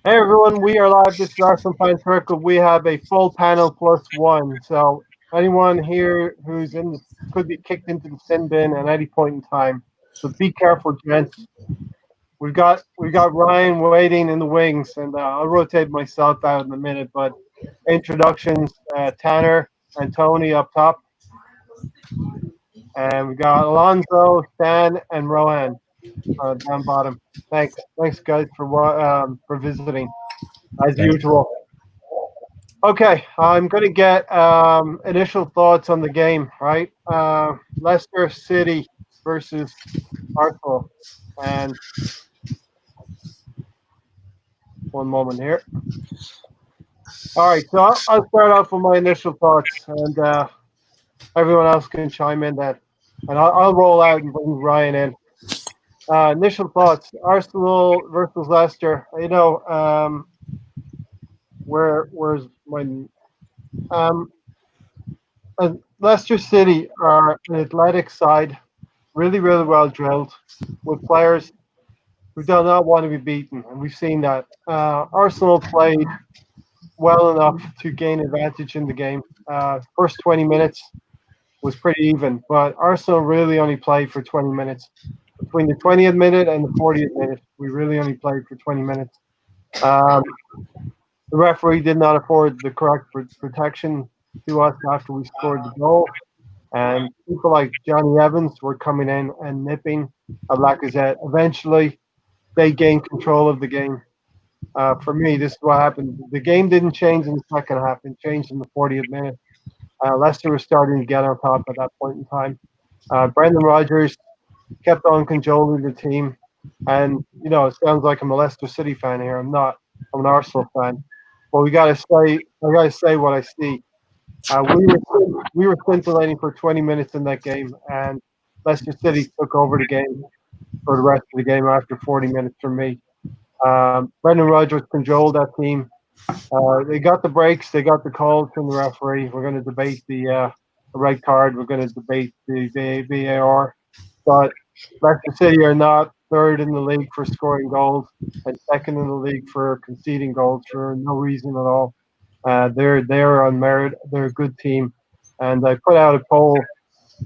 Hey everyone, we are live. This is Arsenal Fan Circle. We have a full panel plus one. So anyone here who's in could be kicked into the sin bin at any point in time. So be careful, gents. We got Ryan waiting in the wings, and I'll rotate myself out in a minute. But introductions: Tanner and Tony up top, and we got Alonso, Stan, and Rohan down bottom. Thanks guys for visiting as Thank usual. Okay, I'm going to get initial thoughts on the game, right? Leicester City versus Arsenal. And one moment here. All right, so I'll start off with my initial thoughts, and everyone else can chime in then. And I'll roll out and bring Ryan in. Initial thoughts: Arsenal versus Leicester. Where's my um, Leicester City are an athletic side, really, really well drilled, with players who do not want to be beaten, and we've seen that. Arsenal played well enough to gain advantage in the game. First 20 minutes was pretty even, but Arsenal really only played for 20 minutes. Between the 20th minute and the 40th minute, we really only played for 20 minutes. Um, the referee did not afford the correct protection to us after we scored the goal. And people like Johnny Evans were coming in and nipping at Lacazette. Eventually, they gained control of the game. For me, this is what happened. The game didn't change in the second half. It changed in the 40th minute. Leicester was starting to get on top at that point in time. Brendan Rodgers kept on cajoling the team. And, it sounds like I'm a Leicester City fan here. I'm not. I'm an Arsenal fan. But I gotta say what I see. We were scintillating for 20 minutes in that game, and Leicester City took over the game for the rest of the game after 40 minutes from me. Brendan Rodgers controlled that team. They got the breaks, they got the calls from the referee. We're going to debate the red card. We're going to debate the VAR. But Leicester City are not third in the league for scoring goals and second in the league for conceding goals for no reason at all. They're on merit. They're a good team, and I put out a poll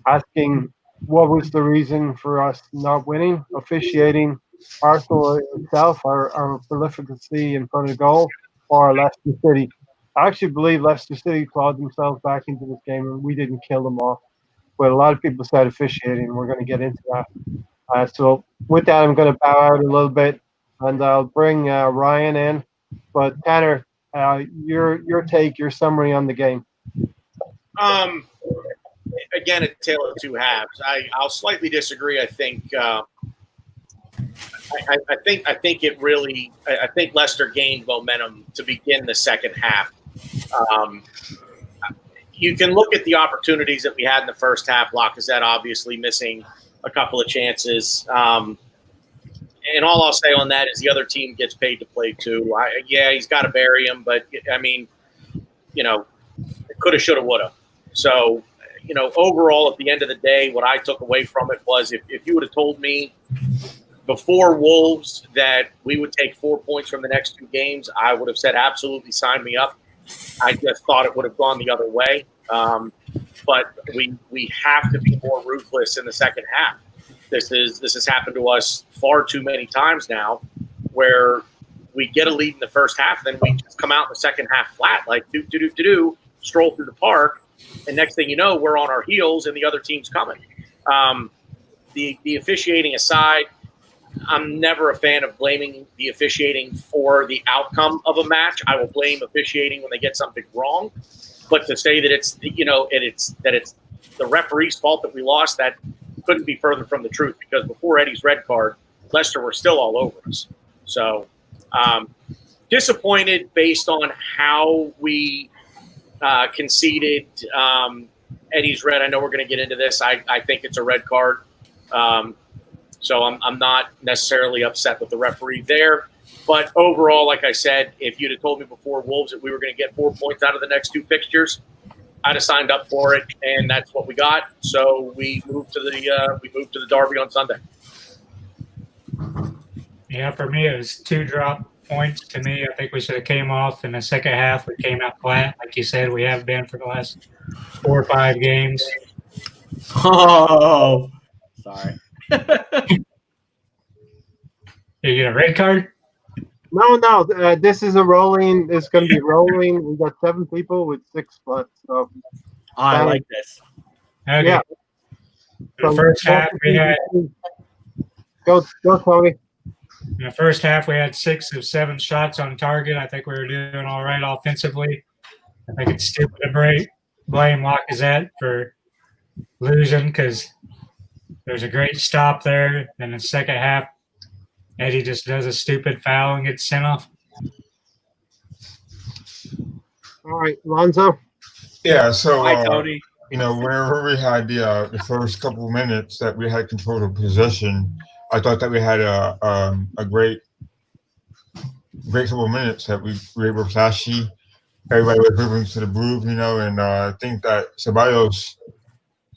asking what was the reason for us not winning, officiating, Arsenal itself, our prolificacy in front of goal, or Leicester City. I actually believe Leicester City clawed themselves back into this game, and we didn't kill them off. But a lot of people said officiating. We're going to get into that. So with that, I'm going to bow out a little bit, and I'll bring Ryan in. But Tanner, your take, your summary on the game. Again, a tale of two halves. I'll slightly disagree. I think it really. I think Leicester gained momentum to begin the second half. You can look at the opportunities that we had in the first half. Lacazette obviously missing a couple of chances. And all I'll say on that is the other team gets paid to play too. He's got to bury him, but I mean, coulda, shoulda, woulda. So, overall, at the end of the day, what I took away from it was if you would have told me before Wolves that we would take 4 points from the next two games, I would have said absolutely sign me up. I just thought it would have gone the other way. But we have to be more ruthless in the second half. This has happened to us far too many times now, where we get a lead in the first half, then we just come out in the second half flat, like stroll through the park, and next thing you know, we're on our heels and the other team's coming. The officiating aside, I'm never a fan of blaming the officiating for the outcome of a match. I will blame officiating when they get something wrong, but to say that it's the referee's fault that we lost, that couldn't be further from the truth, because before Eddie's red card, Leicester were still all over us. So disappointed based on how we conceded Eddie's red. I know we're going to get into this. I think it's a red card. So I'm not necessarily upset with the referee there. But overall, like I said, if you'd have told me before Wolves that we were going to get 4 points out of the next two fixtures, I'd have signed up for it, and that's what we got. So we moved to the derby on Sunday. Yeah, for me it was two drop points to me. I think we should have came off in the second half. We came out flat, like you said, we have been for the last 4 or 5 games. Oh, sorry. You get a red card? No. This is a rolling. It's going to be rolling. We got 7 people with 6 spots. So I like this. Okay. yeah. In the first half, we had Go, Tony. in the first half we had 6 of 7 shots on target. I think we were doing all right offensively. I think it's stupid to blame Lacazette for losing because there's a great stop there. Then the second half, Eddie just does a stupid foul and gets sent off. All right, Lonzo. Yeah, so Hi, Tony. whenever we had the first couple of minutes that we had control of possession, I thought that we had a great couple of minutes that we were flashy. Everybody was moving to the groove, and I think that Ceballos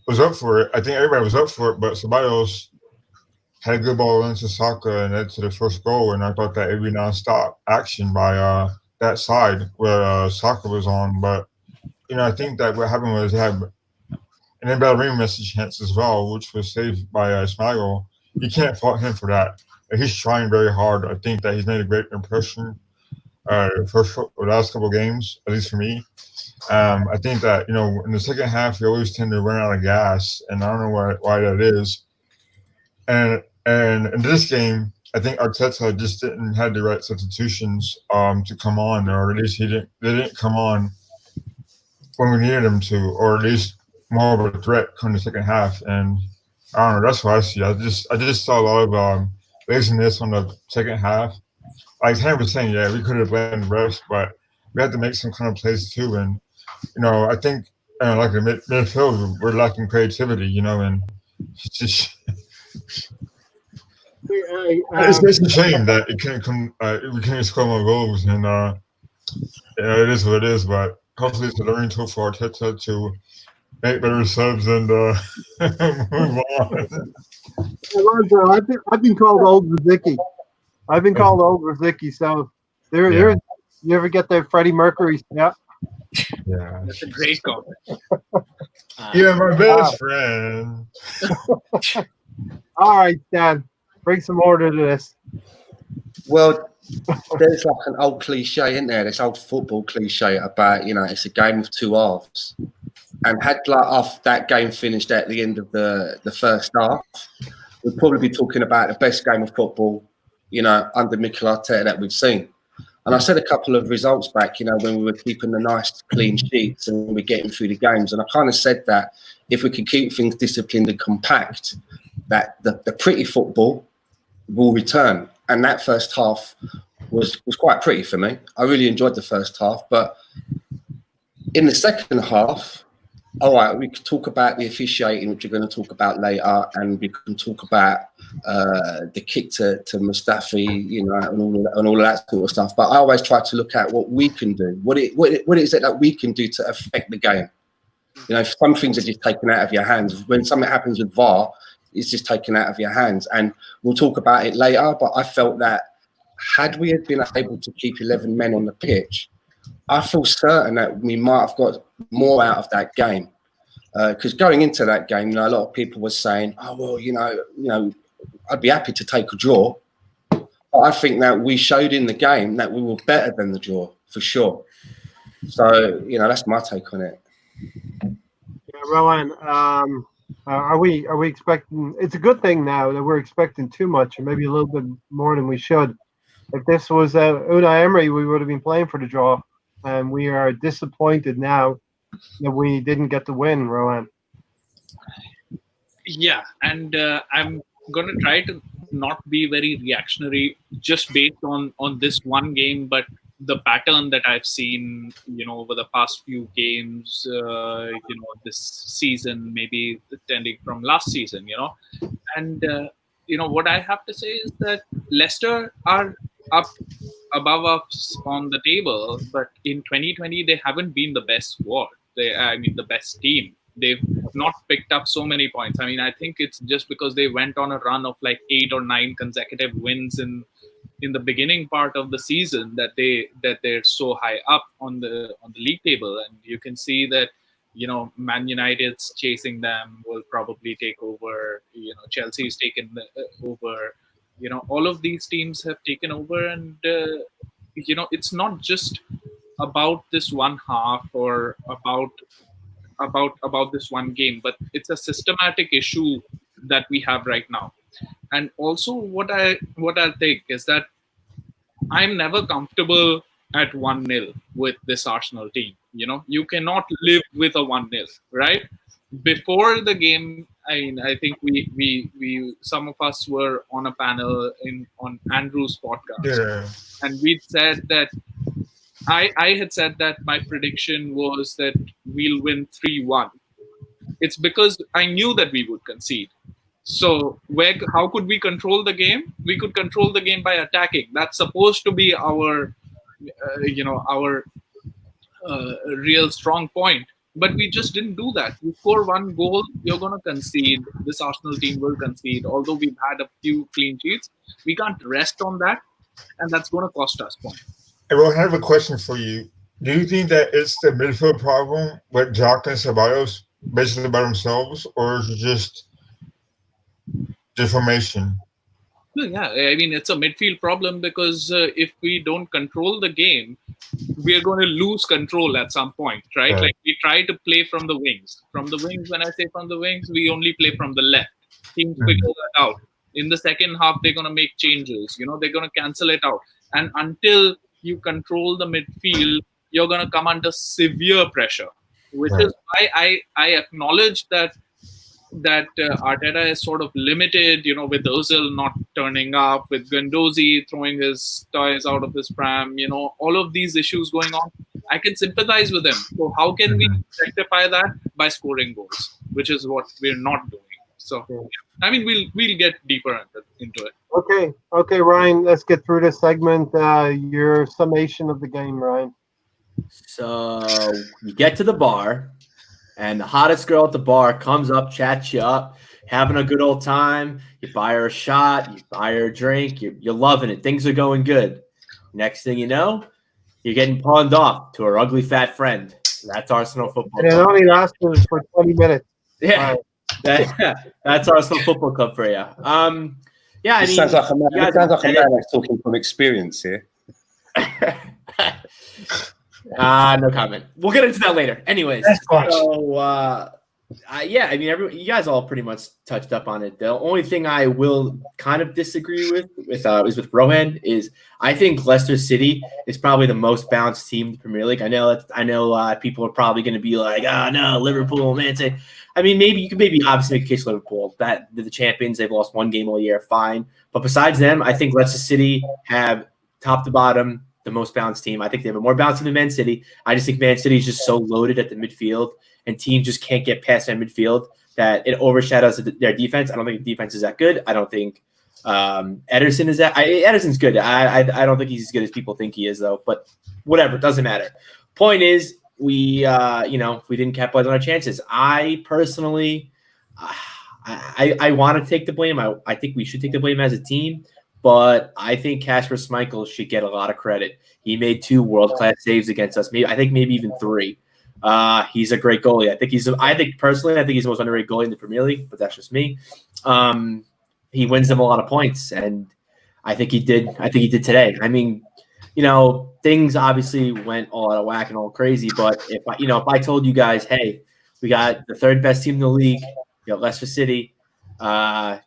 was up for it. I think everybody was up for it, but Ceballos had a good ball into Saka and led to the first goal, and I thought that it would be non-stop action by that side where Saka was on. But, I think that what happened was they had and then Bellerin missed a chance as well, which was saved by Smagel. You can't fault him for that. He's trying very hard. I think that he's made a great impression the last couple of games, at least for me. I think that, in the second half, you always tend to run out of gas, and I don't know why that is. And in this game, I think Arteta just didn't have the right substitutions to come on, or at least they didn't come on when we needed them to, or at least more of a threat come the second half. And I don't know, that's what I see. I just saw a lot of laziness on the second half. Like 10%, yeah, we could have blamed the refs, but we had to make some kind of plays too. And I think like the midfield, we're lacking creativity, and it's just it's a shame that it can't come. We can't score more goals, and it is what it is. But hopefully, it's a learning tool for Arteta to make better subs and move on. I've been called old Rizicki. So there. You ever get the Freddie Mercury? Yeah. Yeah. That's a great comment. You're my best friend. All right, Dan, bring some order to this. Well, there's like an old cliche, isn't there? This old football cliche about, it's a game of 2 halves. And had that game finished at the end of the first half, we'd probably be talking about the best game of football, under Mikel Arteta that we've seen. And I said a couple of results back, when we were keeping the nice clean sheets and we're getting through the games. And I kind of said that if we could keep things disciplined and compact, that the pretty football will return. And that first half was quite pretty for me. I really enjoyed the first half. But in the second half, all right, we could talk about the officiating, which we're going to talk about later, and we can talk about the kick to Mustafi, and all of that sort of stuff. But I always try to look at what we can do. What is it that we can do to affect the game? Some things are just taken out of your hands. When something happens with VAR, it's just taken out of your hands. And we'll talk about it later. But I felt that had we had been able to keep 11 men on the pitch, I feel certain that we might have got more out of that game. Because going into that game, a lot of people were saying, "Oh well, I'd be happy to take a draw." But I think that we showed in the game that we were better than the draw for sure. So that's my take on it. Yeah, Rowan, are we expecting? It's a good thing now that we're expecting too much, or maybe a little bit more than we should. If this was Unai Emery, we would have been playing for the draw, and we are disappointed now that we didn't get the win, Rowan. Yeah, and I'm going to try to not be very reactionary just based on this one game, but the pattern that I've seen, over the past few games, this season, maybe tending from last season, and what I have to say is that Leicester are up above us on the table, but in 2020 they haven't been the best squad. The best team. They've not picked up so many points. I think it's just because they went on a run of like 8 or 9 consecutive wins in in the beginning part of the season that they're so high up on the league table, and you can see that Man United's chasing them, will probably take over. Chelsea's taken over. All of these teams have taken over, and it's not just about this one half or about this one game, but it's a systematic issue that we have right now. And also, what I think is that I'm never comfortable at 1-0 with this Arsenal team. You cannot live with a 1-0, right? Before the game, I think we some of us were on a panel on Andrew's podcast, Yeah. and we said that I had said that my prediction was that we'll win 3-1. It's because I knew that we would concede. So how could we control the game? We could control the game by attacking. That's supposed to be our real strong point. But we just didn't do that. You score one goal, you're going to concede. This Arsenal team will concede. Although we've had a few clean sheets, we can't rest on that, and that's going to cost us points. Hey, Ron, I have a question for you. Do you think that it's the midfield problem with Jock and Ceballos basically by themselves, or is it just deformation? Yeah, I mean, it's a midfield problem because if we don't control the game, we're going to lose control at some point, right? Yeah. Like we try to play from the wings. From the wings, when I say from the wings, we only play from the left. Teams figure that out. In the second half, they're going to make changes. They're going to cancel it out. And until you control the midfield, you're going to come under severe pressure, which is why I acknowledge that Arteta is sort of limited, with Ozil not turning up, with Guendouzi throwing his toys out of his pram, all of these issues going on. I can sympathize with him. So how can we rectify that? By scoring goals, which is what we're not doing. So, I mean, we'll get deeper into it. Okay, Ryan, let's get through this segment. Your summation of the game, Ryan. So you get to the bar, and the hottest girl at the bar comes up, chats you up, having a good old time. You buy her a shot, you buy her a drink, you're loving it. Things are going good. Next thing you know, you're getting pawned off to her ugly fat friend. That's Arsenal Football And it Club. only lasted for 20 minutes. Yeah, that's Arsenal Football Club for you. Yeah, I mean, sounds like a man that's talking from experience here. No comment. We'll get into that later. Anyways, so yeah, I mean, you guys all pretty much touched up on it. The only thing I will kind of disagree with is with Rohan is I think Leicester City is probably the most balanced team in the Premier League. I know people are probably going to be like, oh no, Liverpool, Man City. I mean, you could obviously make a case for Liverpool that they're the champions. They've lost one game all year, fine. But besides them, I think Leicester City have top to bottom the most balanced team. I think they have a more balanced team than Man City. I just think Man City is just so loaded at the midfield, and teams just can't get past that midfield that it overshadows their defense. I don't think the defense is that good. I don't think Ederson is that. Ederson's good. I don't think he's as good as people think he is, though. But whatever, it doesn't matter. Point is, we didn't capitalize on our chances. I personally, I want to take the blame. I think we should take the blame as a team. But I think Kasper Schmeichel should get a lot of credit. He made 2 world-class saves against us. Maybe even 3. He's a great goalie. I think personally he's the most underrated goalie in the Premier League, but that's just me. He wins them a lot of points, and I think he did. I think he did today. I mean, things obviously went all out of whack and all crazy. But if I told you guys, hey, we got the 3rd best team in the league, Leicester City, we're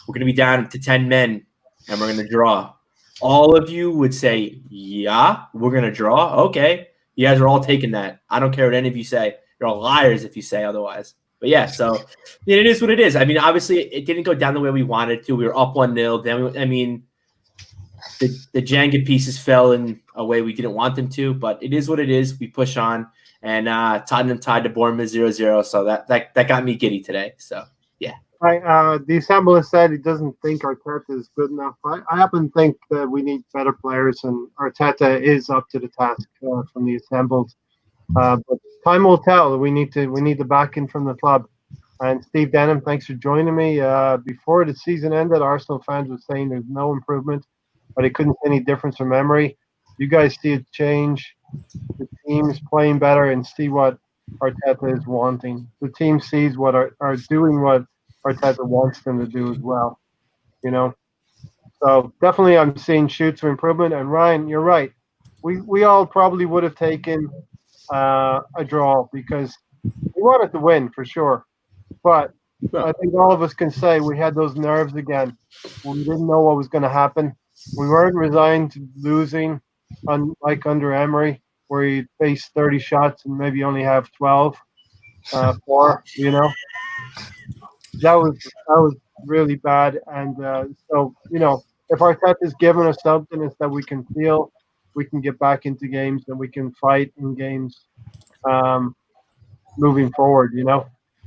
going to be down to 10 men. And we're going to draw. All of you would say, yeah, we're going to draw. Okay. You guys are all taking that. I don't care what any of you say. You're all liars if you say otherwise. But yeah, so it is what it is. I mean, obviously, it didn't go down the way we wanted to. We were up 1-0. Then, the Jenga pieces fell in a way we didn't want them to. But it is what it is. We push on. And Tottenham tied to Bournemouth 0-0. So that got me giddy today. So, yeah. The assemblist said he doesn't think Arteta is good enough. I happen to think that we need better players, and Arteta is up to the task from the assembled. But time will tell. We need the backing from the club. And Steve Denham, thanks for joining me. Before the season ended, Arsenal fans were saying there's no improvement. but I couldn't see any difference from Emery. You guys see it change. The team's playing better and see what Arteta is wanting. The team sees what are doing what Arteta wants them to do as well. You know, so definitely I'm seeing shoots of improvement. And Ryan, you're right. We all probably would have taken a draw because we wanted to win for sure. But I think all of us can say we had those nerves again. We didn't know what was going to happen. We weren't resigned to losing, unlike under Emery, where he faced 30 shots and maybe only have 12, 4. You know, that was really bad. And so if Arteta's given us something, it's that we can feel, we can get back into games, and we can fight in games moving forward.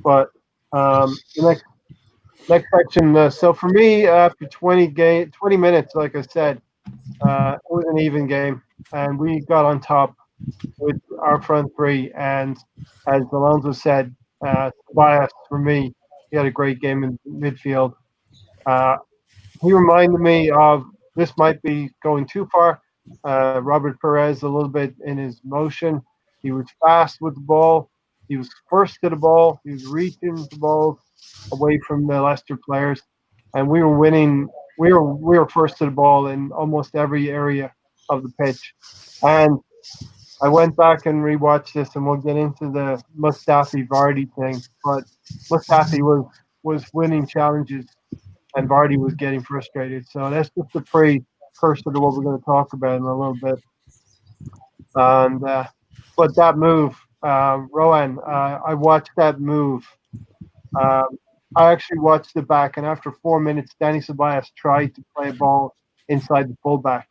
But the next section. So for me, after 20 minutes, like I said, it was an even game, and we got on top with our front three. And as Alonso said, Tobias, for me, he had a great game in midfield. He reminded me of, this might be going too far, Robert Perez a little bit in his motion. He was fast with the ball. He was first to the ball. He was reaching the ball away from the Leicester players, and we were winning. We were first to the ball in almost every area of the pitch. And I went back and rewatched this, and we'll get into the Mustafi Vardy thing. But Mustafi was winning challenges, and Vardy was getting frustrated. So that's just a precursor to what we're going to talk about in a little bit. And but that move, Rowan, I watched that move. I actually watched it back, and after 4 minutes, Danny Ceballos tried to play a ball inside the fullback.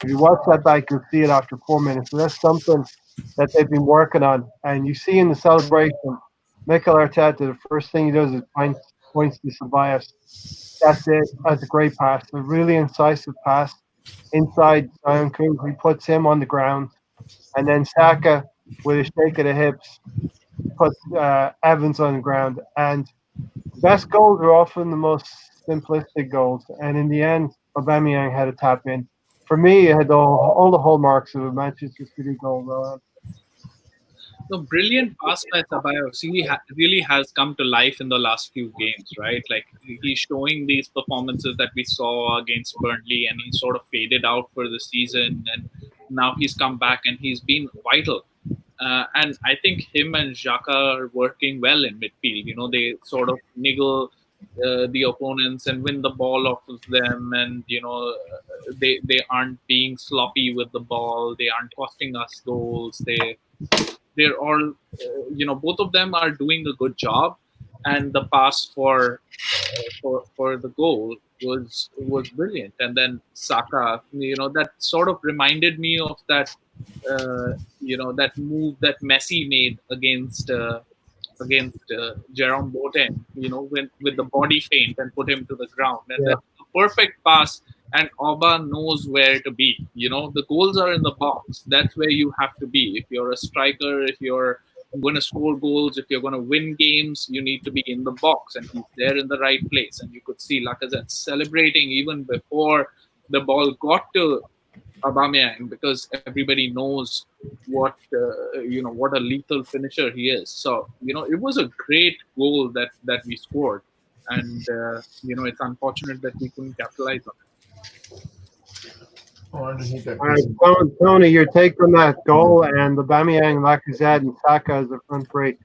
If you watch that back, you'll see it after 4 minutes. So that's something that they've been working on. And you see in the celebration, Mikel Arteta, the first thing he does is points to Ceballos. That's it. That's a great pass. A really incisive pass inside Zion Cruz. He puts him on the ground. And then Saka, with a shake of the hips, puts Evans on the ground. And the best goals are often the most simplistic goals. And in the end, Aubameyang had a tap in. For me, it had all the hallmarks of a Manchester City goal. The brilliant pass by Ceballos really has come to life in the last few games, right? Like, he's showing these performances that we saw against Burnley, and he sort of faded out for the season, and now he's come back and he's been vital. And I think him and Xhaka are working well in midfield. They sort of niggle the opponents and win the ball off of them, and they aren't being sloppy with the ball. They aren't costing us goals. They're all, both of them are doing a good job, and the pass for the goal was brilliant. And then Saka, that sort of reminded me of that, that move that Messi made against Jerome Boateng, with the body feint and put him to the ground. And that's a perfect pass, and Auba knows where to be. The goals are in the box. That's where you have to be. If you're a striker, if you're going to score goals, if you're going to win games, you need to be in the box, and he's there in the right place. And you could see Lacazette celebrating even before the ball got to Aubameyang, because everybody knows what a lethal finisher he is. So it was a great goal that we scored, and it's unfortunate that we couldn't capitalize on it. All right, Tony, your take on that goal and Aubameyang, Lacazette, and Saka as the front three.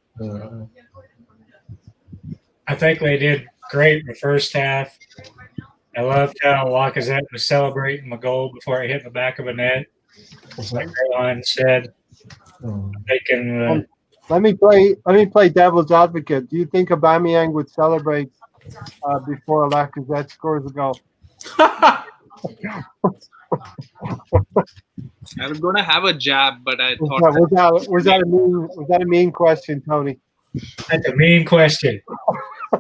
I think they did great in the first half. I loved how Lacazette was celebrating the goal before it hit the back of the net. Like Ryan said, they can. Let me play devil's advocate. Do you think Aubameyang would celebrate before Lacazette scores a goal? I was going to have a jab, but I thought was that a mean question, Tony? That's a mean question. I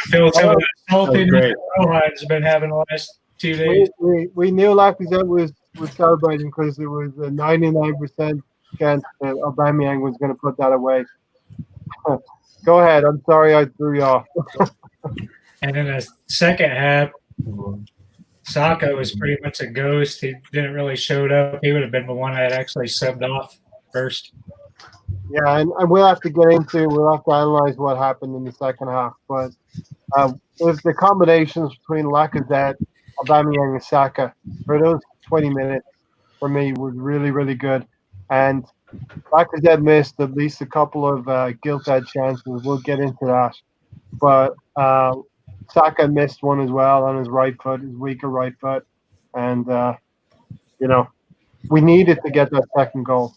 feel some of the saltiness Rohan's been having the last 2 days. We knew Lacazette was celebrating because there was a 99% chance that Aubameyang was going to put that away. Go ahead. I'm sorry I threw you off. And in the second half, Saka was pretty much a ghost. He didn't really show up. He would have been the one that actually subbed off first. Yeah, and we'll have to analyze what happened in the second half. But with the combinations between Lacazette, Aubameyang, and Saka for those 20 minutes for me was really, really good. And Lacazette missed at least a couple of gilt-edged chances. We'll get into that. But Saka missed one as well on his right foot, his weaker right foot. And, we needed to get that second goal.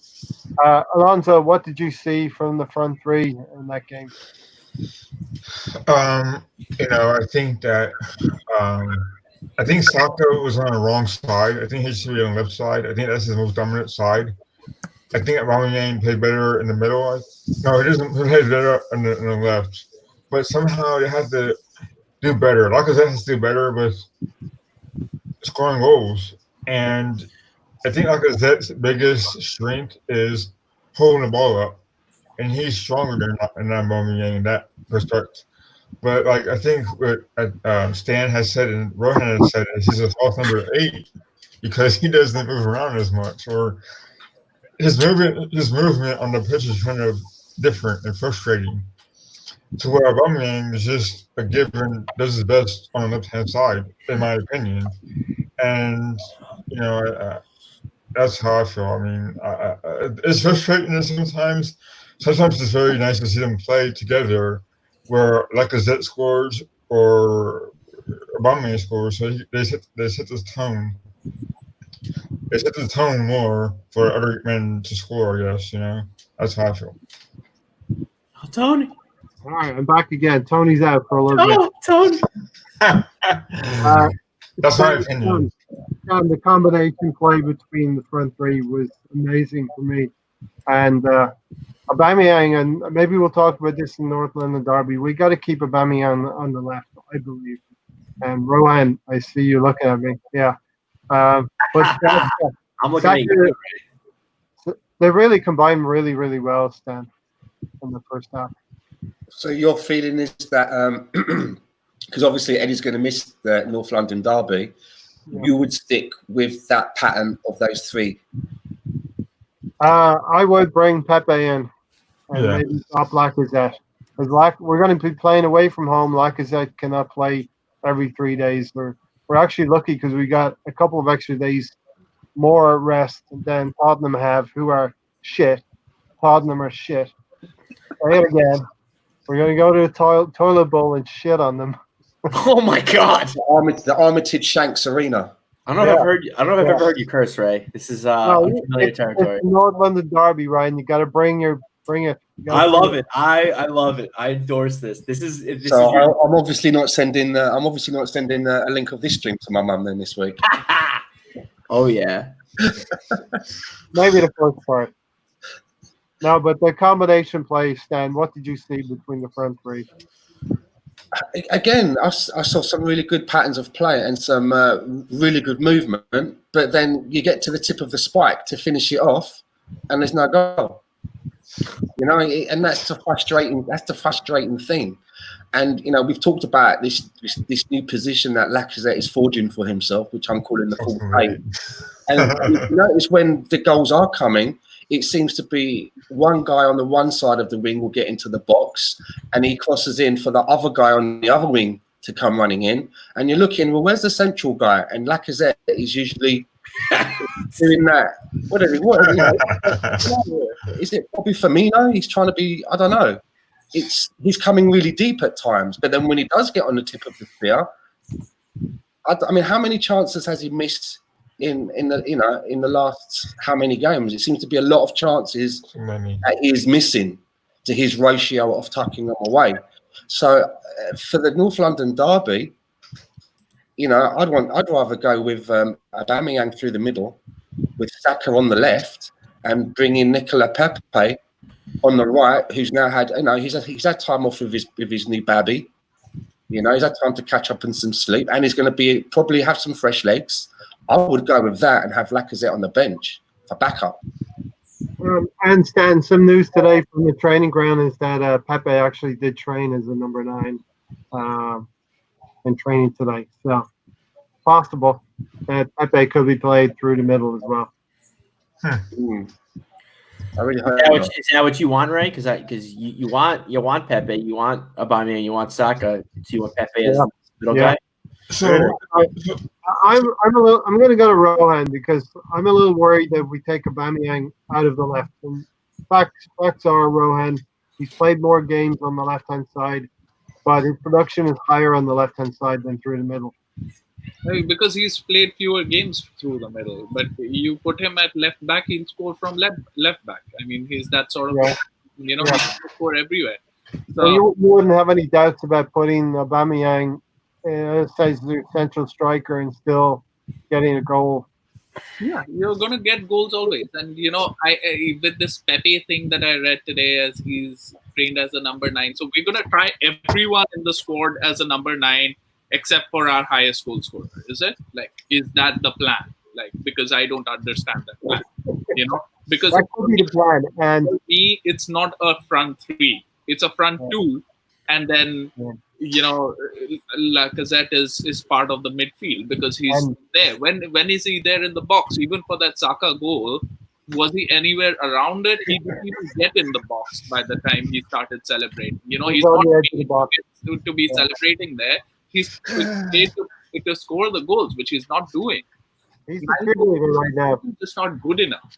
Alonso, what did you see from the front three in that game? I think that I think Saka was on the wrong side. I think he should be on the left side. I think that's his most dominant side. I think Aubameyang played better in the middle. No, he doesn't play better on the left. But somehow they have to do better. Lacazette has to do better with scoring goals. And I think Lacazette's biggest strength is holding the ball up. And he's stronger than Aubameyang in that respect. But I think what Stan has said and Rohan has said is he's a false number 8 because he doesn't move around as much, or his movement on the pitch is kind of different and frustrating. To where Aubameyang is just a given, does his best on the left-hand side, in my opinion. And that's how I feel. I mean, it's frustrating sometimes. Sometimes it's very nice to see them play together, where Lacazette scores or Aubameyang scores. So they set this tone. They set the tone more for other men to score. I guess that's how I feel. Oh, Tony. All right, I'm back again. Tony's out for a little bit. Tony. That's my opinion. The combination play between the front three was amazing for me. And Aubameyang, and maybe we'll talk about this in North London Derby, we got to keep Aubameyang on the left, I believe. And Rohan, I see you looking at me. Yeah. But I'm looking at you. They really combined really, really well, Stan, in the first half. So your feeling is that because obviously Eddie's going to miss the North London Derby, you would stick with that pattern of those three? I would bring Pepe in and maybe stop Lacazette. Because we're going to be playing away from home. Lacazette cannot play every 3 days. We're actually lucky because we got a couple of extra days more rest than Tottenham have, who are shit. Tottenham are shit. Say it again. We're going to go to the toilet bowl and shit on them. Oh my God! The Armitage Shanks Arena. I don't know if I've ever heard you curse, Ray. This is unfamiliar territory. It's North London Derby, Ryan. You got to bring it. I love it. I love it. I endorse this. I'm obviously not sending. I'm obviously not sending a link of this stream to my mum then this week. Oh yeah. Maybe the first part. No, but the combination play, Stan. What did you see between the front three? Again, I saw some really good patterns of play and some really good movement, but then you get to the tip of the spike to finish it off, and there's no goal. And that's the frustrating thing. And we've talked about this new position that Lacazette is forging for himself, which I'm calling the full eight. And you notice when the goals are coming, it seems to be one guy on the one side of the wing will get into the box and he crosses in for the other guy on the other wing to come running in. And you're looking, well, where's the central guy? And Lacazette is usually doing that. Is it Bobby Firmino? He's trying to be, I don't know. He's coming really deep at times. But then when he does get on the tip of the spear, I mean, how many chances has he missed in the last how many games? It seems to be a lot of chances that he is missing to his ratio of tucking them away. So for the North London Derby, I'd rather go with Aubameyang through the middle, with Saka on the left, and bring in Nicola Pepe on the right, who's now had he's had time off with his new baby. He's had time to catch up and some sleep, and he's going to probably have some fresh legs. I would go with that and have Lacazette on the bench for backup. And Stan, some news today from the training ground is that Pepe actually did train as a number 9 in training today. So possible that Pepe could be played through the middle as well. I really hope Is that what you want, Ray? Because you want Pepe, you want Aubameyang, you want Saka. So you want Pepe as the middle guy. So, I'm going to go to Rohan because I'm a little worried that we take Aubameyang out of the left. And facts are Rohan. He's played more games on the left hand side, but his production is higher on the left hand side than through the middle. Because he's played fewer games through the middle, but you put him at left back, he'll score from left back. I mean, he's that sort of he can score everywhere. So you wouldn't have any doubts about putting Aubameyang as the central striker and still getting a goal. Yeah, you're gonna get goals always, and I with this Pepe thing that I read today, as he's trained as a number 9, so we're gonna try everyone in the squad as a number 9 except for our highest goal scorer. Is it is that the plan? Because I don't understand that plan. Because that could be the plan, and for me, it's not a front 3; it's a front 2, and then. Lacazette is part of the midfield because he's there. When is he there in the box? Even for that Saka goal, was he anywhere around it? He didn't even get in the box by the time he started celebrating. He's not to be celebrating there. He's paid to score the goals, which he's not doing. He's the cheerleader right now. He's just not good enough.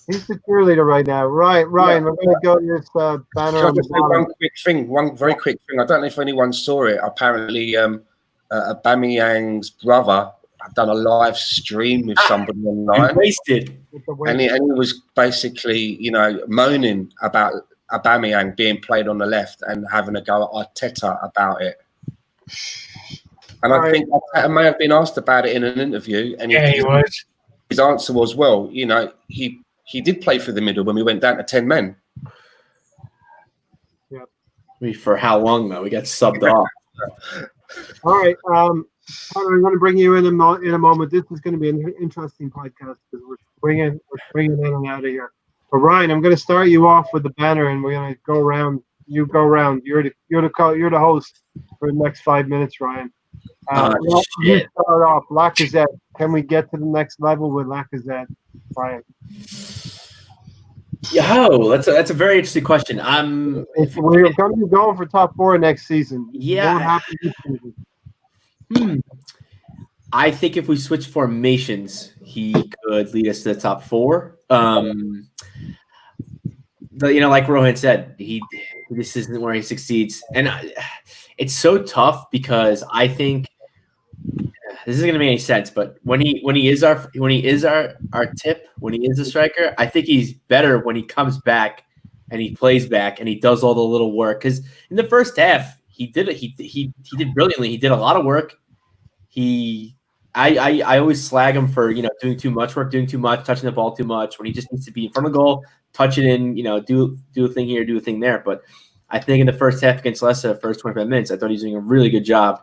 He's the cheerleader right now. Right, Ryan, we're going to go to this banner. One very quick thing. I don't know if anyone saw it. Apparently, Aubameyang's brother had done a live stream with somebody online. Wasted. And he was basically, moaning about Aubameyang being played on the left and having a go at Arteta about it. And I think Arteta may have been asked about it in an interview. And he was. His answer was, well, he did play through the middle when we went down to 10 men. Yeah. For how long, though? We got subbed off. All right. I'm going to bring you in a moment. This is going to be an interesting podcast because we're bringing in and out of here. But Ryan, I'm going to start you off with the banner, and we're going to go around. You go around. You're the host for the next 5 minutes, Ryan. You start off. Lacazette. Can we get to the next level with Lacazette, Ryan? That's a very interesting question. We're going to be going for top 4 next season. Yeah. I think if we switch formations, he could lead us to the top 4. Like Rohan said, this isn't where he succeeds, and it's so tough because I think this isn't going to make any sense. But when he is our tip, when he is a striker, I think he's better when he comes back and he plays back and he does all the little work. Because in the first half, he did it. He did brilliantly. He did a lot of work. I always slag him for doing too much work, doing too much, touching the ball too much when he just needs to be in front of the goal, touch it in, do a thing here, do a thing there. But I think in the first half against Leicester, the first 25 minutes, I thought he was doing a really good job.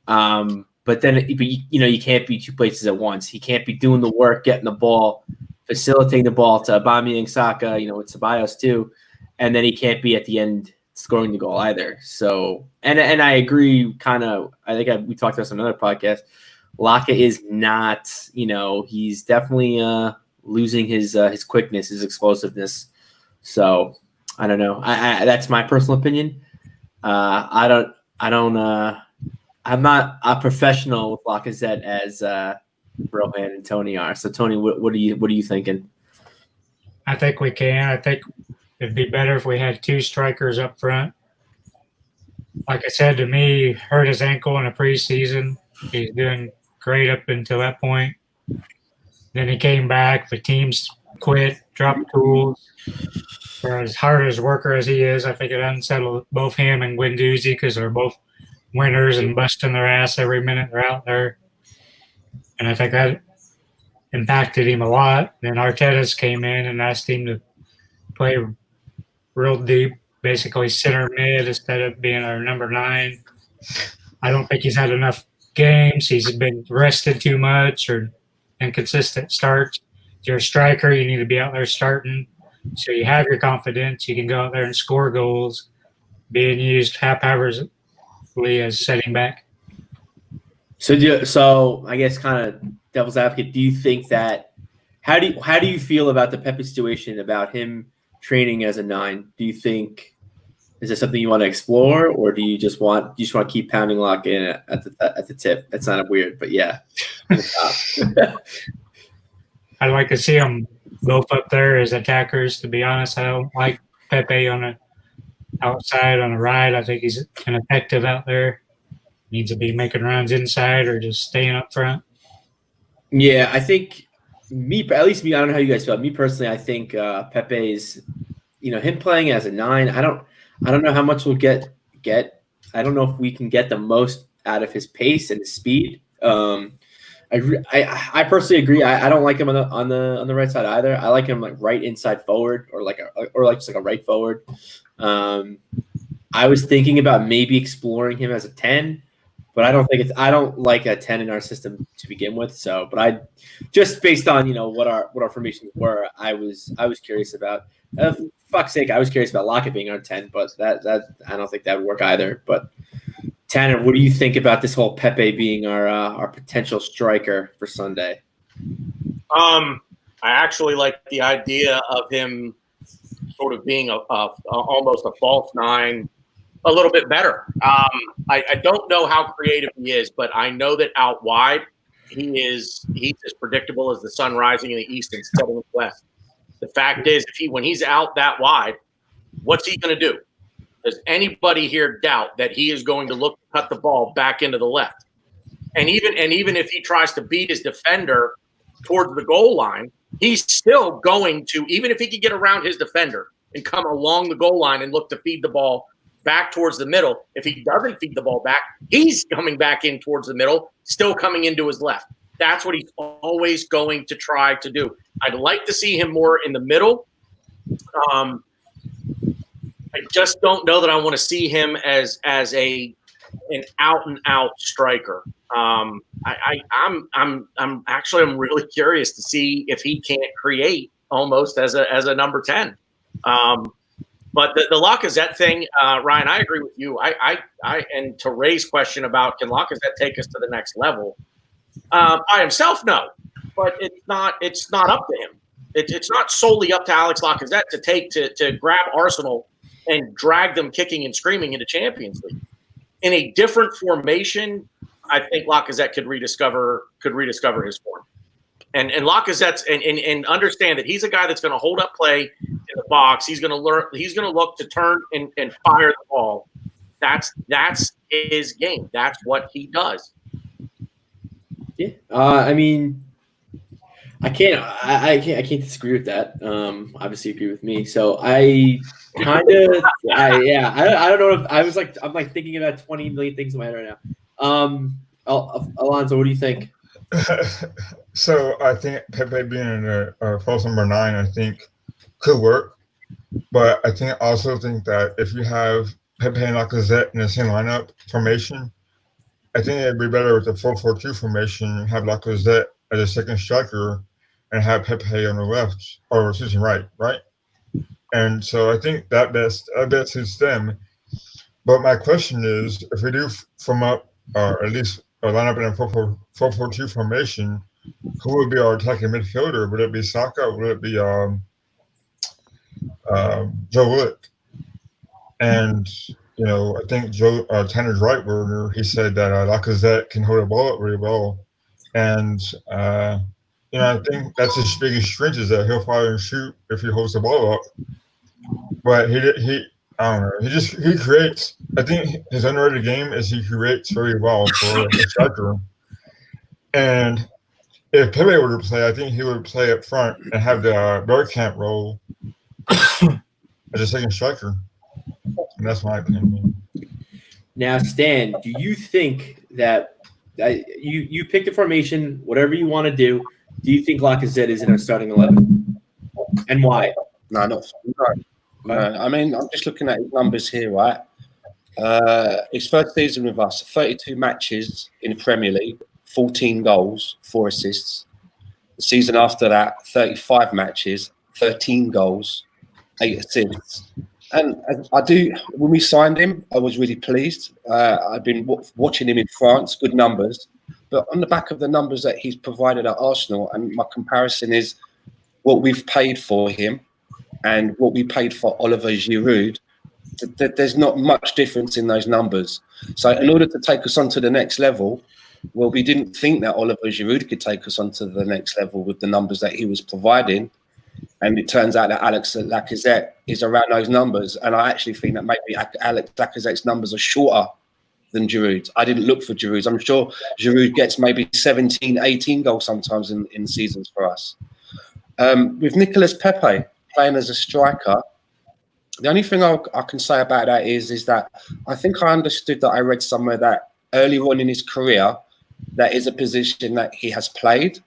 But then you can't be 2 places at once. He can't be doing the work, getting the ball, facilitating the ball to Aubameyang, Saka, with Ceballos too, and then he can't be at the end scoring the goal either. So, and I agree. I think we talked about this on another podcast. Laca is not, he's definitely losing his quickness, his explosiveness. So I don't know. I that's my personal opinion. I'm not a professional with Lacazette as Rohan and Tony are. So Tony, what are you thinking? I think we can. I think it'd be better if we had 2 strikers up front. Like I said, to me, he hurt his ankle in a preseason. He's doing great up until that point. Then he came back. The team's quit, dropped tools. For as hard as worker as he is, I think it unsettled both him and Guendouzi because they're both winners and busting their ass every minute they're out there. And I think that impacted him a lot. Then Arteta's came in and asked him to play real deep, basically center mid instead of being our number 9. I don't think he's had enough games. He's been rested too much or inconsistent starts. If you're a striker, you need to be out there starting. So you have your confidence. You can go out there and score goals, being used haphazardly as setting back. So I guess kind of devil's advocate. Do you think that? How do you feel about the Pepe situation? About him training as a 9? Do you think is this something you want to explore, or do you just want to keep pounding lock in at the tip? That's not weird, but yeah. I'd like to see them both up there as attackers. To be honest, I don't like Pepe on the outside on the right. I think he's ineffective out there. Needs to be making runs inside or just staying up front. Yeah, I think at least me. I don't know how you guys feel. Me personally, I think Pepe's, him playing as a 9. I don't know how much we'll get. I don't know if we can get the most out of his pace and his speed. I personally agree. I don't like him on the right side either. I like him like right inside forward or just like a right forward. I was thinking about maybe exploring him as a 10, but I don't like a 10 in our system to begin with. So, but I just based on what our formations were, I was curious about. Fuck's sake, I was curious about Lockett being our 10, but that I don't think that would work either. But Tanner, what do you think about this whole Pepe being our potential striker for Sunday? I actually like the idea of him sort of being almost a false 9 a little bit better. I don't know how creative he is, but I know that out wide he's as predictable as the sun rising in the east and setting in the west. The fact is, when he's out that wide, what's he going to do? Does anybody here doubt that he is going to look to cut the ball back into the left? And even if he tries to beat his defender towards the goal line, he's still going to, even if he could get around his defender and come along the goal line and look to feed the ball back towards the middle. If he doesn't feed the ball back, he's coming back in towards the middle, still coming into his left. That's what he's always going to try to do. I'd like to see him more in the middle. I just don't know that I want to see him as an out and out striker. I'm really curious to see if he can't create almost as a number 10. But the Lacazette thing, Ryan, I agree with you. And to Ray's question about can Lacazette take us to the next level? By himself, no. But it's not up to him. It's not solely up to Alex Lacazette to grab Arsenal and drag them kicking and screaming into Champions League. In a different formation, I think Lacazette could rediscover his form. And Lacazette's and understand that he's a guy that's going to hold up play in the box. He's going to look to turn and fire the ball. That's his game. That's what he does. Yeah. I mean, I can't disagree with that. Obviously agree with me. So I kind of I don't know if I'm thinking about 20 million things in my head right now. Alonso, what do you think? So I think Pepe being a false number 9, I think could work. But I also think that if you have Pepe and Lacazette in the same lineup formation, I think it'd be better with the 4-4-2 formation, have Lacazette as a second striker and have Pepe on the left, or excuse me, right? And so I think that best suits them. But my question is, if we do form up, or at least line up in a 4-4-2 formation, who would be our attacking midfielder? Would it be Saka, or would it be Joe Willock? And I think Tanner's right, Werner. He said that Lacazette can hold the ball up really well, and I think that's his biggest strength is that he'll fire and shoot if he holds the ball up. But he I don't know. He creates. I think his underrated game is he creates very well for a striker. And if Pepe were to play, I think he would play up front and have the Bergkamp role as a second striker. And that's my opinion. Now, Stan, do you think that you pick the formation, whatever you want to do? Do you think Lacazette is in our starting 11? And why? No. I mean, I'm just looking at his numbers here, right? His first season with us, 32 matches in the Premier League, 14 goals, 4 assists. The season after that, 35 matches, 13 goals, 8 assists. And when we signed him, I was really pleased. I've been watching him in France, good numbers. But on the back of the numbers that he's provided at Arsenal, and my comparison is what we've paid for him and what we paid for Oliver Giroud, there's not much difference in those numbers. So in order to take us on to the next level, well, we didn't think that Oliver Giroud could take us on to the next level with the numbers that he was providing. And it turns out that Alex Lacazette is around those numbers. And I actually think that maybe Alex Lacazette's numbers are shorter than Giroud's. I didn't look for Giroud's. I'm sure Giroud gets maybe 17, 18 goals sometimes in seasons for us. With Nicolas Pepe playing as a striker, the only thing I can say about that is that I think I understood that I read somewhere that early on in his career, that is a position that he has played.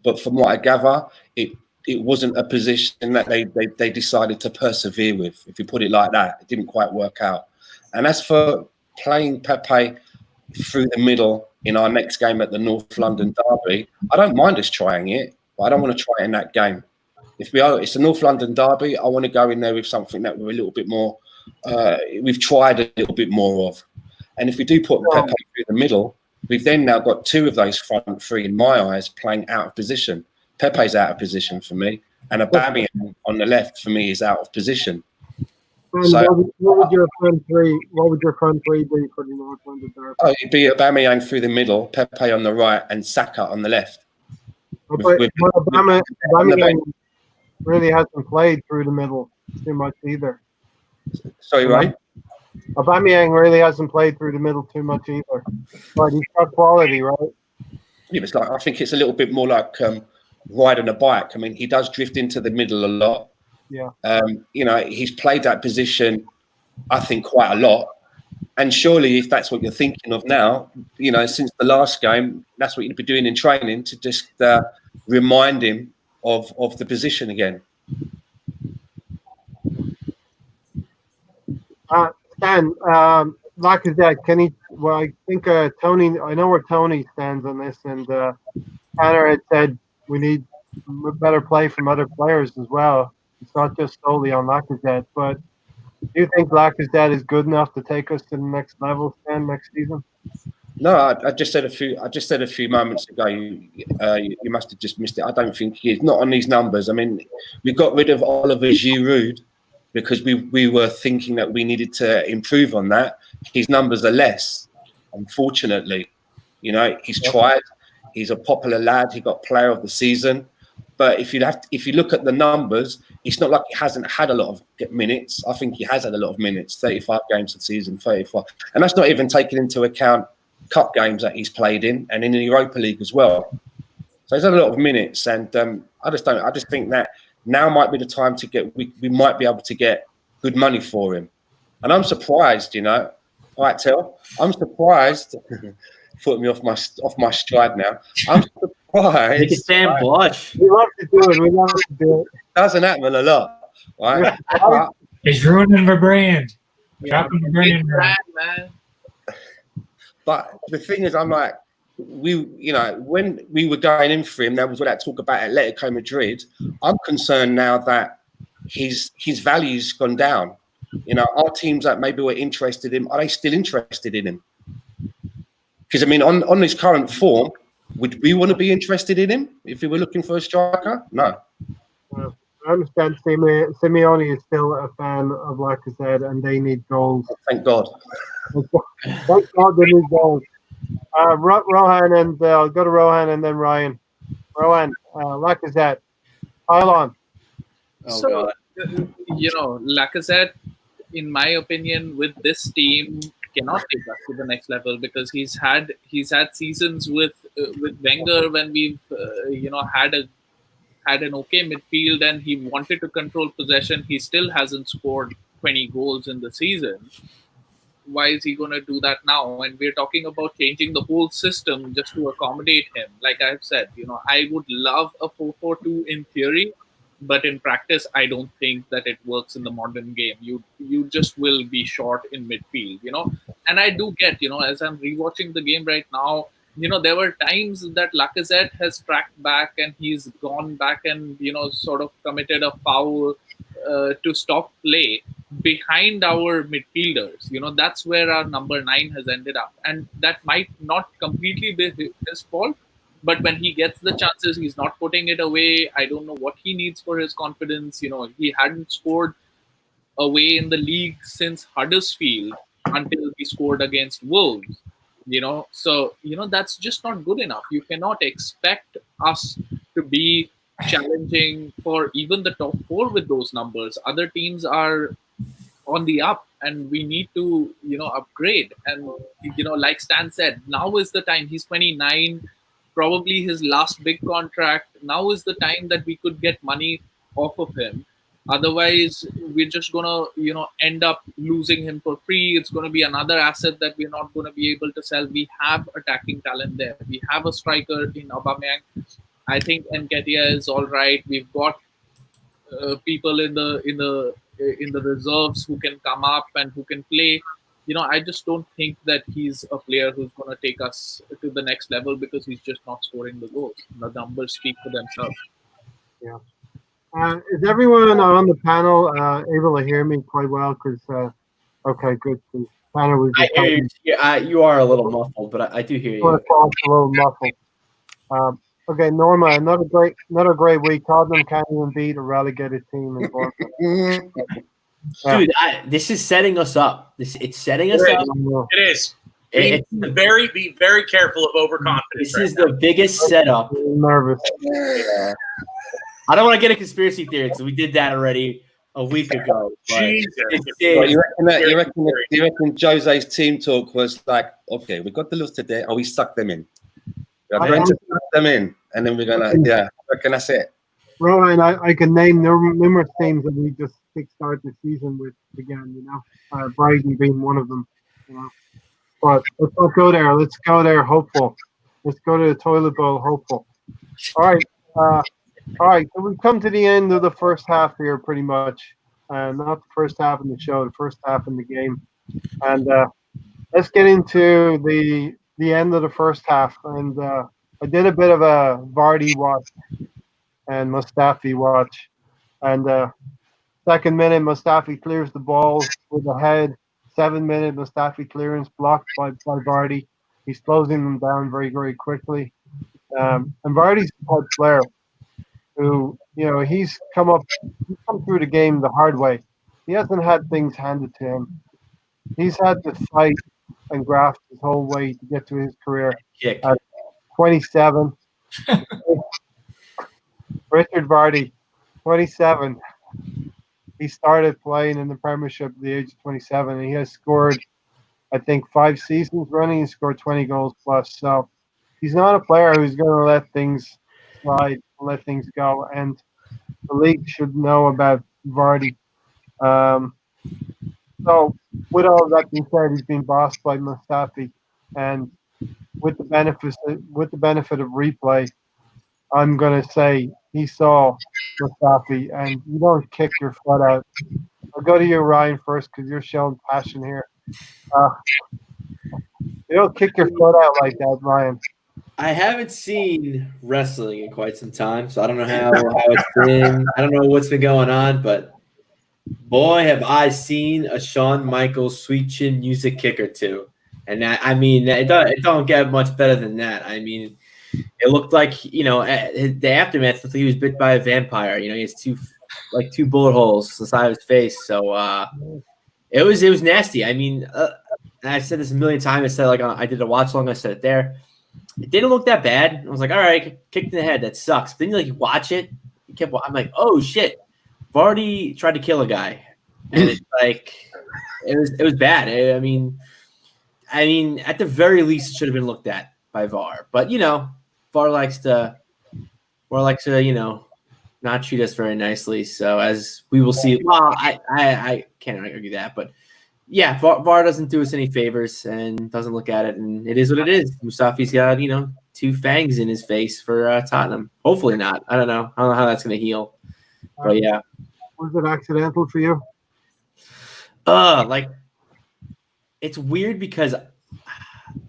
But from what I gather, it wasn't a position that they decided to persevere with, if you put it like that. It didn't quite work out. And as for playing Pepe through the middle in our next game at the North London derby, I don't mind us trying it, but I don't want to try it in that game. It's a North London derby, I want to go in there with something that we're a little bit more, we've tried a little bit more of. And if we do put Pepe through the middle, we've then now got two of those front three, in my eyes, playing out of position. Pepe's out of position for me, and Aubameyang on the left for me is out of position. And so, what would your front three? What would your front three be for the North London derby? Oh, it'd be Aubameyang through the middle, Pepe on the right, and Saka on the left. Aubameyang really hasn't played through the middle too much either. Sorry, Ray? Aubameyang really hasn't played through the middle too much either. But he's got quality, right? Yeah, it's like, I think it's a little bit more like riding a bike. I mean, he does drift into the middle a lot. Yeah. He's played that position, I think, quite a lot. And surely, if that's what you're thinking of now, since the last game, that's what you'd be doing in training, to just remind him of the position again. Stan, Lacazette, can he? Well, I think Tony. I know where Tony stands on this, and Tanner had said we need better play from other players as well. It's not just solely on Lacazette. But do you think Lacazette is good enough to take us to the next level, Stan, next season? No, I just said a few moments ago. You must have just missed it. I don't think he is. Not on these numbers. I mean, we got rid of Oliver Giroud because we were thinking that we needed to improve on that. His numbers are less, unfortunately. He's tried. He's a popular lad. He got Player of the Season. But if you look at the numbers, it's not like he hasn't had a lot of minutes. I think he has had a lot of minutes. 35 games a season, 35, and that's not even taking into account cup games that he's played in, and in the Europa League as well. So he's had a lot of minutes, and I just think that now might be the time to we might be able to get good money for him. And I'm surprised, right, Tel? I'm surprised. Put me off my stride now. I'm surprised. Make it stand blush. We love to do it. We love to do it. Doesn't happen a lot, right? He's ruining the brand. Yeah, Dropping the brand, man. But the thing is, I'm like, when we were going in for him, there was all that talk about Atletico Madrid. I'm concerned now that his value's gone down. Our teams that maybe were interested in him, are they still interested in him? Because, I mean, on his current form, would we want to be interested in him if we were looking for a striker? No. I understand Simeone is still a fan of Lacazette, and they need goals. Thank God. Thank God they need goals. Rohan, and I'll go to Rohan and then Ryan. Rohan, Lacazette, pile on. So, Lacazette, in my opinion, with this team, cannot take us to the next level because he's had seasons with Wenger when we've had an okay midfield and he wanted to control possession. He still hasn't scored 20 goals in the season. Why is he going to do that now? And we're talking about changing the whole system just to accommodate him. Like I've said, I would love a 4-4-2 in theory, but in practice, I don't think that it works in the modern game. You just will be short in midfield, And I do get, as I'm rewatching the game right now, there were times that Lacazette has tracked back and he's gone back and, sort of committed a foul to stop play. behind our midfielders. That's where our number 9 has ended up, and that might not completely be his fault. But when he gets the chances, he's not putting it away. I don't know what he needs for his confidence. He hadn't scored away in the league since Huddersfield until he scored against Wolves. So that's just not good enough. You cannot expect us to be challenging for even the top 4 with those numbers. Other teams are on the up, and we need to upgrade. And like Stan said, now is the time. He's 29, probably his last big contract. Now is the time that we could get money off of him. Otherwise, we're just gonna end up losing him for free. It's gonna be another asset that we're not gonna be able to sell. We have attacking talent there. We have a striker in Aubameyang. I think Nketiah is all right. We've got people in the reserves who can come up and who can play. I just don't think that he's a player who's going to take us to the next level, because he's just not scoring the goals. The numbers speak for themselves. Yeah. Is everyone on the panel able to hear me quite well? Because okay, good. Tanner was I hear you. Yeah, you are a little muffled, but I do hear you. A little muffled. Okay, Norma, another great week. Tottenham can't even beat a relegated team in Bournemouth. Dude, this is setting us up. It's setting us up. It is. Be very careful of overconfidence. This is the biggest setup. I'm nervous. Yeah. I don't want to get a conspiracy theory because we did that already a week ago. Jesus. You reckon Jose's team talk was like, okay, we got the list today, and we suck them in. We're going to suck them in, and then we're gonna, I reckon that's it. Rowan, I can name numerous teams that we just kickstart the season with again. Brighton being one of them. But let's not go there. Let's go there hopeful. Let's go to the toilet bowl hopeful. All right. So we've come to the end of the first half here, pretty much. Not the first half in the show, the first half in the game. And let's get into the end of the first half. And I did a bit of a Vardy watch and Mustafi watch. And second minute, Mustafi clears the ball with the head. 7-minute Mustafi clearance blocked by Vardy. He's closing them down very, very quickly. And Vardy's a good player who, he's come through the game the hard way. He hasn't had things handed to him. He's had to fight and graft his whole way to get to his career. At 27. Richard Vardy, 27. He started playing in the Premiership at the age of 27, and he has scored, I think, 5 seasons running. He scored 20 goals plus. So he's not a player who's going to let things slide, let things go. And the league should know about Vardy. So with all of that being said, he's been bossed by Mustafi, and with the benefit of replay, I'm going to say he saw Mustafi, and you don't kick your foot out. I'll go to you, Ryan, first, because you're showing passion here. You don't kick your foot out like that, Ryan. I haven't seen wrestling in quite some time, so I don't know how it's been. I don't know what's been going on, but boy, have I seen a Shawn Michaels sweet chin music kick or two. And it don't get much better than that. I mean, it looked like, the aftermath looked like he was bit by a vampire. He has two bullet holes inside of his face. So it was nasty. I mean, I've said this a million times. I said, I did a watch long. I said it there. It didn't look that bad. I was like, all right, kicked in the head. That sucks. But then you watch it. I'm like, oh shit. Vardy tried to kill a guy, and it's like it was bad. I mean, at the very least, it should have been looked at by VAR. But VAR likes to not treat us very nicely. So as we will see, well, I can't argue that, but yeah, VAR doesn't do us any favors and doesn't look at it, and it is what it is. Mustafi's got 2 fangs in his face for Tottenham. Hopefully not. I don't know how that's going to heal, but yeah. Was it accidental for you? It's weird because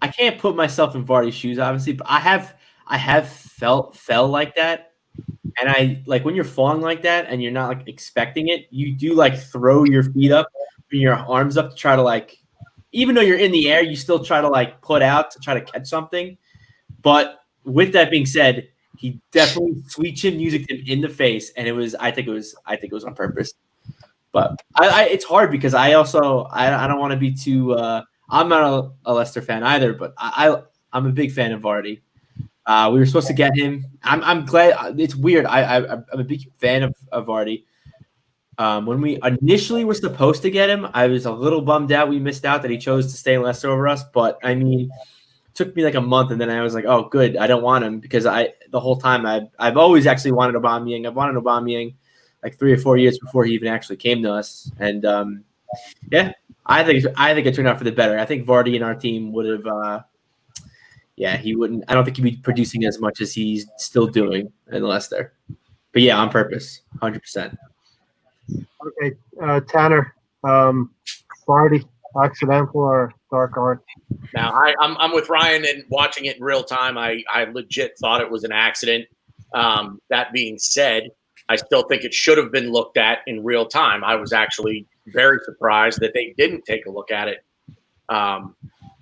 I can't put myself in Vardy's shoes, obviously, but I have felt like that And I like when you're falling like that and you're not like expecting it, you do like throw your feet up and your arms up to try to like, even though you're in the air, you still try to like put out to try to catch something. But with that being said, he definitely sweet chin music him in the face, and I think it was on purpose. But it's hard because I don't want to be too. I'm not a Leicester fan either, but I'm a big fan of Vardy. We were supposed to get him. I'm glad. It's weird. I'm a big fan of Vardy. When we initially were supposed to get him, I was a little bummed out. We missed out that he chose to stay in Leicester over us. But I mean, it took me like a month, and then I was like, oh, good. I don't want him because the whole time I've always actually wanted Aubameyang. I've wanted Aubameyang like 3 or 4 years before he even actually came to us. And yeah, I think it turned out for the better. I think Vardy in our team would have. He wouldn't. I don't think he'd be producing as much as he's still doing in Leicester. But yeah, on purpose, 100%. Okay, Tanner, Vardy, accidental or dark art? Now, I'm with Ryan, and watching it in real time, I legit thought it was an accident. That being said, I still think it should have been looked at in real time. I was actually very surprised that they didn't take a look at it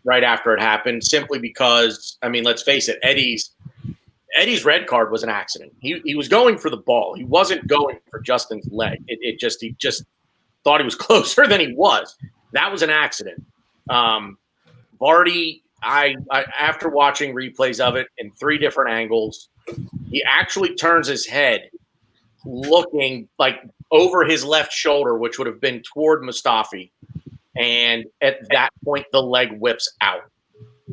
right after it happened, simply because, I mean, let's face it, Eddie's red card was an accident. He was going for the ball. He wasn't going for Justin's leg. He just thought he was closer than he was. That was an accident. Vardy, I after watching replays of it in 3 different angles, he actually turns his head looking like over his left shoulder, which would have been toward Mustafi. And at that point, the leg whips out.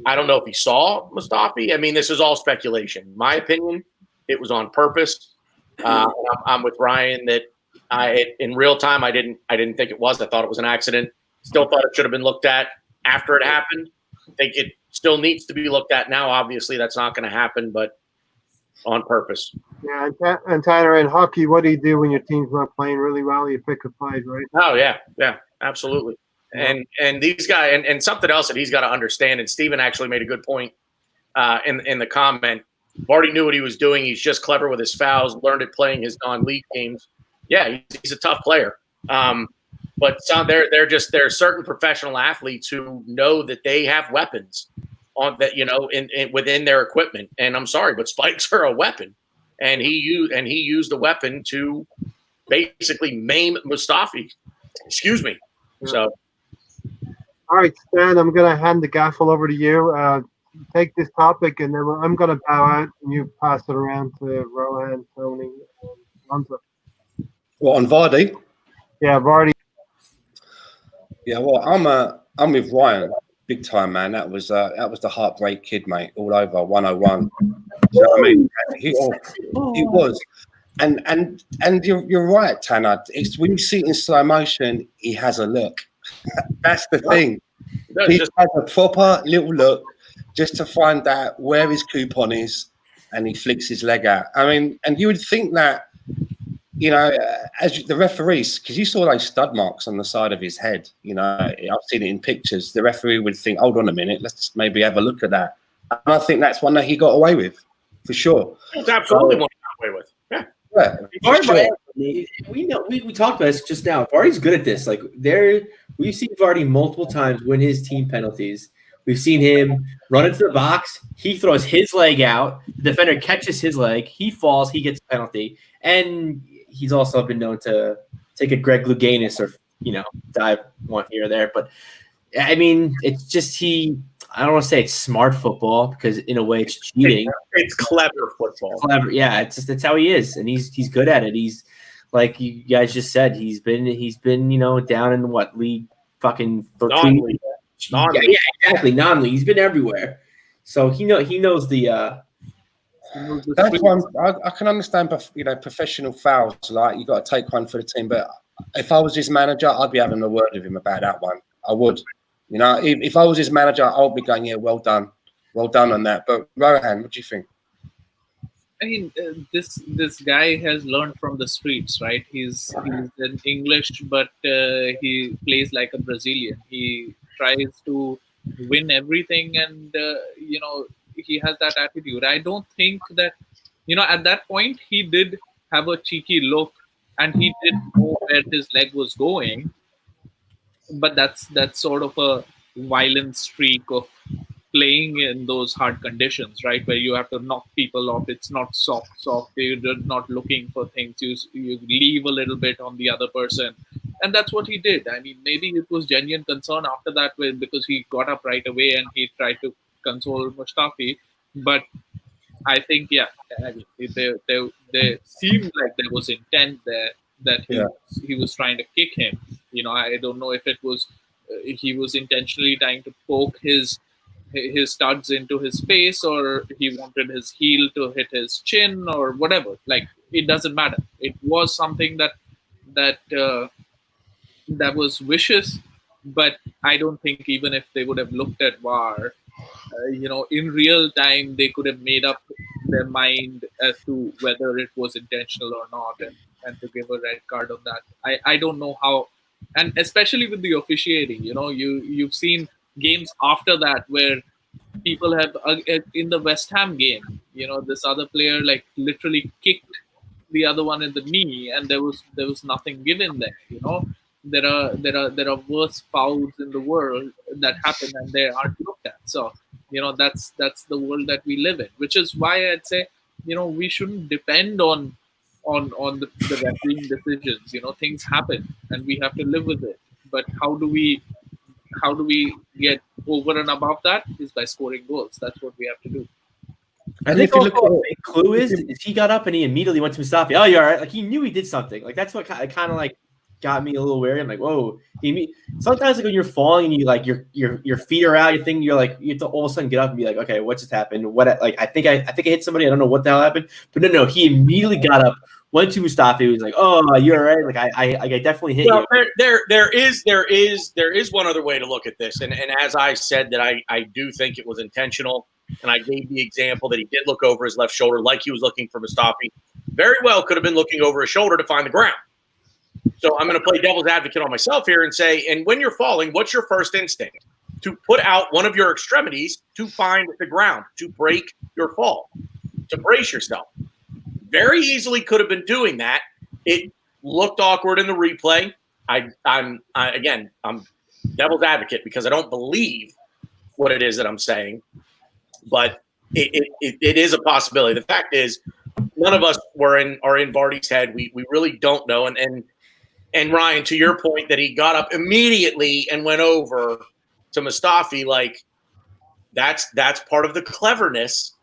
I don't know if he saw Mustafi. I mean, this is all speculation. My opinion, it was on purpose. I'm with Ryan that in real time, I didn't think it was. I thought it was an accident. Still thought it should have been looked at after it happened. I think it still needs to be looked at now. Obviously, that's not going to happen, but on purpose. Yeah, and Tanner, in hockey, what do you do when your team's not playing really well? You pick a fight, right? Oh, yeah, absolutely. And these guys, and something else that he's got to understand, and Steven actually made a good point in the comment. Vardy knew what he was doing. He's just clever with his fouls, learned it playing his non-league games. Yeah, he's a tough player. But there are certain professional athletes who know that they have weapons on that, within their equipment. And I'm sorry, but spikes are a weapon. And he used the weapon to basically maim Mustafi. Excuse me. Yeah. So. All right, Stan, I'm going to hand the gaffle over to you. Take this topic, and then I'm going to bow out, and you pass it around to Rohan, Tony, and Lonzo. What, on Vardy? Yeah, Vardy. Yeah, well, I'm with Ryan, big time, man. That was the heartbreak kid, mate, all over 101. You know what I mean? He was, and you're right, Tanner. It's when you see it in slow motion, he has a look. That's the thing. He has a proper little look just to find out where his coupon is, and he flicks his leg out. I mean, and you would think that, as the referees, because you saw those stud marks on the side of his head, I've seen it in pictures. The referee would think, hold on a minute, let's maybe have a look at that. And I think that's one that he got away with, for sure. It's absolutely one he got away with. Yeah. We talked about this just now. Vardy's good at this. Like we've seen Vardy multiple times win his team penalties. We've seen him run into the box. He throws his leg out. The defender catches his leg. He falls. He gets a penalty. And he's also been known to take a Greg Louganis or dive one here or there. But I mean, it's just I don't want to say it's smart football because in a way it's cheating. It's clever football. Clever, yeah. It's how he is, and he's good at it. He's like you guys just said. He's been down in what league? Fucking non-league. Yeah, exactly. Non-league. He's been everywhere, so he knows the. That's one I can understand. Professional fouls, like you got to take one for the team. But if I was his manager, I'd be having a word with him about that one. I would. If I was his manager, I would be going, yeah, well done on that. But Rohan, what do you think? I mean, this guy has learned from the streets, right? He's in English, but he plays like a Brazilian. He tries to win everything, and he has that attitude. I don't think that at that point he did have a cheeky look, and he did know where his leg was going. But that's sort of a violent streak of playing in those hard conditions, right? Where you have to knock people off. It's not soft. You're not looking for things. You leave a little bit on the other person, and that's what he did. I mean, maybe it was genuine concern after that, because he got up right away and he tried to console Mustafi. But I think, yeah, I mean, there seemed like there was intent there that he was trying to kick him. I don't know if it was he was intentionally trying to poke his studs into his face, or he wanted his heel to hit his chin, or whatever. Like, it doesn't matter. It was something that that was vicious, but I don't think even if they would have looked at VAR, in real time, they could have made up their mind as to whether it was intentional or not, and to give a red card on that. I don't know how, and especially with the officiating, you've seen games after that where people have, in the West Ham game, this other player like literally kicked the other one in the knee, and there was nothing given there. There are worse fouls in the world that happen and they aren't looked at. So that's the world that we live in, which is why I'd say we shouldn't depend on the refereeing decisions. Things happen and we have to live with it. But how do we get over and above that is by scoring goals. That's what we have to do. I think also a big clue is he got up and he immediately went to Mustafi. Oh, you're all right. Like, he knew he did something. Like, that's what kind of like got me a little wary. I'm like, whoa. Sometimes like when you're falling and you like your feet are out, you have to all of a sudden get up and be like, okay, what just happened? What, like, I think I hit somebody. I don't know what the hell happened, but no, he immediately got up, went to Mustafi. He was like, oh, you're all right. Like, I definitely hit you. There is one other way to look at this, and as I said, that I do think it was intentional. And I gave the example that he did look over his left shoulder like he was looking for Mustafi. Very well could have been looking over his shoulder to find the ground. So I'm going to play devil's advocate on myself here and say, and when you're falling, what's your first instinct? To put out one of your extremities to find the ground, to break your fall, to brace yourself. Very easily could have been doing that. It looked awkward in the replay. I'm devil's advocate because I don't believe what it is that I'm saying. But it is a possibility. The fact is, none of us are in Vardy's head. We really don't know. And Ryan, to your point that he got up immediately and went over to Mustafi, like that's part of the cleverness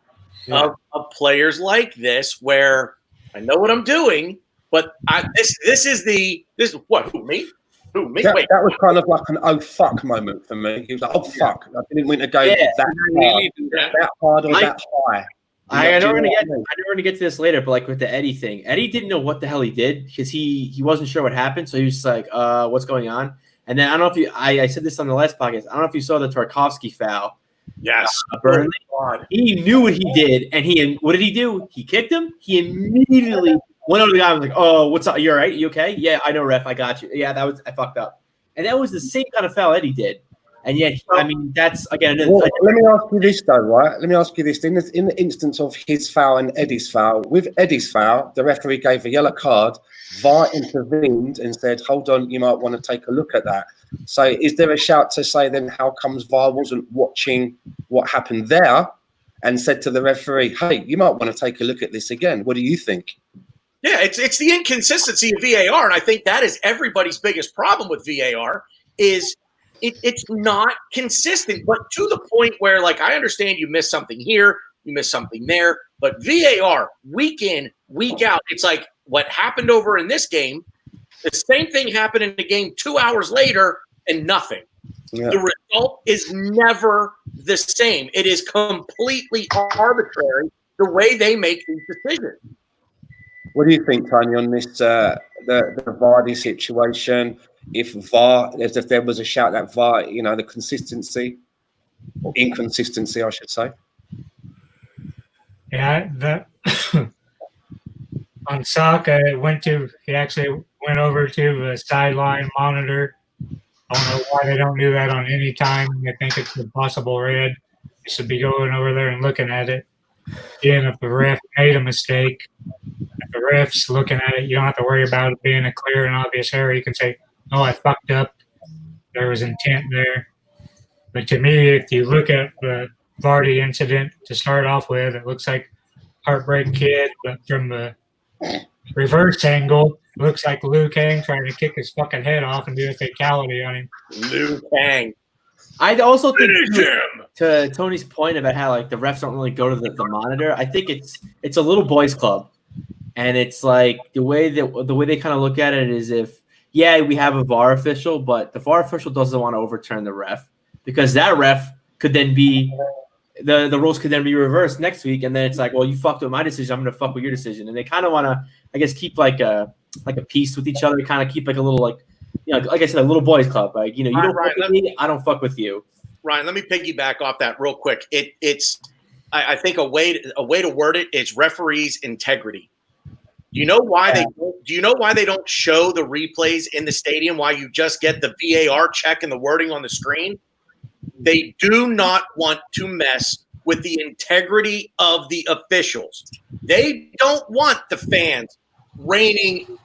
of players like this, where I know what I'm doing, but this is what, who, me? Who, me? That was kind of like an oh fuck moment for me. He was like, oh fuck, I didn't mean to go that hard or that high. I know we're gonna get to this later, but like with the Eddie thing, Eddie didn't know what the hell he did because he wasn't sure what happened, so he was just like, what's going on? And then I don't know if you, I said this on the last podcast. I don't know if you saw the Tarkovsky foul. Yes, Burnley. He knew what he did, and what did he do? He kicked him. He immediately went over to the guy and was like, oh, what's up? You all right? You okay? Yeah, I know, ref. I got you. Yeah, I fucked up. And that was the same kind of foul Eddie did. And yet, I mean, that's, again. Well, let me ask you this, though, right? Let me ask you this. In the instance of his foul and Eddie's foul, with Eddie's foul, the referee gave a yellow card. VAR intervened and said, hold on, you might want to take a look at that. So is there a shout to say then how comes VAR wasn't watching what happened there and said to the referee, hey, you might want to take a look at this again? What do you think? Yeah, it's the inconsistency of VAR, and I think that is everybody's biggest problem with VAR is it's not consistent, but to the point where, like, I understand you missed something here, you missed something there, but VAR, week in, week out, it's like what happened over in this game, the same thing happened in the game 2 hours later and nothing. Yeah. The result is never the same. It is completely arbitrary the way they make these decisions. What do you think, Tanya, on this the Vardy situation? If there was a shout that VAR, the consistency or inconsistency, I should say. Yeah, that on Saka, he actually went over to the sideline monitor. I don't know why they don't do that on any time. I think it's a possible red. They should be going over there and looking at it. Again, if the ref made a mistake, if the ref's looking at it, you don't have to worry about it being a clear and obvious error. You can say, "Oh, I fucked up. There was intent there." But to me, if you look at the Vardy incident to start off with, it looks like Heartbreak Kid, but from the reverse angle, it looks like Liu Kang trying to kick his fucking head off and do a fatality on him. Liu Kang. I also think Finish him. to Tony's point about how like the refs don't really go to the monitor. I think it's a little boys club, and it's like the way they kind of look at it is if we have a VAR official, but the VAR official doesn't want to overturn the ref because that ref could then be the rules could then be reversed next week, and then it's like, well, you fucked with my decision, I'm going to fuck with your decision, and they kind of want to, I guess, keep like a peace with each other, kind of keep like a little like. Like I said, a little boys club. Like, you don't fuck with me, I don't fuck with you. Ryan, let me piggyback off that real quick. I think a way to word it is referees' integrity. Do you know why they don't show the replays in the stadium? Why you just get the VAR check and the wording on the screen? They do not want to mess with the integrity of the officials. They don't want the fans raining,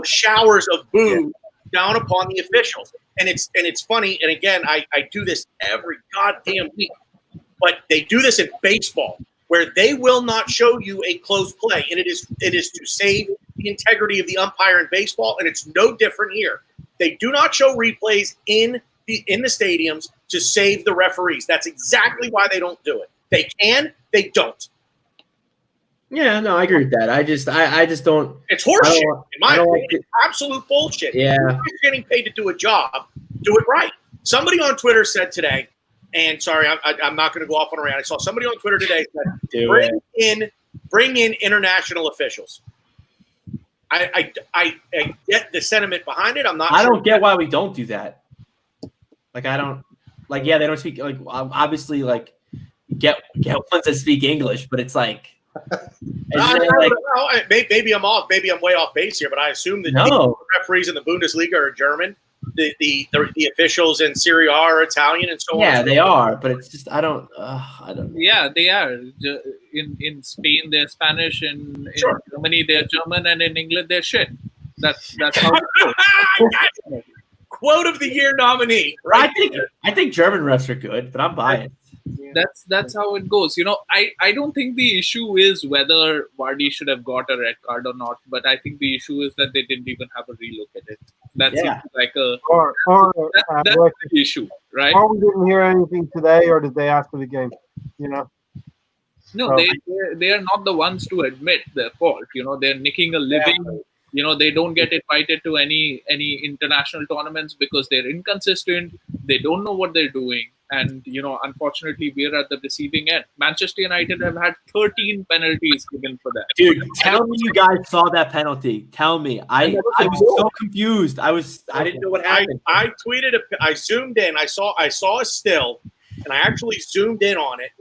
showers of boo down upon the officials. And it's funny. And again, I do this every goddamn week, but they do this in baseball where they will not show you a close play. And it is to save the integrity of the umpire in baseball. And it's no different here. They do not show replays in the stadiums to save the referees. That's exactly why they don't do it. They can, they don't. Yeah, no, I agree with that. I just don't. It's horseshit. In my opinion, it's absolute bullshit. Yeah. If you're getting paid to do a job, do it right. Somebody on Twitter said today, and sorry, I'm not going to go off on a rant. I saw somebody on Twitter today said, bring in international officials. I get the sentiment behind it. I don't get why we don't do that. Like, I don't. Like, yeah, they don't speak. Like, obviously, like, get ones that speak English, but it's like. Maybe I'm off. Maybe I'm way off base here, but I assume that the referees in the Bundesliga are German. The officials in Serie A are Italian, and so on. Yeah, they are, but it's just I don't. Yeah, they are. In Spain, they're Spanish. In Germany, they're German, and in England, they're shit. That's how it goes. Quote of the year nominee. Right? I think German refs are good, but I'm biased. That's how it goes. I don't think the issue is whether Vardy should have got a red card or not, but I think the issue is that they didn't even have a relook at it. That's like that's the issue, right? Or we didn't hear anything today or the day after the game, No, so, they are not the ones to admit their fault. They're nicking a living. They don't get invited to any international tournaments because they're inconsistent. They don't know what they're doing. And, unfortunately, we're at the receiving end. Manchester United have had 13 penalties given for that. Dude, tell me you guys saw that penalty. Tell me. I was so confused. I didn't know what happened. I tweeted, I zoomed in. I saw a still, and I actually zoomed in on it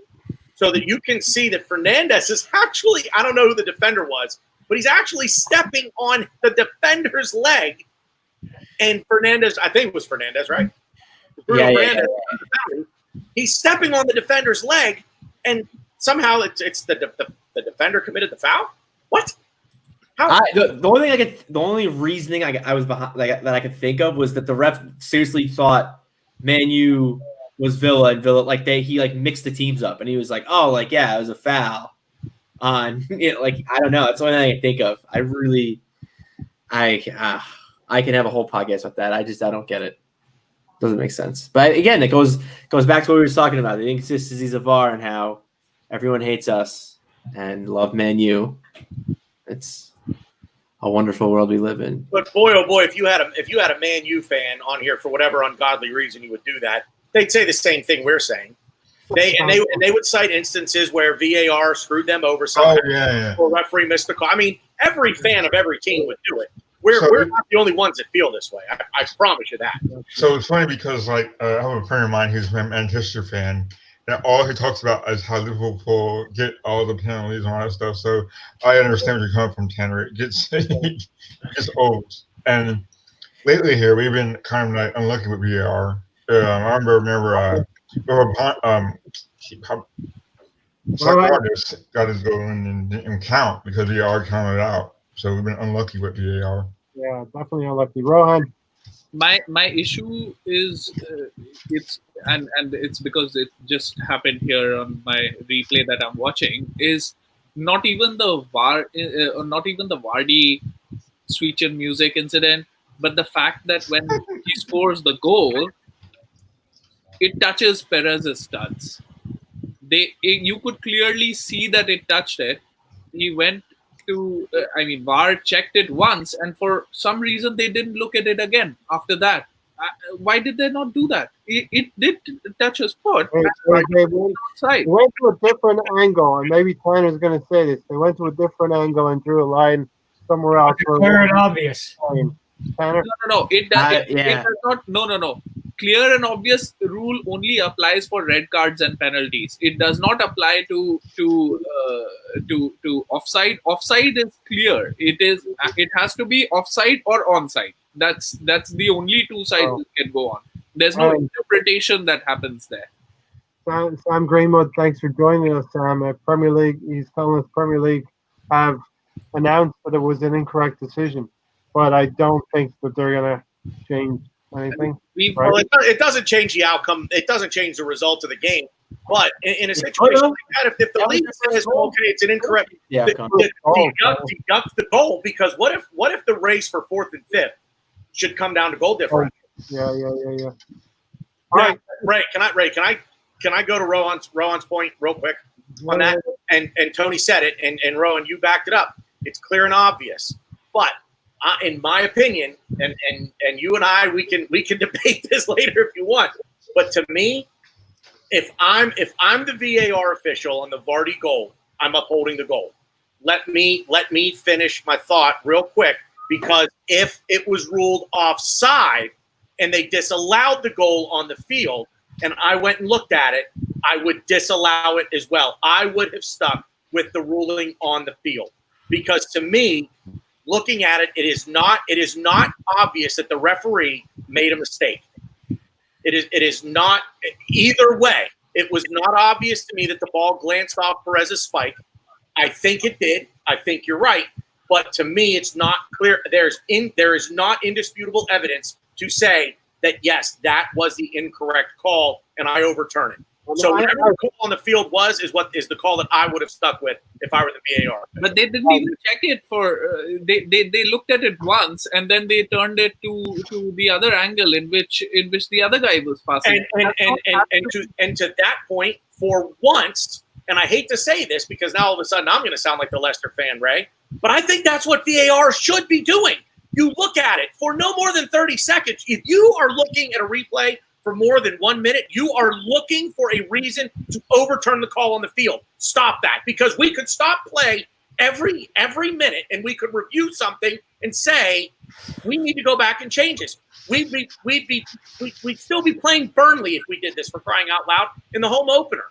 so that you can see that Fernandes is actually, I don't know who the defender was, but he's actually stepping on the defender's leg. And Fernandes, I think it was Fernandes, right? Yeah. He's stepping on the defender's leg, and somehow it's the defender committed the foul. What? How? The only reasoning I was behind that I could think of was that the ref seriously thought Man U was Villa, and Villa he mixed the teams up, and he was like, oh, it was a foul on I don't know. That's the only thing I can think of. I can have a whole podcast with that. I don't get it. Doesn't make sense. But again, it goes back to what we were talking about, the inconsistencies of VAR and how everyone hates us and love Man U. It's a wonderful world we live in. But boy, oh boy, if you had a Man U fan on here for whatever ungodly reason you would do that, they'd say the same thing we're saying. They would cite instances where VAR screwed them over something, or referee missed the call. I mean, every fan of every team would do it. We're not the only ones that feel this way. I promise you that. So it's funny because I have a friend of mine who's a Manchester fan, and all he talks about is how Liverpool get all the penalties and all that stuff. So I understand where you're coming from, Tanner. It gets old. And lately here, we've been kind of unlucky with VAR. I remember Saka got his goal and didn't count because VAR counted out. So we've been unlucky with VAR. Yeah, definitely unlucky. Rohan. My issue is it's and it's because it just happened here on my replay that I'm watching, is not even the not even the Vardy Switcher music incident, but the fact that when he scores the goal, it touches Perez's studs. You could clearly see that it touched it. He went to VAR checked it once, and for some reason they didn't look at it again after that. Why did they not do that? It did touch his foot. They went to a different angle, and maybe Tanner's going to say this. They went to a different angle and drew a line somewhere else. Clear and obvious. Tanner? No. It does not. No. Clear and obvious rule only applies for red cards and penalties. It does not apply to offside. Offside is clear. It has to be offside or onside. That's the only two sides it can go on. There's no interpretation that happens there. Sam Greenwood, thanks for joining us. Premier League, he's telling us Premier League have announced that it was an incorrect decision, but I don't think that they're going to change anything. Well, it doesn't change the outcome. It doesn't change the result of the game. But in a situation like that, if the league says, okay, it's an incorrect, deduct the goal, because what if the race for 4th and 5th should come down to goal difference? Yeah. All right, Ray, can I go to Rohan's point real quick on that? And Tony said it, and Rohan, you backed it up. It's clear and obvious. But in my opinion, and you and I, we can debate this later if you want. But to me, if I'm the VAR official on the Vardy goal, I'm upholding the goal. Let me finish my thought real quick, because if it was ruled offside and they disallowed the goal on the field, and I went and looked at it, I would disallow it as well. I would have stuck with the ruling on the field, because to me, looking at it, it is not obvious that the referee made a mistake. It is not either way. It was not obvious to me that the ball glanced off Perez's spike. I think it did. I think you're right. But to me, it's not clear. There is not indisputable evidence to say that, yes, that was the incorrect call, and I overturn it. So whatever the call on the field is what is the call that I would have stuck with if I were the VAR. But they didn't even check it for. They looked at it once, and then they turned it to the other angle in which the other guy was passing. And to that point, for once, and I hate to say this because now all of a sudden I'm going to sound like the Leicester fan, Ray, but I think that's what VAR should be doing. You look at it for no more than 30 seconds. If you are looking at a replay for more than 1 minute, you are looking for a reason to overturn the call on the field. Stop that, because we could stop play every minute and we could review something and say we need to go back and change this. We'd still be playing Burnley if we did this, for crying out loud, in the home opener.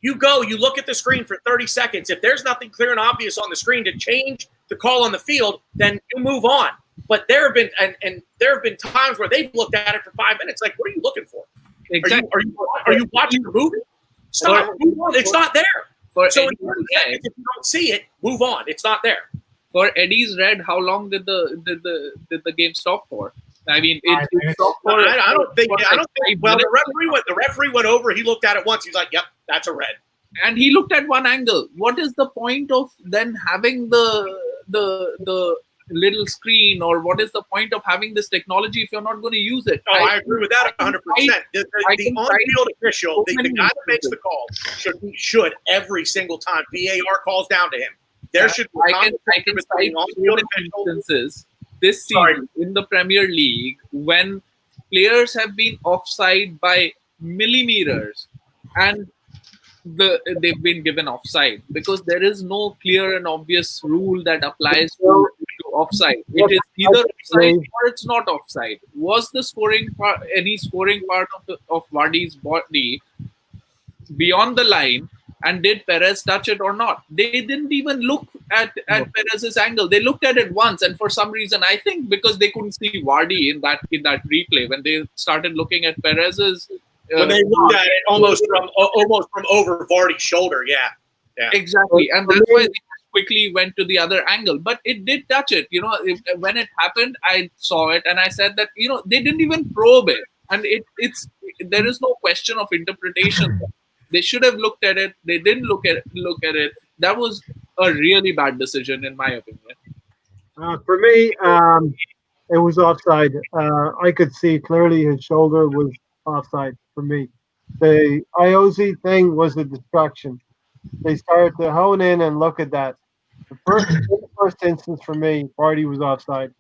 You look at the screen for 30 seconds. If there's nothing clear and obvious on the screen to change the call on the field, then you move on. But there have been times where they've looked at it for 5 minutes. Like, what are you looking for? Exactly. Are you watching the movie? Stop. Move on. It's not there. So in 30 seconds, if you don't see it, move on. It's not there. For Eddie's red, how long did the game stop for? I mean, it stopped for. I don't think. Well, the referee went over. He looked at it once. He's like, "Yep, that's a red." And he looked at one angle. What is the point of then having the little screen, or what is the point of having this technology if you're not going to use it? Oh, I agree with that 100%. The on-field official, the guy that makes the call, should every single time VAR calls down to him. There should be I can cite instances this season in the Premier League when players have been offside by millimeters and they've been given offside, because there is no clear and obvious rule that applies to offside. It is either offside or it's not offside. Was the any scoring part of Vardy's body beyond the line, and did Perez touch it or not? They didn't even look at Perez's angle. They looked at it once, and for some reason, I think because they couldn't see Vardy in that replay, when they started looking at Perez's when they looked at it almost from over Vardy's shoulder. Yeah. Exactly, and that's why they quickly went to the other angle. But it did touch it. When it happened, I saw it and I said that they didn't even probe it, and there is no question of interpretation. They should have looked at it. They didn't look at it. That was a really bad decision, in my opinion. For me, it was offside. I could see clearly his shoulder was offside for me. The IOZ thing was a distraction. They started to hone in and look at that. In the first instance for me, Vardy was offside,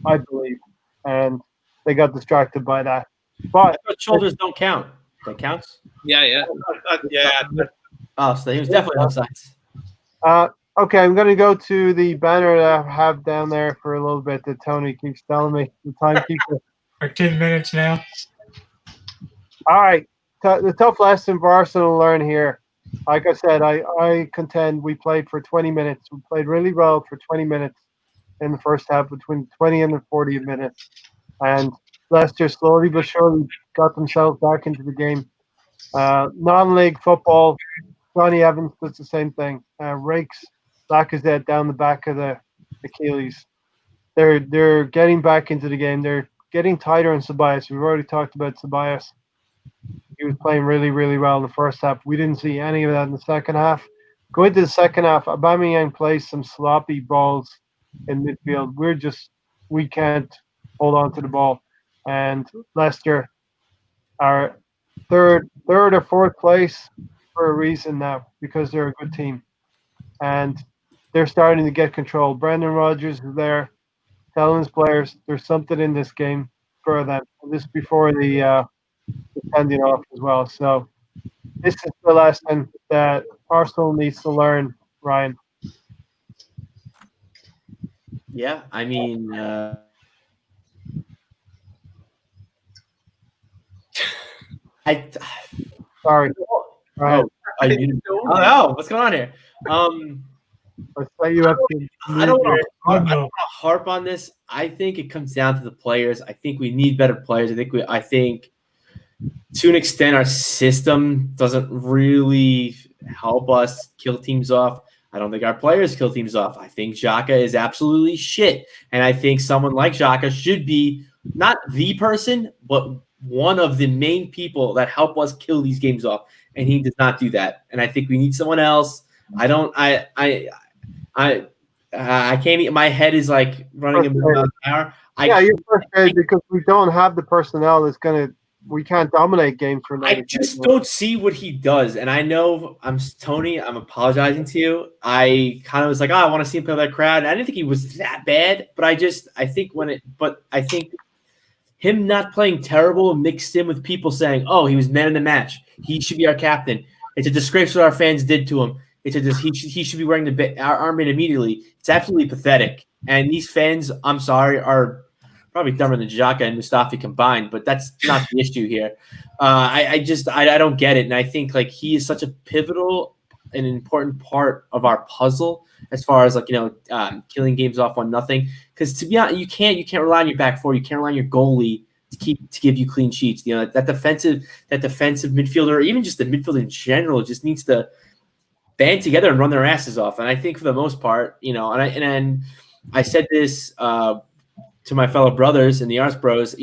I believe, and they got distracted by that. But shoulders don't count. That counts. Yeah. Oh, so he was definitely offside. Okay, I'm going to go to the banner that I have down there for a little bit that Tony keeps telling me, the timekeeper. For 10 minutes now. All right, the tough lesson for Arsenal to learn here. Like I said, I contend we played for 20 minutes. We played really well for 20 minutes in the first half, between 20 and the 40 minutes. And Leicester slowly but surely got themselves back into the game. Non-league football, Johnny Evans does the same thing. Rakes Lacazette down the back of the Achilles. They're getting back into the game. They're getting tighter on Ceballos. We've already talked about Ceballos. He was playing really, really well in the first half. We didn't see any of that in the second half. Going to the second half, Aubameyang plays some sloppy balls in midfield. We can't hold on to the ball. And Leicester are third or fourth place for a reason now, because they're a good team. And they're starting to get control. Brendan Rodgers is there telling his players there's something in this game for them. And this before the sending off as well. So this is the lesson that Arsenal needs to learn, Ryan. Yeah, I mean, Sorry. Oh, no, what's going on here? I don't want to harp on this. I think it comes down to the players. I think we need better players. I think to an extent our system doesn't really help us kill teams off. I don't think our players kill teams off. I think Xhaka is absolutely shit. And I think someone like Xhaka should be not the person, but one of the main people that help us kill these games off. And he does not do that. And I think we need someone else. I can't. My head is like running a mile an hour. You're frustrated because we don't have the personnel that's gonna. We can't dominate games for. I just don't see what he does, and I know Tony. I'm apologizing to you. I kind of was like, I want to see him play with that crowd. And I didn't think he was that bad, but I think him not playing terrible mixed in with people saying, "Oh, he was man of the match. He should be our captain." It's a disgrace what our fans did to him. He should be wearing our armband immediately. It's absolutely pathetic. And these fans, I'm sorry, are probably dumber than Xhaka and Mustafi combined, but that's not the issue here. I don't get it. And I think like he is such a pivotal and important part of our puzzle as far as killing games off 1-0. Because to be honest, you can't rely on your back four. You can't rely on your goalie to give you clean sheets. That defensive midfielder, or even just the midfield in general, just needs to band together and run their asses off. And I think for the most part, and I said this to my fellow brothers in the Arts Bros,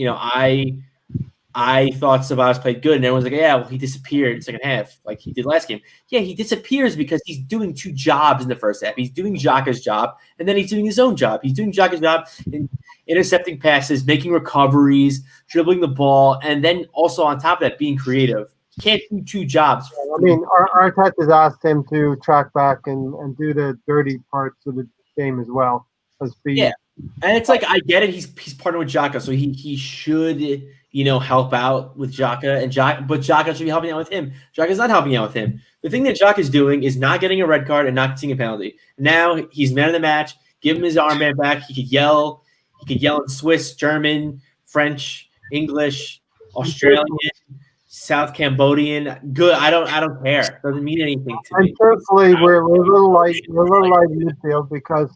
I thought Ceballos played good, and everyone's like, yeah, well, he disappeared in the second half like he did last game. Yeah, he disappears because he's doing two jobs in the first half. He's doing Xhaka's job, and then he's doing his own job. He's doing Xhaka's job in intercepting passes, making recoveries, dribbling the ball, and then also on top of that, being creative. Can't do two jobs. I mean, Arteta's asked him to track back and do the dirty parts of the game as well. Yeah, and it's like I get it. He's partnered with Xhaka, so he should help out with Xhaka, but Xhaka should be helping out with him. Xhaka's not helping out with him. The thing that Xhaka is doing is not getting a red card and not getting a penalty. Now he's man of the match. Give him his armband back. He could yell. He could yell in Swiss, German, French, English, Australian, South Cambodian. Good. I don't care. It doesn't mean anything to me. And truthfully, we're a little light in midfield because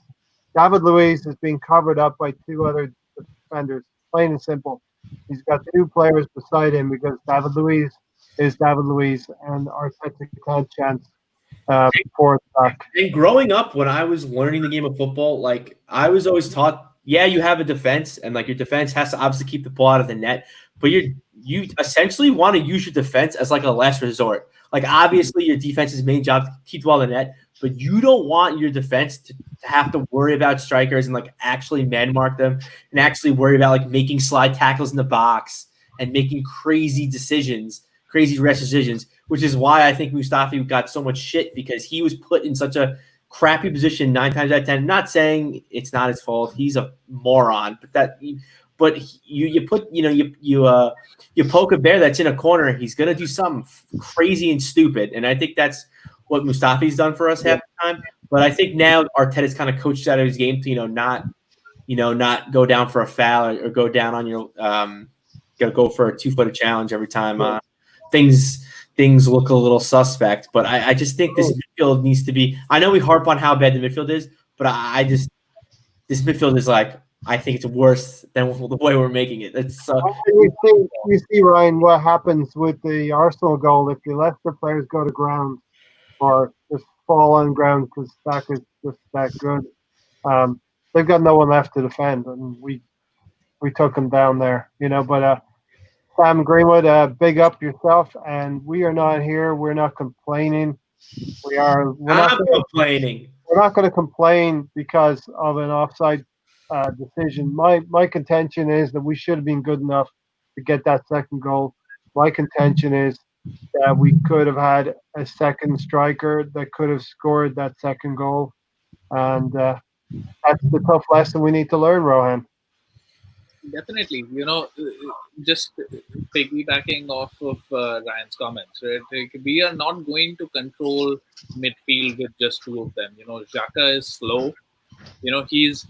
David Luiz is being covered up by two other defenders. Plain and simple. He's got two players beside him because David Luiz is David Luiz, and Arteta can't chance for the back. And growing up, when I was learning the game of football, like I was always taught, yeah, you have a defense, and like your defense has to obviously keep the ball out of the net, but you essentially want to use your defense as like a last resort. Like obviously your defense's main job to keep the ball in the net, but you don't want your defense to have to worry about strikers and like actually man mark them and actually worry about like making slide tackles in the box and making crazy rash decisions, which is why I think Mustafi got so much shit, because he was put in such a crappy position 9 times out of 10. I'm not saying it's not his fault; he's a moron. But you poke a bear that's in a corner, he's gonna do something crazy and stupid. And I think that's what Mustafi's done for us half the time. But I think now Arteta's kind of coached out of his game to not go down for a foul or go down on your go for a 2-footed challenge every time. Things look a little suspect, but I just think this midfield needs to be. I know we harp on how bad the midfield is, but this midfield is like, I think it's worse than the way we're making it. It's you see, Ryan, what happens with the Arsenal goal if the Leicester players go to ground or just fall on ground because Saka's just that good. They've got no one left to defend, and we took them down there, But Sam Greenwood, big up yourself, and we are not here. We're not complaining. We're not complaining. We're not going to complain because of an offside decision. My contention is that we should have been good enough to get that second goal. My contention is that we could have had a second striker that could have scored that second goal, and that's the tough lesson we need to learn, Rohan. Definitely, just piggybacking off of Ryan's comments, right? Like, we are not going to control midfield with just two of them. Xhaka is slow. He's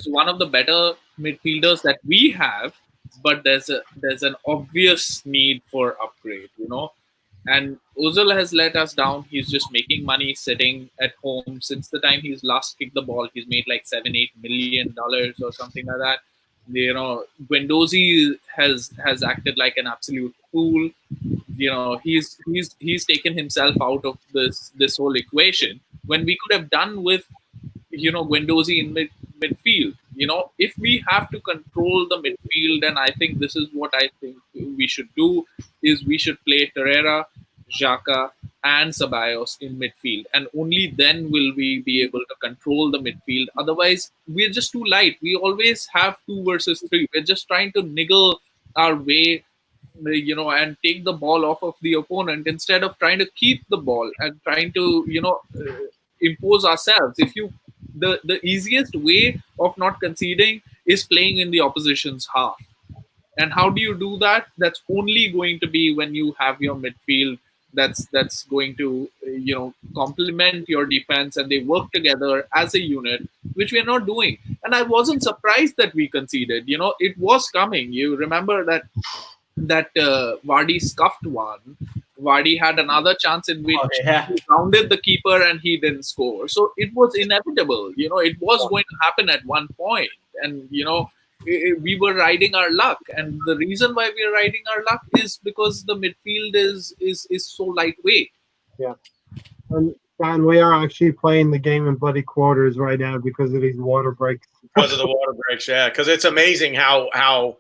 one of the better midfielders that we have, but there's an obvious need for upgrade. And Ozil has let us down. He's just making money sitting at home. Since the time he's last kicked the ball, he's made like $7-8 million or something like that. Guendouzi has acted like an absolute fool. He's taken himself out of this whole equation when we could have done with Guendouzi in midfield. If we have to control the midfield, and I think this is what I think we should do, is we should play Torreira, Xhaka, and Ceballos in midfield, and only then will we be able to control the midfield. Otherwise, we're just too light. We always have 2 versus 3. We're just trying to niggle our way, and take the ball off of the opponent instead of trying to keep the ball and trying to, impose ourselves. The easiest way of not conceding is playing in the opposition's half. And how do you do that? That's only going to be when you have your midfield that's going to complement your defense, and they work together as a unit, which we're not doing. And I wasn't surprised that we conceded. It was coming. You remember that Vardy scuffed one. Vardy had another chance in which he rounded the keeper and he didn't score. So it was inevitable. It was going to happen at one point. And, we were riding our luck. And the reason why we are riding our luck is because the midfield is so lightweight. Yeah. And we are actually playing the game in bloody quarters right now because of these water breaks. Because of the water breaks, yeah. Because it's amazing how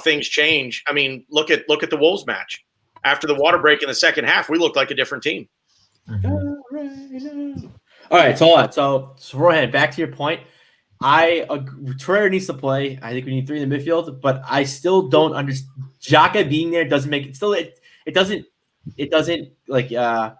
things change. I mean, look at the Wolves match. After the water break in the second half, we looked like a different team. Mm-hmm. All right, so Rohan, back to your point. Torreira needs to play. I think we need 3 in the midfield, but I still don't understand. Xhaka being there doesn't make it. Still, it doesn't like. I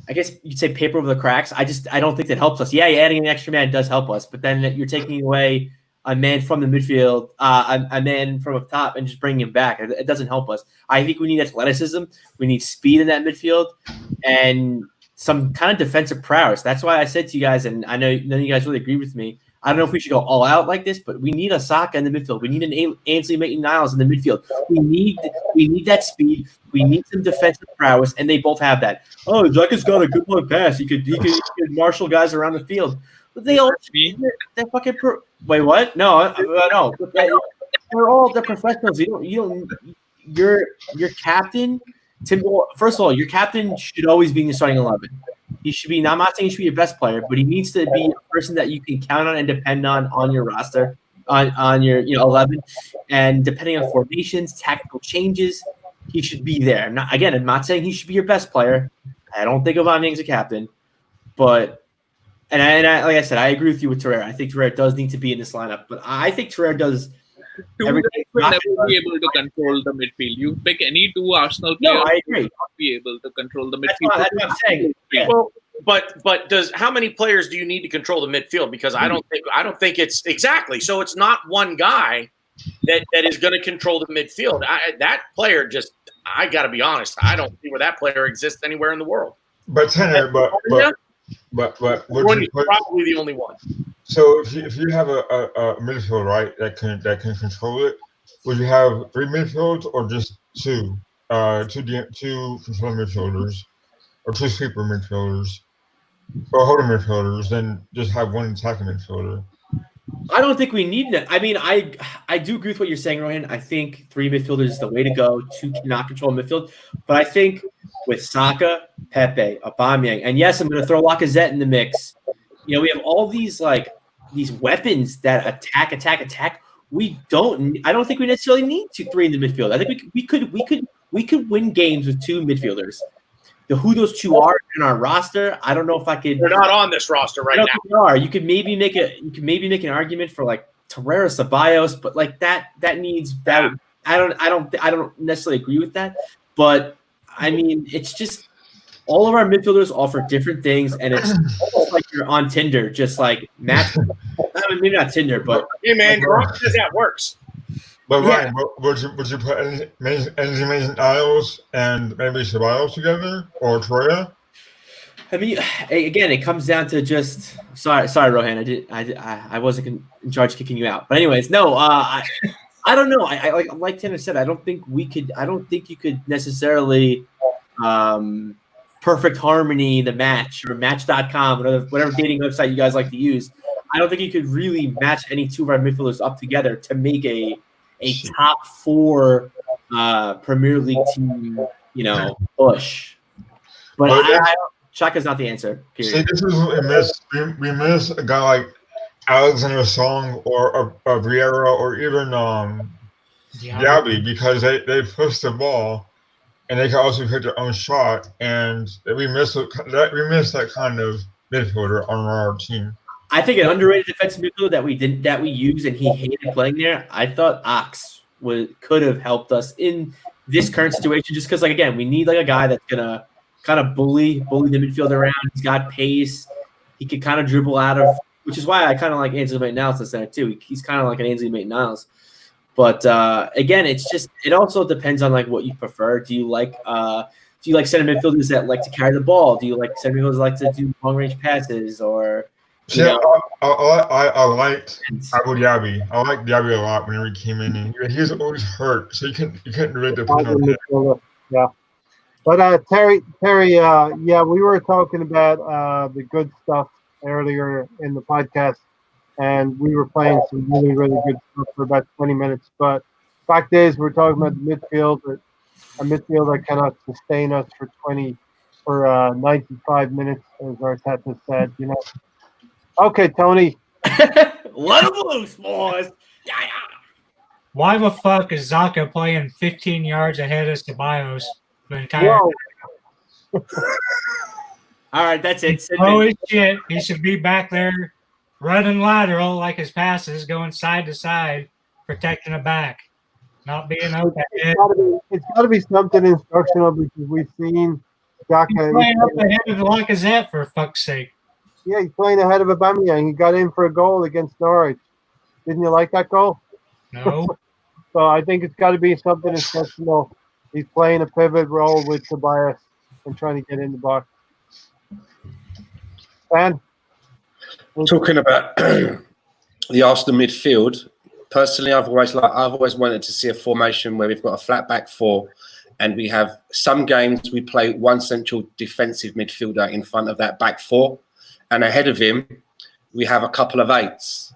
guess you'd say paper over the cracks. I don't think that helps us. Yeah, adding an extra man does help us, but then you're taking away a man from the midfield, a man from up top, and just bringing him back. It doesn't help us. I think we need athleticism. We need speed in that midfield, and some kind of defensive prowess. That's why I said to you guys, and I know none of you guys really agree with me. I don't know if we should go all out like this, but we need a Saka in the midfield. We need an Ainsley Maitland-Niles in the midfield. We need that speed. We need some defensive prowess, and they both have that. Oh, Xhaka's got a good one pass. He could marshal guys around the field. But they all that fucking wait, what? No. They're professionals. your captain. First of all, your captain should always be in the starting 11. He should be. Now, I'm not saying he should be your best player, but he needs to be a person that you can count on and depend on your roster, on your 11. And depending on formations, tactical changes, he should be there. I'm not saying he should be your best player. I don't think Aubameyang's a captain, but and I like I said, I agree with you with Torreira. I think Torreira does need to be in this lineup, but I think Torreira does. Everything will never be able to control the midfield. You pick any two Arsenal players, I agree. will not be able to control the midfield. That's what I'm saying. Yeah. Well, but how many players do you need to control the midfield? Because I don't think it's exactly. So it's not one guy that is going to control the midfield. That player I got to be honest. I don't see where that player exists anywhere in the world. But Tanner, but Rooney's probably the only one. So if you have a midfield, right, that can control it, would you have 3 midfields or just 2? 2 controlling midfielders, or 2 sweeper midfielders, or holding midfielders, then just have 1 attacking midfielder. I don't think we need that. I mean, I do agree with what you're saying, Rohan. I think 3 midfielders is the way to go. 2 cannot control midfield. But I think with Saka, Pepe, Aubameyang, and yes, I'm going to throw Lacazette in the mix. We have all these weapons that attack. I don't think we necessarily need 3 in the midfield. I think we could win games with 2 midfielders. Who those 2 are in our roster, I don't know if I could. They're not on this roster right now. They are. You could maybe make an argument for like Torreira, Ceballos, but like that needs that. I don't necessarily agree with that, but I mean it's just all of our midfielders offer different things, and it's almost like you're on Tinder, just like match. Maybe not Tinder, but hey man, that works. But Ryan, would you put Amazing Isles and maybe Ceballos together or Torreira? I mean, again, it comes down to just sorry, Rohan. I wasn't in charge of kicking you out. But anyways, no, I don't know. I like Tanner said, I don't think you could necessarily perfect harmony the match or match.com, whatever dating website you guys like to use. I don't think you could really match any 2 of our midfielders up together to make a top 4 Premier League team, push. But Shaka's not the answer. Period. See, this is what we miss. We miss a guy like Alexander Song or Vieira or even Diaby, because they push the ball and they can also hit their own shot, and we miss that kind of midfielder on our team. I think an underrated defensive midfielder that we used and he hated playing there. I thought Ox could have helped us in this current situation, just because, like, again, we need like a guy that's gonna kind of bully the midfield around. He's got pace. He could kind of dribble out of, which is why I kind of like Ainsley Maitland-Niles there too. He's kind of like an Ainsley Maitland-Niles. But again, it also depends on like what you prefer. Do you like center midfielders that like to carry the ball? Do you like center midfielders that like to do long range passes or? Yeah, I liked Abu Dhabi. I liked Dhabi a lot whenever he came in, and he was always hurt, so you couldn't really depend on him. Yeah, but Terry, we were talking about the good stuff earlier in the podcast, and we were playing some really, really good stuff for about 20 minutes. But fact is, we're talking about the midfield, a midfield that cannot sustain us for 95 minutes, as Arteta said. Okay, Tony. Let him loose, boys. Yeah. Why the fuck is Xhaka playing 15 yards ahead of Ceballos the entire time? All right, that's it. Holy shit. He should be back there running lateral like his passes, going side to side, protecting the back, not being open. It's got to be something instructional, because we've seen Xhaka. He's playing up ahead of Lacazette, for fuck's sake. Yeah, he's playing ahead of Aubameyang. He got in for a goal against Norwich. Didn't you like that goal? No. So I think it's got to be something instructional. He's playing a pivot role with Tobias and trying to get in the box. Dan? Talking about the Arsenal midfield, personally, I've always wanted to see a formation where we've got a flat back 4, and we have some games we play one central defensive midfielder in front of that back 4. And ahead of him, we have a couple of 8s.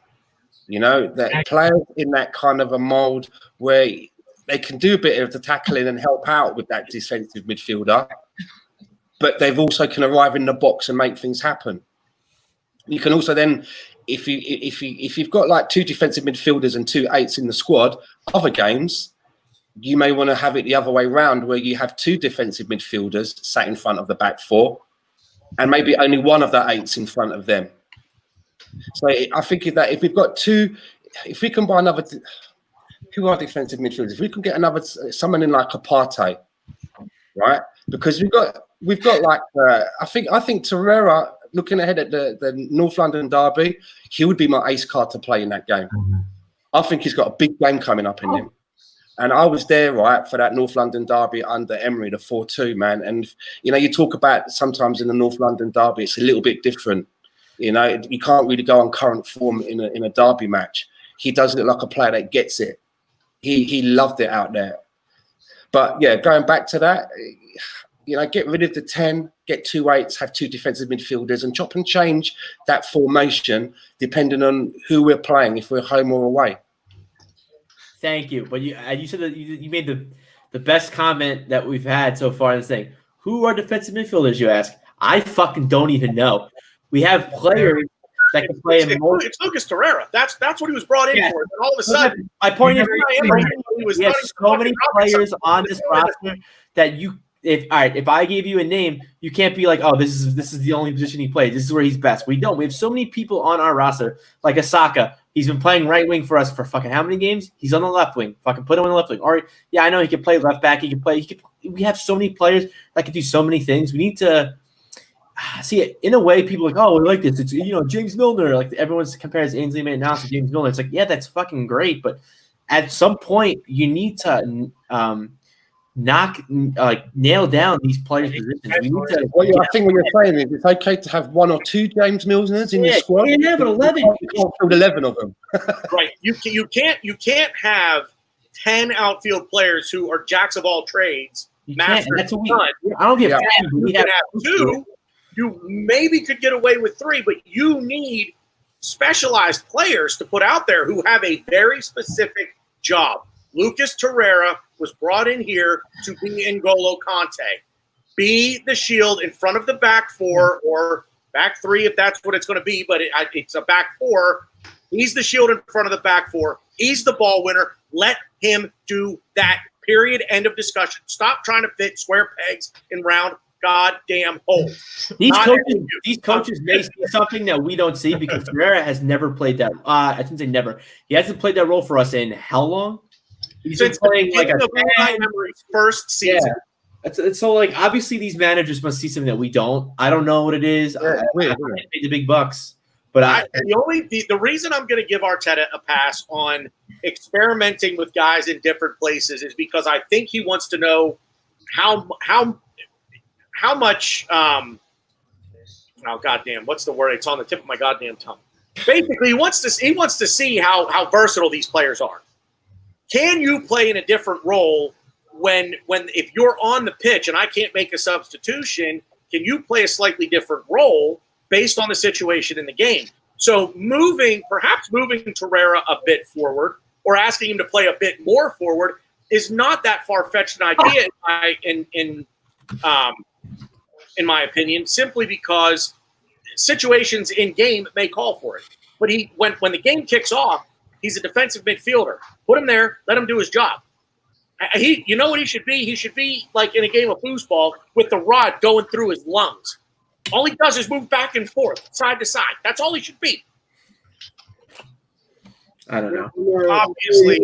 That players in that kind of a mold where they can do a bit of the tackling and help out with that defensive midfielder, but they've also can arrive in the box and make things happen. You can also then, if you've got like 2 defensive midfielders and 2 8s in the squad, other games, you may want to have it the other way round, where you have 2 defensive midfielders sat in front of the back 4, and maybe only one of the 8s in front of them. So I think that if we've got 2, if we can buy another, who are defensive midfielders? If we can get another, someone in like a Partey, right? Because we've got like I think Torreira, looking ahead at the North London derby, he would be my ace card to play in that game. I think he's got a big game coming up in him. And I was there, right, for that North London derby under Emery, the 4-2, man. And, you know, you talk about sometimes in the North London derby, it's a little bit different. You know, you can't really go on current form in a derby match. He does look like a player that gets it. He loved it out there. But, yeah, going back to that, you know, get rid of the 10, get 2 8s, have 2 defensive midfielders, and chop and change that formation depending on who we're playing, if we're home or away. Thank you. But you said that you made the best comment that we've had so far in this thing. Who are defensive midfielders, you ask? I fucking don't even know. We have players that can play in more. It's Lucas Torreira. That's what he was brought in for. And all of a sudden, my point is, we have so many players on this roster that if I gave you a name, you can't be like, oh, this is the only position he plays. This is where he's best. We don't. We have so many people on our roster, like Saka. He's been playing right wing for us for fucking how many games? He's on the left wing. Fucking put him on the left wing. Or yeah, I know he can play left back. We have so many players that can do so many things. We need to see it in a way. People are like, oh, we like this. It's, you know, James Milner. Like everyone compares Ainsley Maitland-Niles to James Milner. It's like, yeah, that's fucking great, but at some point you need to nail down these players' positions. We need to. Well, I think what you're saying is it's okay to have 1 or 2 James Milners in your squad. Yeah, but 11. You can't field 11 of them. Right. You can't have 10 outfield players who are jacks of all trades. That's what we. I don't give. You can have 2. You maybe could get away with 3, but you need specialized players to put out there who have a very specific job. Lucas Torreira was brought in here to be N'Golo Kante. Be the shield in front of the back 4 or back 3 if that's what it's going to be, but it's a back 4. He's the shield in front of the back 4. He's the ball winner. Let him do that. Period. End of discussion. Stop trying to fit square pegs in round goddamn holes. These coaches may see something that we don't see because Torreira has never played that. I shouldn't say never. He hasn't played that role for us in how long? He's been playing like Emery's first season. Yeah. So like obviously these managers must see something that we don't. I don't know what it is. I paid the big bucks, but the reason I'm going to give Arteta a pass on experimenting with guys in different places is because I think he wants to know how much. Oh goddamn! What's the word? It's on the tip of my goddamn tongue. Basically, he wants to see how versatile these players are. Can you play in a different role when if you're on the pitch and I can't make a substitution? Can you play a slightly different role based on the situation in the game? So perhaps moving Torreira a bit forward or asking him to play a bit more forward is not that far-fetched an idea in my opinion, simply because situations in game may call for it. But when the game kicks off, he's a defensive midfielder. Put him there, let him do his job. You know what he should be? He should be like in a game of foosball with the rod going through his lungs. All he does is move back and forth, side to side. That's all he should be. I don't know. Obviously,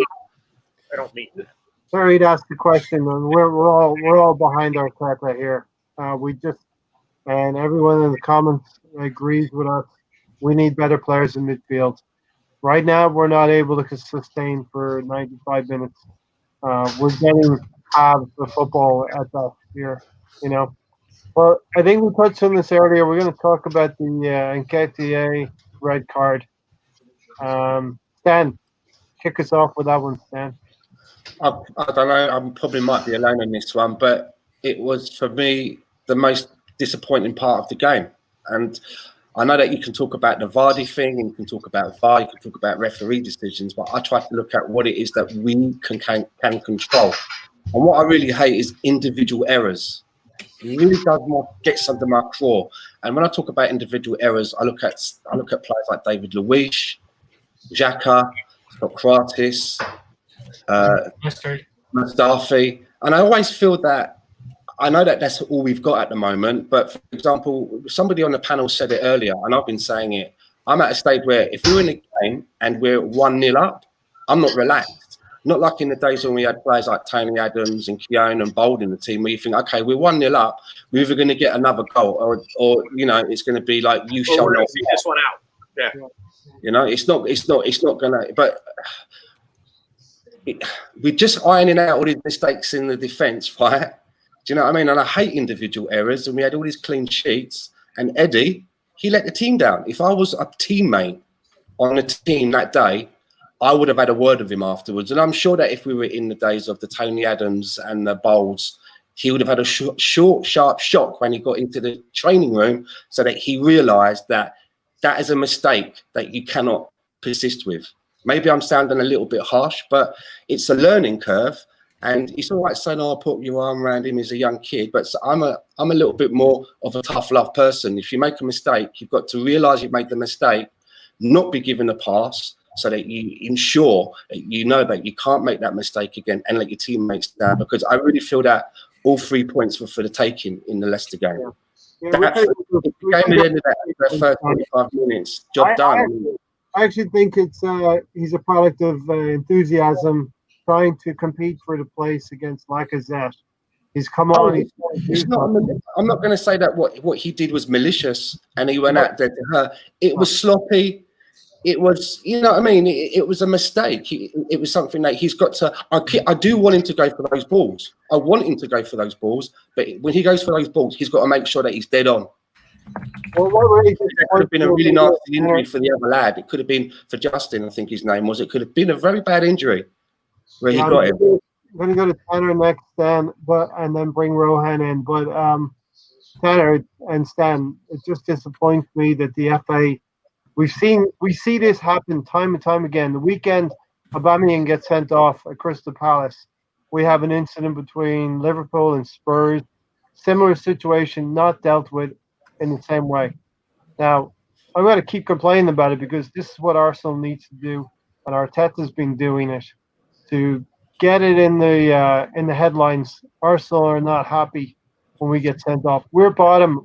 I don't mean that. Sorry to ask the question. We're all behind our track right here. And everyone in the comments agrees with us. We need better players in midfield. Right now, we're not able to sustain for 95 minutes. We're getting halves of football at that here, you know. Well, I think we touched on this earlier. We're going to talk about the Nketiah red card. Stan, kick us off with that one, Stan. I don't know. I probably might be alone on this one, but it was, for me, the most disappointing part of the game. And I know that you can talk about the Vardy thing, and you can talk about VAR, you can talk about referee decisions, but I try to look at what it is that we can control. And what I really hate is individual errors. It really does get under my craw. And when I talk about individual errors, I look at players like David Luiz, Xhaka, Socrates, Mustafi, and I always feel that. I know that that's all we've got at the moment, but for example, somebody on the panel said it earlier, and I've been saying it. I'm at a stage where if we're in a game and we're 1-0 up, I'm not relaxed. Not like in the days when we had players like Tony Adams and Keown and Bold in the team, where you think, okay, we're 1-0 up, we're either going to get another goal, or you know, it's going to be like you shall not see this one out. Yeah, you know, it's not going to. But we're just ironing out all these mistakes in the defence, right? Do you know what I mean? And I hate individual errors. And we had all these clean sheets. And Eddie, he let the team down. If I was a teammate on the team that day, I would have had a word with him afterwards. And I'm sure that if we were in the days of the Tony Adams and the Bowles, he would have had a short, sharp shock when he got into the training room, so that he realised that that is a mistake that you cannot persist with. Maybe I'm sounding a little bit harsh, but it's a learning curve. And it's all right saying, "Oh, put your arm around him." He's a young kid, but I'm a little bit more of a tough love person. If you make a mistake, you've got to realise you've made the mistake, not be given a pass, so that you ensure that you know that you can't make that mistake again, and let your teammates down. Because I really feel that all 3 points were for the taking in the Leicester game. The game at the end of that first 25 minutes, job done. I actually think he's a product of enthusiasm, trying to compete for the place against Lacazette. He's come on. I'm not going to say that what he did was malicious and he went out there to her. It was sloppy. It was, you know what I mean? It was a mistake. It was something that he's got to. I do want him to go for those balls. I want him to go for those balls. But when he goes for those balls, he's got to make sure that he's dead on. Well, what really could have been a really nasty injury for the other lad. It could have been for Justin, I think his name was. It could have been a very bad injury where he got it. I'm going to go to Tanner next, then, and then bring Rohan in. But Tanner and Stan, it just disappoints me that the FA. We see this happen time and time again. The weekend, Aubameyang gets sent off at Crystal Palace. We have an incident between Liverpool and Spurs. Similar situation, not dealt with in the same way. Now, I'm going to keep complaining about it because this is what Arsenal needs to do, and Arteta's been doing it to get it in the headlines. Arsenal are not happy when we get sent off. We're bottom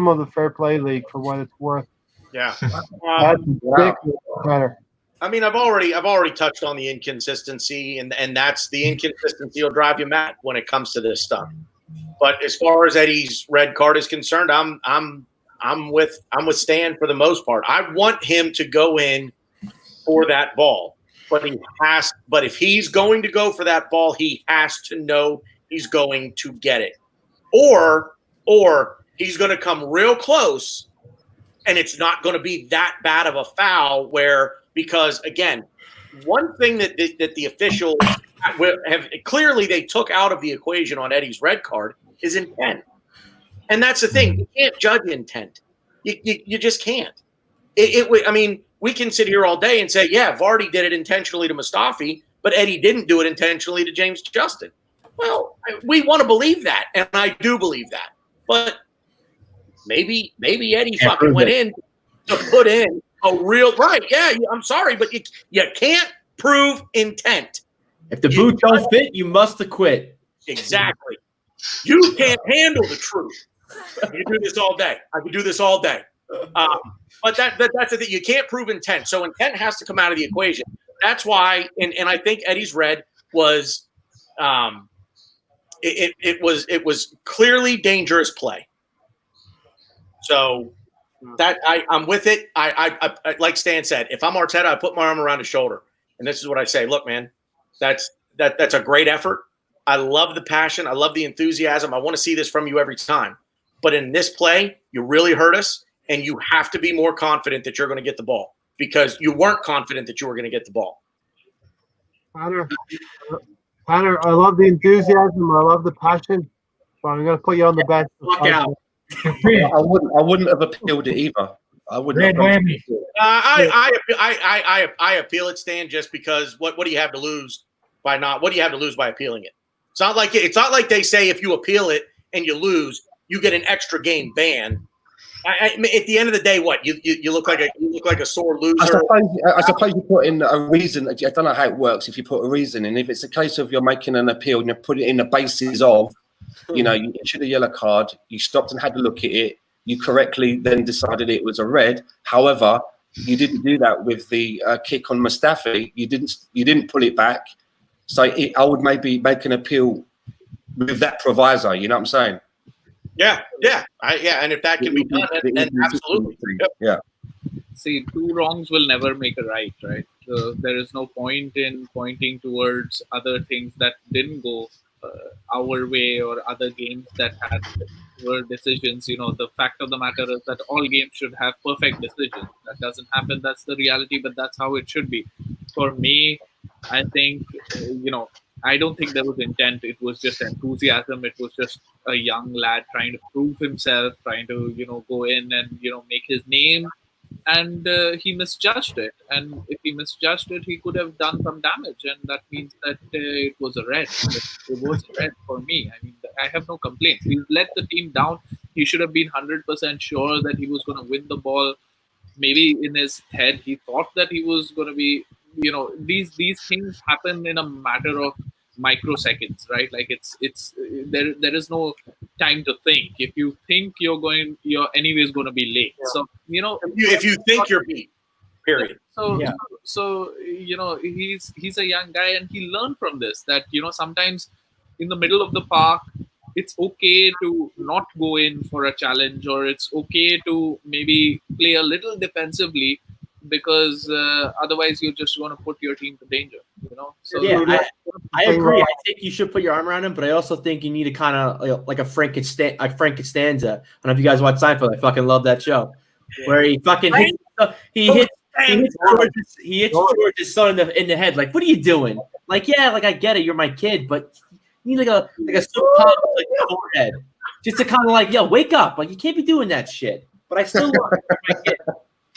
of the fair play league for what it's worth. Yeah. That's ridiculous. I mean, I've already touched on the inconsistency, and that's the inconsistency will drive you mad when it comes to this stuff. But as far as Eddie's red card is concerned, I'm with Stan for the most part. I want him to go in for that ball, but if he's going to go for that ball, he has to know he's going to get it, or he's going to come real cleose. And it's not going to be that bad of a foul because, again, one thing that the officials have clearly they took out of the equation on Eddie's red card is intent. And that's the thing. You can't judge intent. You just can't. I mean, we can sit here all day and say, yeah, Vardy did it intentionally to Mustafi, but Eddie didn't do it intentionally to James Justin. Well, we want to believe that, and I do believe that. But maybe Eddie fucking went in to put in a real right. Yeah, I'm sorry, but you can't prove intent. If the boots don't fit, you must acquit. Exactly. You can't handle the truth. I can do this all day. But that's the thing. You can't prove intent. So intent has to come out of the equation. That's why, and I think Eddie's red was, it was clearly dangerous play. So that I'm with it. I like Stan said, if I'm Arteta, I put my arm around his shoulder, and this is what I say. Look, man, that's a great effort. I love the passion. I love the enthusiasm. I want to see this from you every time. But in this play, you really hurt us, and you have to be more confident that you're going to get the ball because you weren't confident that you were going to get the ball. Tanner, I love the enthusiasm. I love the passion. But I'm going to put you on the bench. I wouldn't have appealed it either. I would Red not. whammy. I appeal it, Stan, just because what do you have to lose by not? What do you have to lose by appealing it? It's not like they say if you appeal it and you lose, you get an extra game ban. At the end of the day, what you look like a sore loser. I suppose you put in a reason. I don't know how it works. If you put a reason in, if it's a case of you're making an appeal and you put it in the basis of, you issued a yellow card, you stopped and had a look at it, you correctly then decided it was a red. However, you didn't do that with the kick on Mustafi. You didn't pull it back. So I would maybe make an appeal with that proviso. You know what I'm saying? Yeah. And if that can be done, then absolutely. Yeah. See, two wrongs will never make a right? So there is no point in pointing towards other things that didn't go our way or other games that had poor decisions. The fact of the matter is that all games should have perfect decisions. That doesn't happen. That's the reality, but that's how it should be. For me, I think, I don't think there was intent. It was just enthusiasm. It was just a young lad trying to prove himself, trying to, go in and, make his name. And he misjudged it. And if he misjudged it, he could have done some damage. And that means that it was a red. It was a red for me. I mean, I have no complaints. He let the team down. He should have been 100% sure that he was going to win the ball. Maybe in his head, he thought that he was going to be, these things happen in a matter of microseconds, right? Like there is no time to think. If you think you're anyways going to be late. Yeah. So if you think you're beat, period. So he's a young guy and he learned from this that sometimes in the middle of the park it's okay to not go in for a challenge, or it's okay to maybe play a little defensively, because otherwise you're just going to put your team to danger, So I agree. I think you should put your arm around him, but I also think you need to kind of like a Frank Costanza. I don't know if you guys watch Seinfeld. I fucking love that show, where he fucking hits George's son in the head. Like, what are you doing? Like, yeah, like I get it, you're my kid, but you need like a super pop like forehead, just to kind of like, yo, wake up. Like, you can't be doing that shit. But I still love my kid.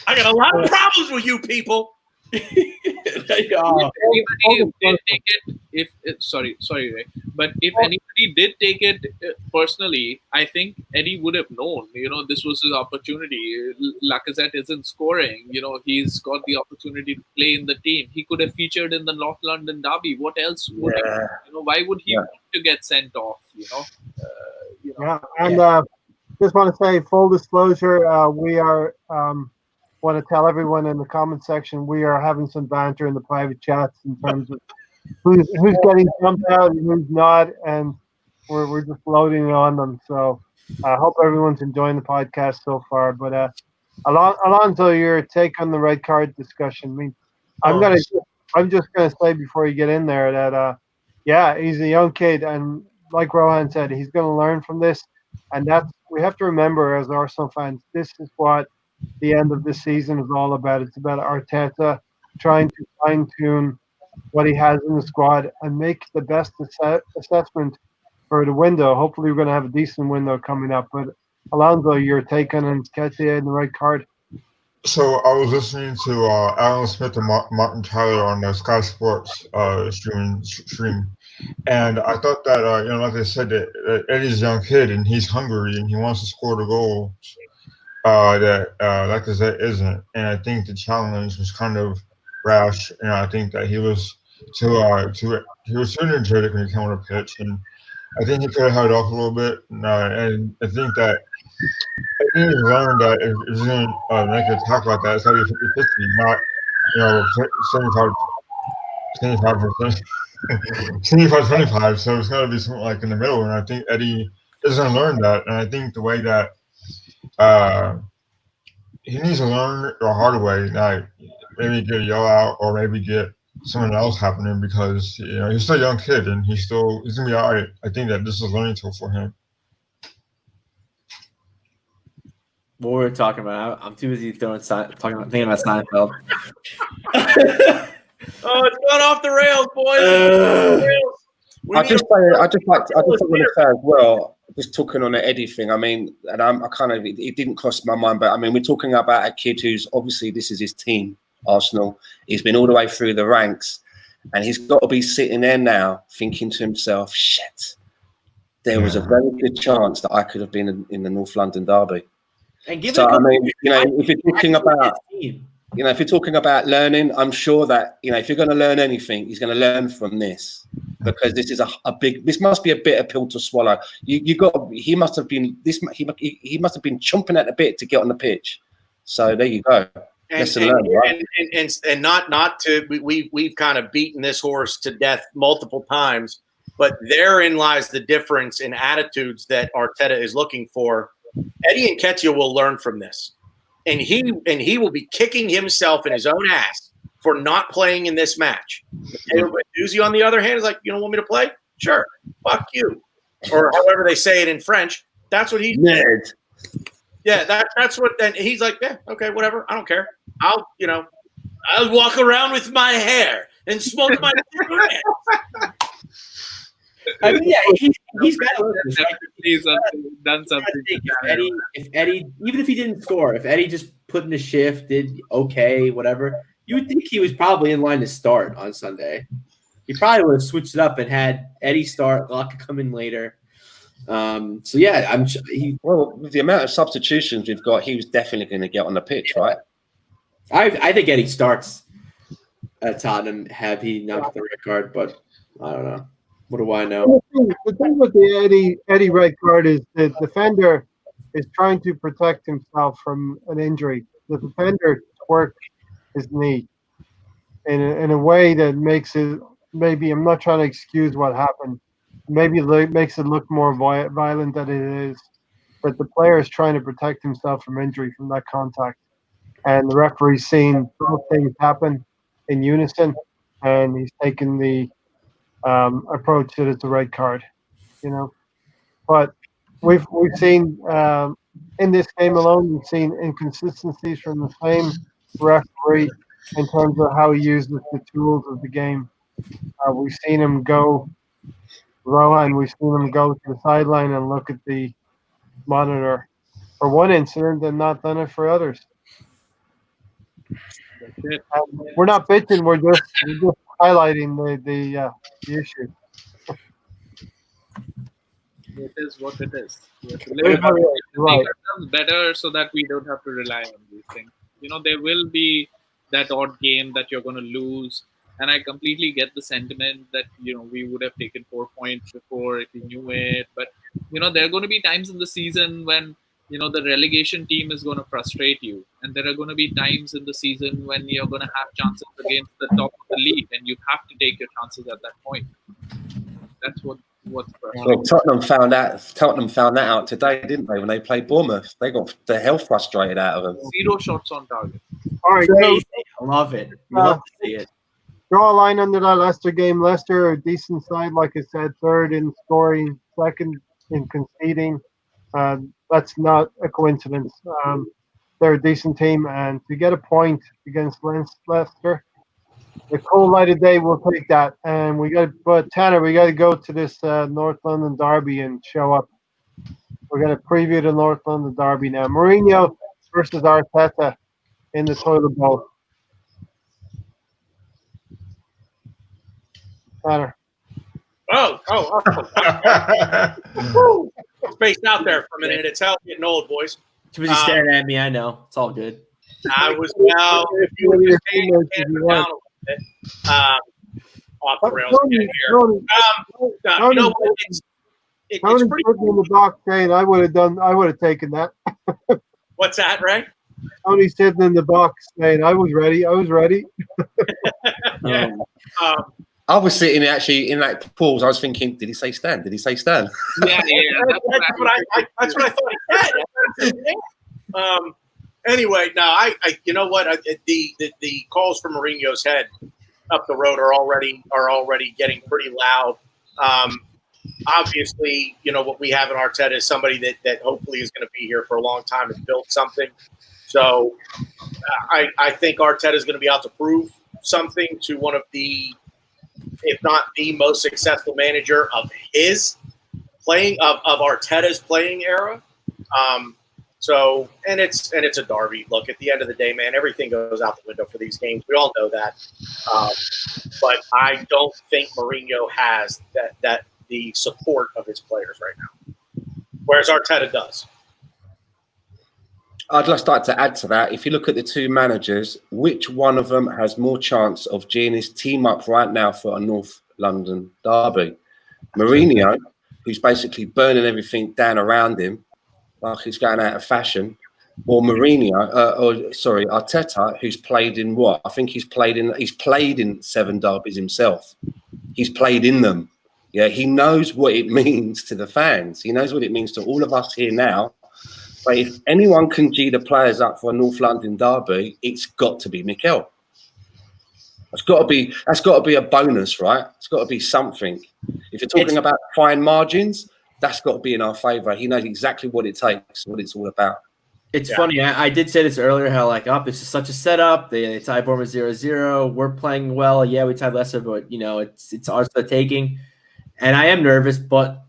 I got a lot of problems with you people. If anybody did take it, sorry, Ray, but if anybody did take it personally, I think Eddie would have known. This was his opportunity. Lacazette isn't scoring. He's got the opportunity to play in the team. He could have featured in the North London derby. What else would he? Why would he want to get sent off? Just want to say, full disclosure, we are. Want to tell everyone in the comment section, we are having some banter in the private chats in terms of who's getting jumped out and who's not, and we're just loading on them. So I hope everyone's enjoying the podcast so far. But Alonso, your take on the red card discussion. I mean, I'm just gonna say before you get in there that he's a young kid, and like Rohan said, he's gonna learn from this, and we have to remember as Arsenal fans, this is what the end of the season is all about. It's about Arteta trying to fine-tune what he has in the squad and make the best assessment for the window. Hopefully, we're going to have a decent window coming up. But Alonso, your take on Nketiah and the red card? So I was listening to Alan Smith and Martin Tyler on the Sky Sports stream, and I thought that like I said, that Eddie's a young kid and he's hungry and he wants to score the goals. That Lacazette isn't, and I think the challenge was kind of rash, and I think that he was too energetic when he came on the pitch, and I think he could have held off a little bit, and I think that he learned that if he's going to make an attack like that, it's got to be 50-50, not 75-25. So it's got to be something like in the middle, and I think Eddie is going to learn that, and I think the way that he needs to learn the hard way, like maybe get a yell out or maybe get someone else happening, because he's still a young kid and he's gonna be all right. I think that this is a learning tool for him. What we're talking about, I'm too busy thinking about Seinfeld. Oh, it's gone off the rails, boys. I just want to say as well, just talking on the Eddie thing. I mean, and I kind of it didn't cross my mind, but I mean, we're talking about a kid who's obviously this is his team, Arsenal. He's been all the way through the ranks, and he's got to be sitting there now thinking to himself, "Shit, there was a very good chance that I could have been in the North London derby." And give So it I mean, if you're talking about, if you're talking about learning, I'm sure that if you're going to learn anything, he's going to learn from this, because this is a big. This must be a bitter pill to swallow. He must have been he must have been chomping at the bit to get on the pitch. So there you go. Lesson learned, right? And not to we've kind of beaten this horse to death multiple times, but therein lies the difference in attitudes that Arteta is looking for. Eddie Nketiah will learn from this, and he will be kicking himself in his own ass for not playing in this match. Doozy, on the other hand, is like, you don't want me to play? Sure, fuck you, or however they say it in French. That's what he's Nerd. Yeah, that's what. And he's like, yeah, okay, whatever. I don't care. I'll walk around with my hair and smoke my cigarette. I mean, yeah, he's got to He's done something. If Eddie, even if he didn't score, if Eddie just put in the shift, did okay, whatever, you would think he was probably in line to start on Sunday. He probably would have switched it up and had Eddie start, Laca come in later. So yeah, Well, with the amount of substitutions we've got, he was definitely going to get on the pitch, right? I think Eddie starts at Tottenham. Have he not got the red card? But I don't know. What do I know? The thing with the Eddie red card is the defender is trying to protect himself from an injury. The defender twerked his knee in a way that makes it, maybe, I'm not trying to excuse what happened, maybe it makes it look more violent than it is, but the player is trying to protect himself from injury from that contact. And the referee's seen both things happen in unison, and he's taken the approach that it's a red card, But we've seen in this game alone, we've seen inconsistencies from the same referee in terms of how he uses the tools of the game. We've seen him go and we've seen him go to the sideline and look at the monitor for one incident and not done it for others. We're not bitching. We're just highlighting the issue. It is what it is. We have to live with it. Make ourselves better so that we don't have to rely on these things. There will be that odd game that you're going to lose, and I completely get the sentiment that we would have taken 4 points before if we knew it. But there are going to be times in the season when the relegation team is going to frustrate you, and there are going to be times in the season when you're going to have chances against the top of the league, and you have to take your chances at that point. That's what's frustrating. Well, Tottenham found that out today, didn't they? When they played Bournemouth, they got the hell frustrated out of them. 0 shots on target. All right, Crazy. I love it. Love to see it. Draw a line under that Leicester game. Leicester, a decent side, like I said, third in scoring, second in conceding. That's not a coincidence. They're a decent team, and to get a point against Leicester, the cold light of day, we'll take that. And but Tanner, we got to go to this North London derby and show up. We're going to preview the North London derby now. Mourinho versus Arteta in the toilet bowl. Tanner. Oh. Spaced out there for a minute. It's hell getting old, boys. Too busy staring at me. I know. It's all good. I was if you were just down a little bit. Off the rails again here. It's Tony pretty sitting in the box saying, I would have taken that. What's that, Ray? Tony sitting in the box saying, I was ready. Yeah. I was sitting actually in that pause. I was thinking, did he say stand? Did he say stand? Yeah. That's what I thought he said. Anyway, no, I you know what? The calls from Mourinho's head up the road are already getting pretty loud. Obviously, what we have in Arteta is somebody that hopefully is going to be here for a long time and build something. So I think Arteta is going to be out to prove something to one of the, if not the most successful manager of his playing of Arteta's playing era. So it's a derby. Look, at the end of the day, man, everything goes out the window for these games. We all know that. But I don't think Mourinho has that the support of his players right now, whereas Arteta does. I'd just like to add to that. If you look at the two managers, which one of them has more chance of geeing his team up right now for a North London derby? Mourinho, who's basically burning everything down around him, like he's going out of fashion, or Arteta, who's played in what? I think he's played in 7 derbies himself. He's played in them. Yeah, he knows what it means to the fans. He knows what it means to all of us here now. But if anyone can G the players up for a North London derby, it's got to be Mikel. That's got to be a bonus, right? It's got to be something. If you're talking about fine margins, that's got to be in our favour. He knows exactly what it takes, what it's all about. It's funny. I did say this earlier, how this is such a setup. They tied Bournemouth 0-0. We're playing well. Yeah, we tied Leicester, but it's ours for the taking. And I am nervous, but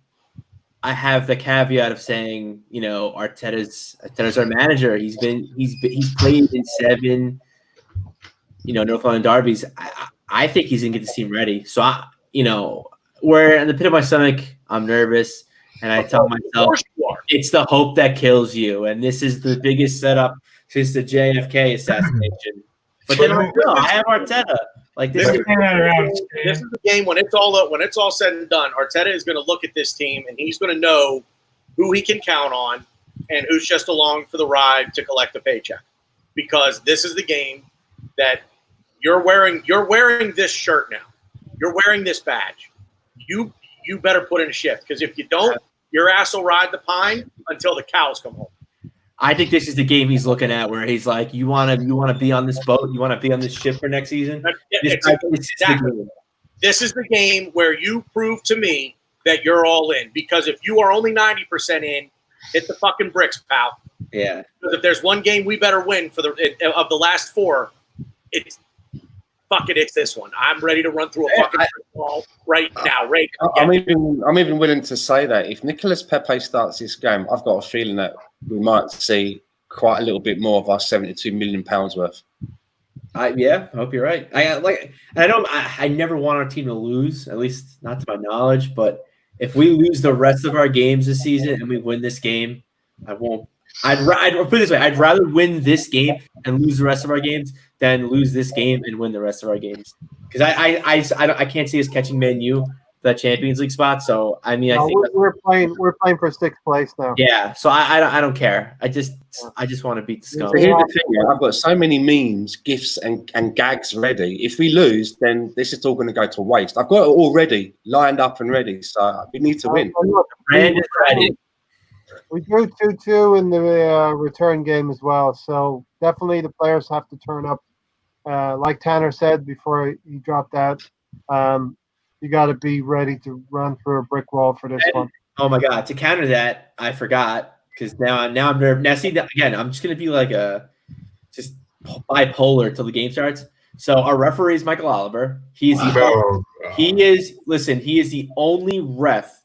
I have the caveat of saying, Arteta's our manager. He's played in 7, North London derbies. I think he's gonna get the team ready. So we're in the pit of my stomach. I'm nervous, and I tell myself it's the hope that kills you. And this is the biggest setup since the JFK assassination. But then I have Arteta. This is the game when it's all said and done. Arteta is going to look at this team and he's going to know who he can count on and who's just along for the ride to collect a paycheck. Because this is the game that you're wearing this shirt now. You're wearing this badge. You better put in a shift, because if you don't, your ass will ride the pine until the cows come home. I think this is the game he's looking at, where he's like, "You want to be on this boat? You want to be on this ship for next season?" This is the game where you prove to me that you're all in. Because if you are only 90% in, hit the fucking bricks, pal. Yeah. Because if there's one game we better win of the last 4, it's this one. I'm ready to run through a fucking wall right now. Right. I'm even willing to say that if Nicolas Pepe starts this game, I've got a feeling that we might see quite a little bit more of our £72 million worth. I hope you're right. I never want our team to lose, at least not to my knowledge. But if we lose the rest of our games this season and we win this game, I won't. I'd put it this way: I'd rather win this game and lose the rest of our games than lose this game and win the rest of our games. Because I can't see us catching Man U for that Champions League spot. So I think we're playing for 6th place now. Yeah. So I don't care. I just want to beat the scum. So here's the thing: I've got so many memes, gifs, and gags ready. If we lose, then this is all going to go to waste. I've got it already lined up and ready. So we need to win. Brand is ready. We drew 2-2 in the return game as well, so definitely the players have to turn up. Like Tanner said before he dropped out, you got to be ready to run through a brick wall for this one. Oh my God! To counter that, I forgot, because now I'm nervous. Now see, again, I'm just gonna be like just bipolar till the game starts. So our referee is Michael Oliver. He is the only ref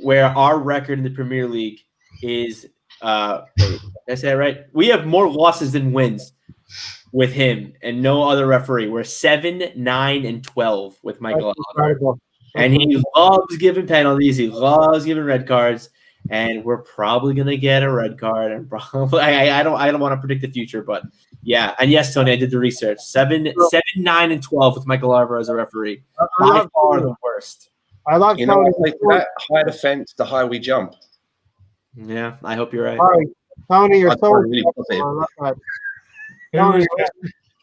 where our record in the Premier League is wait, did I say that right? We have more losses than wins with him and no other referee. We're 7, 9, and 12 with Michael Oliver. And he loves giving penalties, he loves giving red cards, and we're probably gonna get a red card. And probably I don't want to predict the future, but yeah. And yes, Tony, I did the research. 7, 9, and 12 with Michael Oliver as a referee. By far the worst. I like Tony. That high defense, the high we jump. Yeah, I hope you're right. Right. Tony, you're so really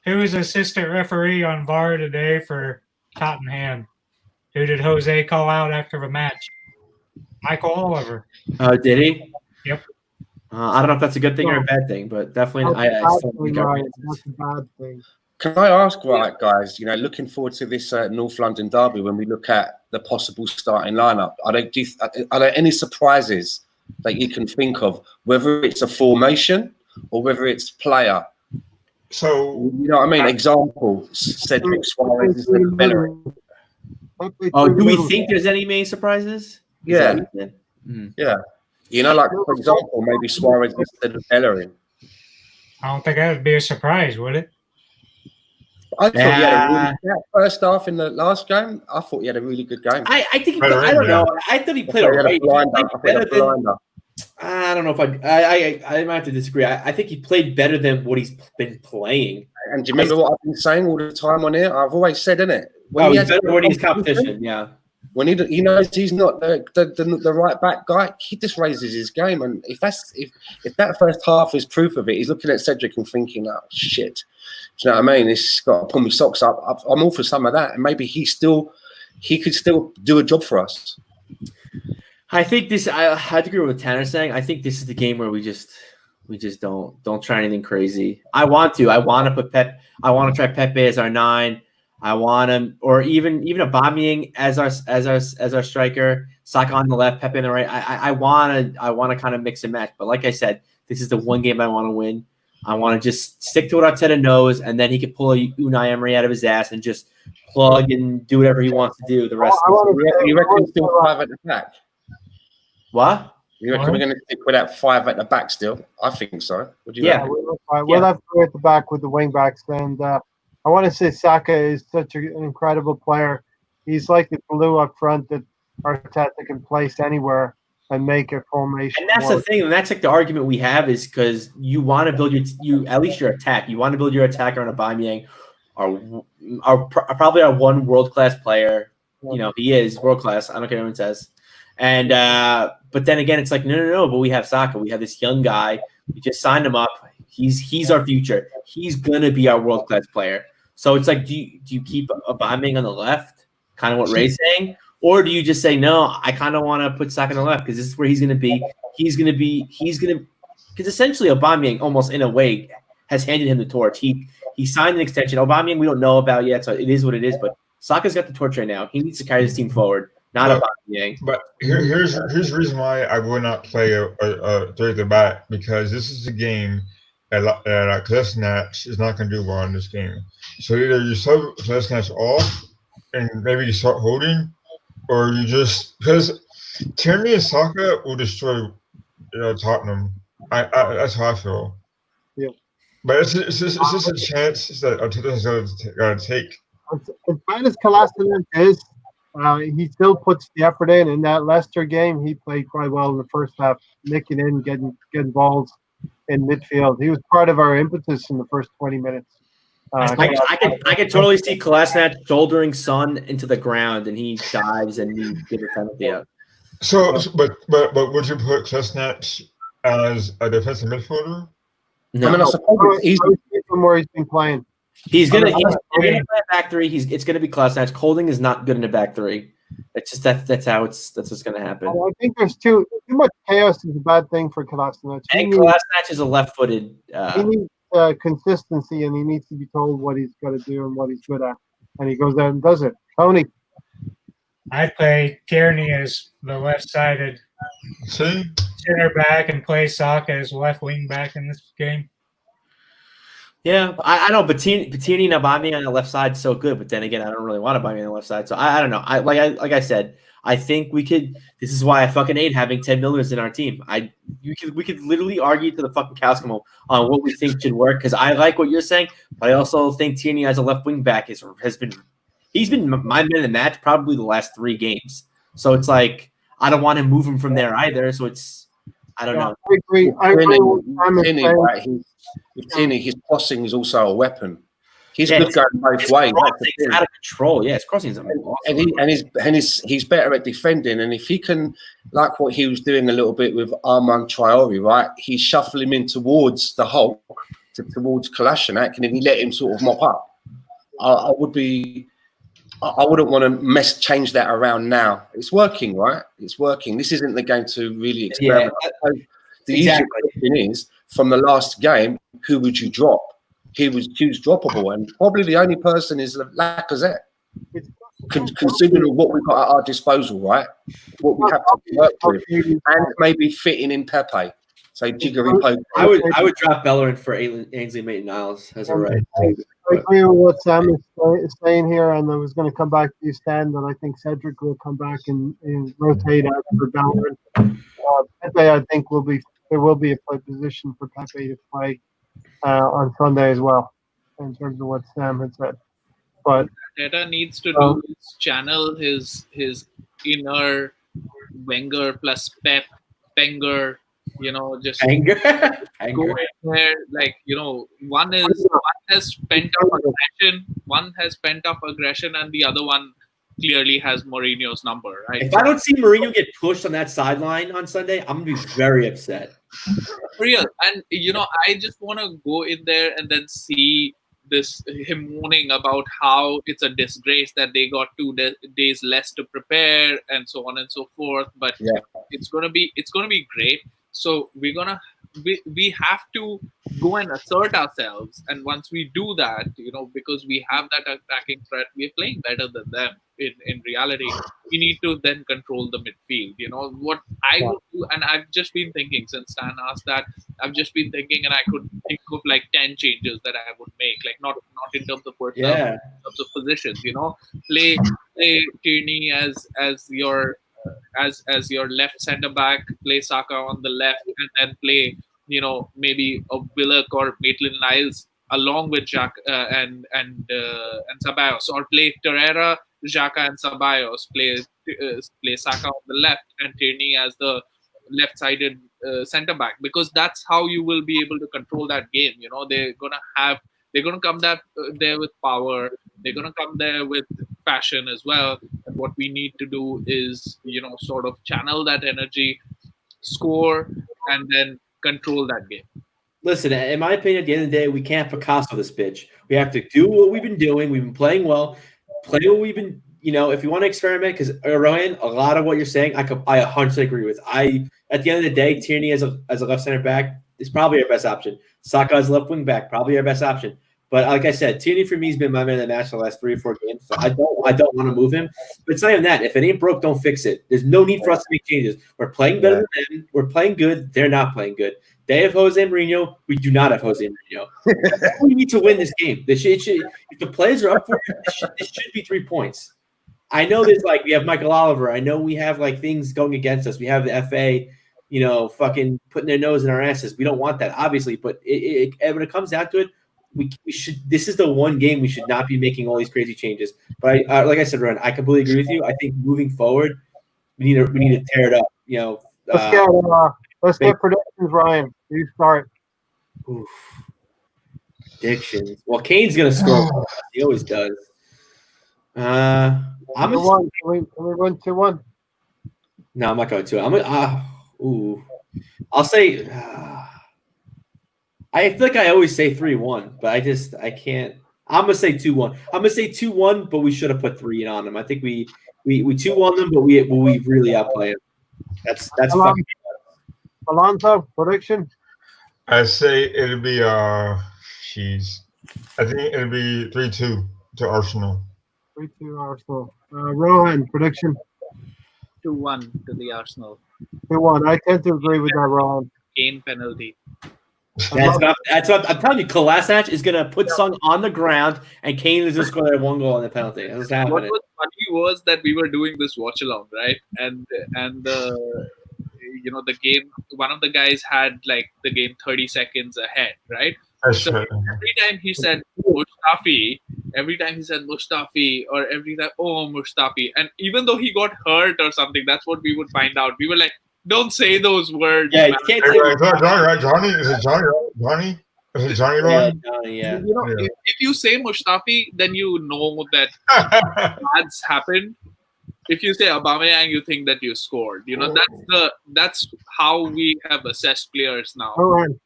Who was assistant referee on VAR today for Tottenham? Who did Jose call out after the match? Michael Oliver. Oh, did he? Yep. I don't know if that's a good thing or a bad thing, but definitely that's a bad thing. Can I ask, guys, looking forward to this North London derby, when we look at the possible starting lineup, are there any surprises that you can think of, whether it's a formation or whether it's player? So, you know what I mean? Example, Cedric Suarez instead of Bellerin. Oh, do we think there's any main surprises? Yeah. Yeah. You know, like, for example, maybe Suarez instead of Bellerin. I don't think that would be a surprise, would it? I thought he had a really that first half in the last game. I thought he had a really good game. I think he played, I don't know. I thought he played all right. I don't know if I might have to disagree. I think he played better than what he's been playing. And do you remember what I've been saying all the time on here? I've always said, innit? He's better when he's competition, yeah. When he knows he's not the right back guy, he just raises his game. And if that first half is proof of it, he's looking at Cedric and thinking, "Oh shit," do you know what I mean? He's got to pull my socks up. I'm all for some of that, and maybe he could still do a job for us. I think this. I agree with what Tanner's saying. I think this is the game where we just don't try anything crazy. I want to put Pep. I want to try Pepe as our 9. I want him, or even Aubameyang as our striker, Saka on the left, Pepe on the right. I want to kind of mix and match. But like I said, this is the one game I want to win. I want to just stick to what Arteta knows, and then he can pull a Unai Emery out of his ass and just plug and do whatever he wants to do. The rest. You reckon still 5 at the back? What? You reckon we're going to stick with that 5 at the back still? I think so. Would you? Yeah, we'll have to go at the back with the wing backs, and I want to say Saka is such an incredible player. He's like the glue up front that Arteta can place anywhere and make a formation. And that's the thing, and that's like the argument we have is because you want to build at least your attack. You want to build your attack around Aubameyang, probably our one world class player. You know, he is world class. I don't care what anyone says. And but then again, it's like no. But we have Saka. We have this young guy. We just signed him up. He's our future. He's gonna be our world class player. So it's like, do you keep Aubameyang on the left, kind of what Ray's saying, or do you just say no? I kind of want to put Saka on the left because this is where he's gonna be. He's gonna because essentially Aubameyang almost in a way has handed him the torch. He signed an extension. Aubameyang we don't know about yet, so it is what it is. But Saka's got the torch right now. He needs to carry this team forward. Not Aubameyang. But here's the reason why I would not play a third at the back, because this is a game that Kolasinac is not going to do well in this game. So either you sub Kolasinac off and maybe you start holding, or you just, because Tierney and Saka will destroy Tottenham. That's how I feel. Yeah. But it's just a chance that Arteta's got to take. As bad as Kolasinac is, he still puts the effort in. In that Leicester game, he played quite well in the first half, nicking in, getting balls in midfield. He was part of our impetus in the first 20 minutes. I could totally see Kolasinac shouldering Son into the ground, and he dives and he gives a penalty out. But would you put Kolasinac as a defensive midfielder? No, I mean, I suppose he's from where he's been playing. He's gonna play a back 3. It's gonna be Kolasinac. Holding is not good in a back 3. It's just that's what's gonna happen. I think there's too much chaos is a bad thing for Kolasinac. And Kolasinac is a left-footed. He needs consistency, and he needs to be told what he's got to do and what he's good at, and he goes out and does it. Tony, I play Tierney as the left-sided center back and play Saka as left wing back in this game. Yeah, I know, but Tierney and Aubameyang on the left side is so good. But then again, I don't really want Aubameyang on the left side. So I don't know. Like I said, I think we could. This is why I fucking hate having 10 Millers in our team. We could literally argue to the fucking cows come home on what we think should work. Because I like what you're saying, but I also think Tierney as a left wing back he's been my man in the match probably the last 3 games. So it's like I don't want to move him from there either. So I don't know. I agree. Tierney, his crossing is also a weapon. He's good going both ways. It's out of control. Yeah, his crossing is awesome. And he's better at defending. And if he can, like what he was doing a little bit with Armand Traore, right? He shuffle him in towards the Hulk, towards Kolasinac, and then he let him sort of mop up. I wouldn't want to change that around now. It's working, right? It's working. This isn't the game to really experiment. Yeah, the easy question is, from the last game, who would you drop? He was droppable, and probably the only person is Lacazette. Considering what we've got at our disposal, right? What we have to work with, and maybe fitting in Pepe. So jiggery poke. I would drop Bellerin for Ainsley Maitland-Niles as a right. I agree with what Sam is saying here, and I was going to come back to you, Stan, that I think Cedric will come back and rotate out for Bellerin. Pepe, I think there will be a play position for Pepe to play on Sunday as well, in terms of what Sam had said. But Arteta needs to do is channel his inner Wenger plus Penger, just Anger. go in there. Like, one has pent up aggression, and the other one clearly has Mourinho's number, right? If I don't see Mourinho get pushed on that sideline on Sunday, I'm gonna be very upset. Real, and I just want to go in there and then see him moaning about how it's a disgrace that they got 2 days less to prepare and so on and so forth. But it's gonna be great. So we have to go and assert ourselves, and once we do that, because we have that attacking threat, we're playing better than them. In reality, we need to then control the midfield. What I would do, and I've just been thinking since Stan asked that. I've just been thinking, and I could think of like 10 changes that I would make, like not in terms of personnel, in terms of positions. Play Tierney as your left centre back, play Saka on the left, and then play maybe a Willock or Maitland-Niles along with Jack and Ceballos, or play Torreira, Xhaka and Ceballos, play Saka on the left and Tierney as the left-sided centre back, because that's how you will be able to control that game. They're gonna come there with power. They're gonna come there with passion as well. And what we need to do is sort of channel that energy, score, and then control that game. Listen, in my opinion, at the end of the day, we can't Picasso this bitch. We have to do what we've been doing. We've been playing well. Play what we've been. If you want to experiment, because Rohan, a lot of what you're saying, I 100% agree with. At the end of the day, Tierney as a left center back is probably our best option. Saka as left wing back, probably our best option. But like I said, Tierney for me has been my man of the match the last 3 or 4 games. So I don't want to move him. But it's not even that. If it ain't broke, don't fix it. There's no need for us to make changes. We're playing better than them. We're playing good. They're not playing good. They have Jose Mourinho. We do not have Jose Mourinho. We need to win this game. If the players are up for it, this should be 3 points. I know there's we have Michael Oliver. I know we have things going against us. We have the FA, fucking putting their nose in our asses. We don't want that, obviously. But when it comes down to it, we should. This is the one game we should not be making all these crazy changes. But like I said, Ron, I completely agree with you. I think moving forward, we need to tear it up. Let's get predictions, Ryan. You start. Oof. Predictions. Well, Kane's gonna score. He always does. I'm gonna. 2-1. Can we run 2-1? No, I'm not going to. I'll say. I feel like I always say 3-1, but I can't. I'm gonna say 2-1. I'm gonna say 2-1, but we should have put 3 on them. I think we 2-1 them, but we really outplay them. That's fucking. Alonso, prediction? I say it'll be I think it'll be 3-2 to Arsenal. 3-2 Arsenal. Rohan, prediction? 2-1 to the Arsenal. 2-1. I tend to agree with that, Rohan. Kane penalty. That's what I'm telling you. Kolasinac is gonna put Sung on the ground, and Kane is just going to have 1 goal on the penalty. That's happening. What was funny was that we were doing this watch along, right? And the game. One of the guys had the game 30 seconds ahead, right? So every time he said Mustafi, or every time Mustafi, and even though he got hurt or something, that's what we would find out. We were like, don't say those words. Yeah, you can't say Johnny. Is it Johnny? Is it Johnny? Yeah, Johnny, yeah. If you say Mustafi, then you know that bad's happened. If you say Aubameyang, you think that you scored. That's how we have assessed players now. Rohan,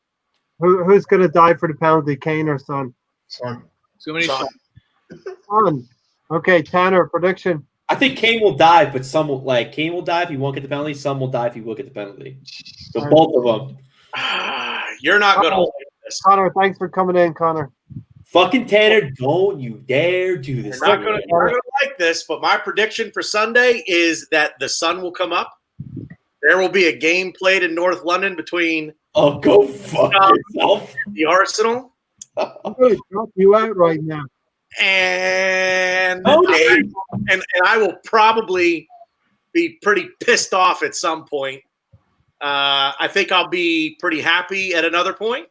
who's going to die for the penalty, Kane or Son? Son. Son. Okay, Tanner, prediction. I think Kane will dive, but Kane will dive. He won't get the penalty. Some will dive. He will get the penalty. So both of them. You're not going to like this. Connor, thanks for coming in, Connor. Fucking Tanner, don't you dare do this. You're not going to like this, but my prediction for Sunday is that the sun will come up There will be a game played in North London between go fuck yourself. the Arsenal I'm going to drop you out right now. and Okay. and I will probably be pretty pissed off at some point. I think I'll be pretty happy at another point.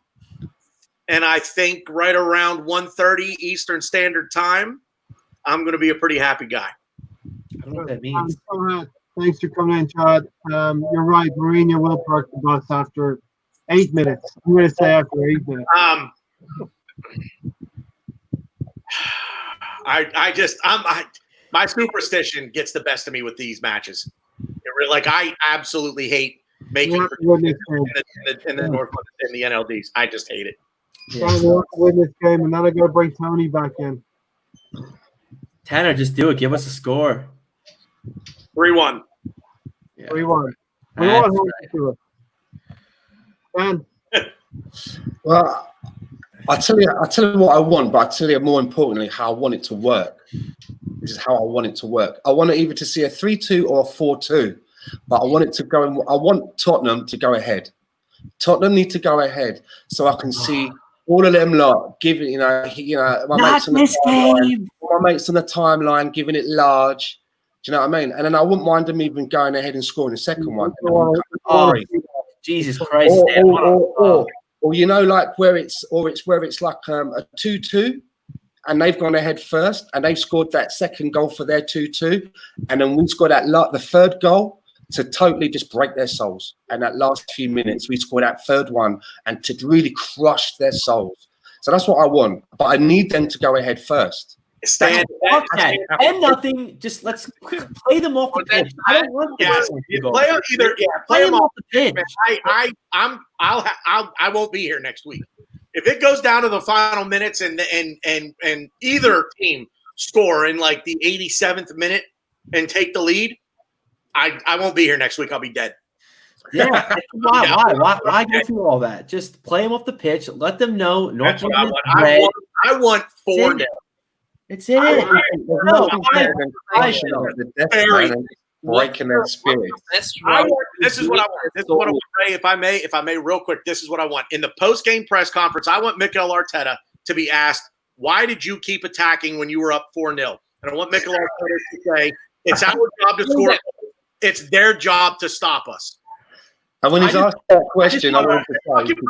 And I think right around 1:30 Eastern Standard Time, I'm going to be a pretty happy guy. I don't know what that means. Thanks for coming in, Chad. You're right. Mourinho will park the bus after 8 minutes. I'm going to say after 8 minutes. My superstition gets the best of me with these matches. I absolutely hate making You have to win this in the North in the NLDs. I just hate it. Trying to win this game, and then I got to bring Tony back in. Tanner, just do it. Give us a score. 3-1. Yeah. 3-1. We That's want home to do it. And Well, I tell you what I want, but I tell you more importantly how I want it to work. This is how I want it to work. I want it either to see a 3-2 or a 4-2, but I want it to go. I want Tottenham to go ahead. Tottenham need to go ahead so I can see all of them lot giving, my mates on the timeline giving it large. Do you know what I mean? And then I wouldn't mind them even going ahead and scoring the second one. Jesus Christ! Or like where it's like a 2-2, and they've gone ahead first, and they've scored that second goal for their 2-2, and then we scored the third goal to totally just break their souls. And that last few minutes, we scored that third one, and to really crush their souls. So that's what I want, but I need them to go ahead first. And nothing. Just let's play them off the pitch. I don't want play them off the pitch. I won't be here next week. If it goes down to the final minutes and either team score in like the 87th minute and take the lead, I won't be here next week. I'll be dead. Yeah. Why go through all that? Just play them off the pitch. Let them know. That's what I want 4-0. It's it. Breaking their spirit. This is what I want. This is what I want, Ray. If I may, real quick. This is what I want in the post-game press conference. I want Mikel Arteta to be asked, "Why did you keep attacking when you were up 4-0?" And I want Mikel Arteta to say, "It's our job to score. It's their job to stop us." And when he's asked that question, I want to say,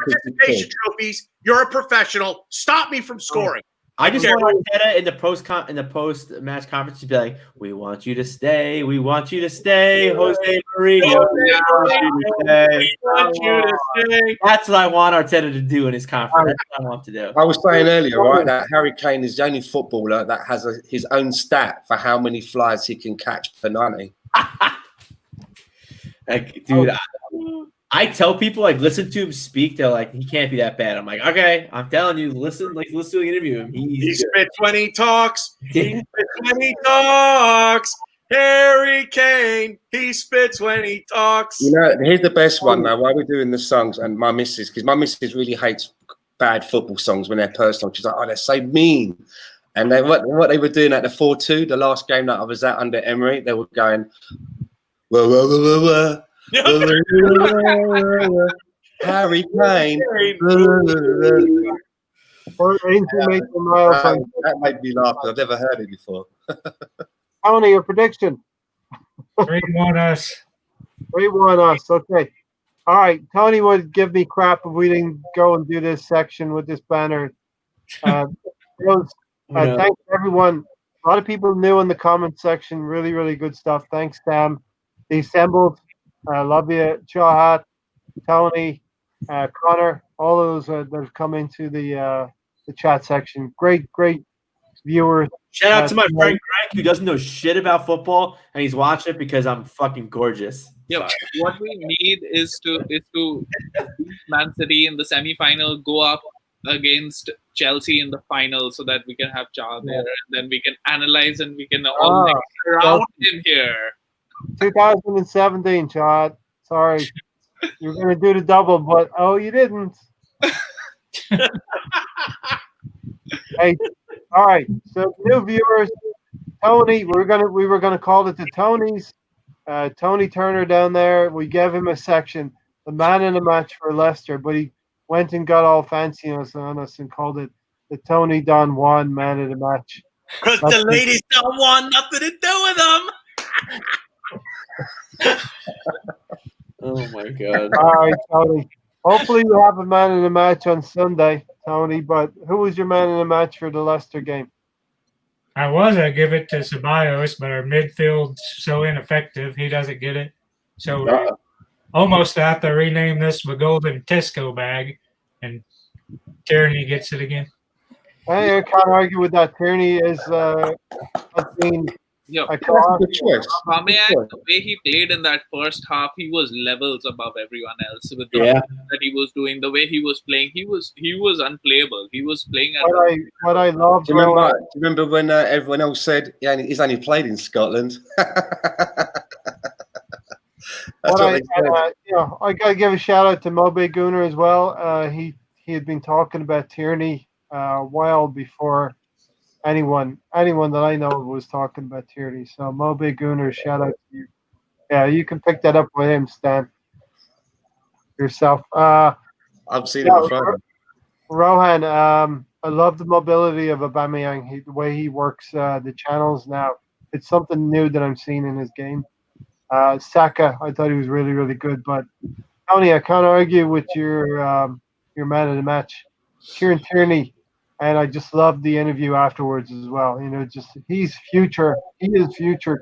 participation trophies. You're a professional. Stop me from scoring. I just want Arteta in the post match conference to be like, "We want you to stay. We want you to stay, Jose Mourinho. We want you to stay." That's what I want Arteta to do in his conference. That's what I want to do. I was saying earlier, right, that Harry Kane is the only footballer that has his own stat for how many flies he can catch per 90. Dude, I tell people, listen to him speak. They're like, he can't be that bad. I'm like, okay, I'm telling you, listen to the interview him. He spits when he talks. He spits when he talks. Harry Kane, he spits when he talks. Here's the best one though. While we're doing the songs, and my missus really hates bad football songs when they're personal. She's like, oh, they're so mean. And what they were doing at the 4-2, the last game that I was at under Emery, they were going, whoa, whoa, whoa, whoa, whoa. Harry Kane. That made me laugh. I've never heard it before. Tony, your prediction? 3-1 us. 3-1 us. Okay. All right. Tony would give me crap if we didn't go and do this section with this banner. Thanks everyone. A lot of people new in the comment section. Really, really good stuff. Thanks, Sam. The assembled. Love you, Chahat, Tony, Connor, all of those that have come into the chat section. Great viewers. Shout out to my friend Greg, who doesn't know shit about football, and he's watching it because I'm fucking gorgeous. Yeah, what we need is to beat Man City in the semi-final, go up against Chelsea in the final, so that we can have Cha there, and then we can analyze and we can all mix around in here. 2017, Chad. Sorry. You're going to do the double, but you didn't. Hey, all right. So new viewers, Tony, we were going to call it the Tonys. Tony Turner down there, we gave him a section, the man in the match for Leicester, but he went and got all fancy on us and called it the Tony Don Juan man of the match. Because the ladies don't want nothing to do with them. Oh my god! All right, Tony. Hopefully you have a man in the match on Sunday, Tony. But who was your man in the match for the Leicester game? I was going to give it to Ceballos, but our midfield's so ineffective, he doesn't get it. So we almost have to rename this the Golden Tesco bag, and Tierney gets it again. I can't argue with that. Tierney is has been Yeah, a class. Good choice. Aubameyang, the way he played in that first half, he was levels above everyone else with the Yeah. that he was doing. The way he was playing, he was unplayable. He was playing at What I love, Do you remember when everyone else said he's only played in Scotland? That's what they said. I gotta give a shout out to Mobe Gunner as well. He had been talking about Tierney a while before anyone that I know was talking about Tierney. So Mobe Gunner, shout out to you. Yeah, you can pick that up with him, Stan. Yourself. I've seen it before. Rohan, I love the mobility of Aubameyang. The way he works the channels now. It's something new that I'm seeing in his game. Saka, I thought he was really, really good. But Tony, I can't argue with your man of the match, Kieran Tierney, and I just loved the interview afterwards as well. He is future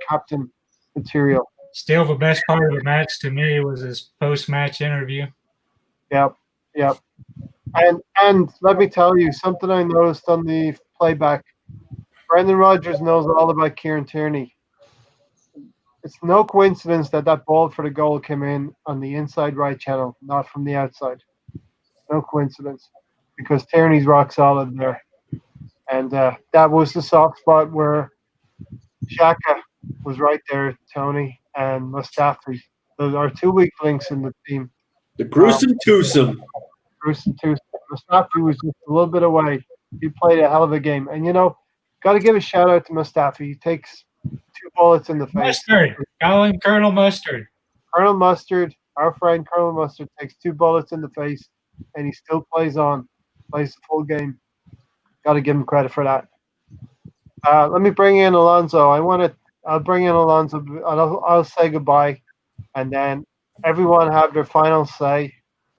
captain material. Still, the best part of the match to me was his post-match interview. Yep. And let me tell you something I noticed on the playback. Brendan Rodgers knows all about Kieran Tierney. It's no coincidence that ball for the goal came in on the inside right channel, not from the outside. No coincidence, because Tierney's rock solid there. And that was the soft spot where Xhaka was right there, Tony, and Mustafi. Those are two weak links in the team. The gruesome twosome. Mustafi was just a little bit away. He played a hell of a game. And, got to give a shout out to Mustafi. He takes 2 bullets in the face. Mustard. Call him Colonel Mustard. Colonel Mustard, our friend Colonel Mustard, takes 2 bullets in the face, and he still plays the full game. Got to give him credit for that. Let me bring in Alonso. I'll bring in Alonso. I'll say goodbye, and then everyone have their final say.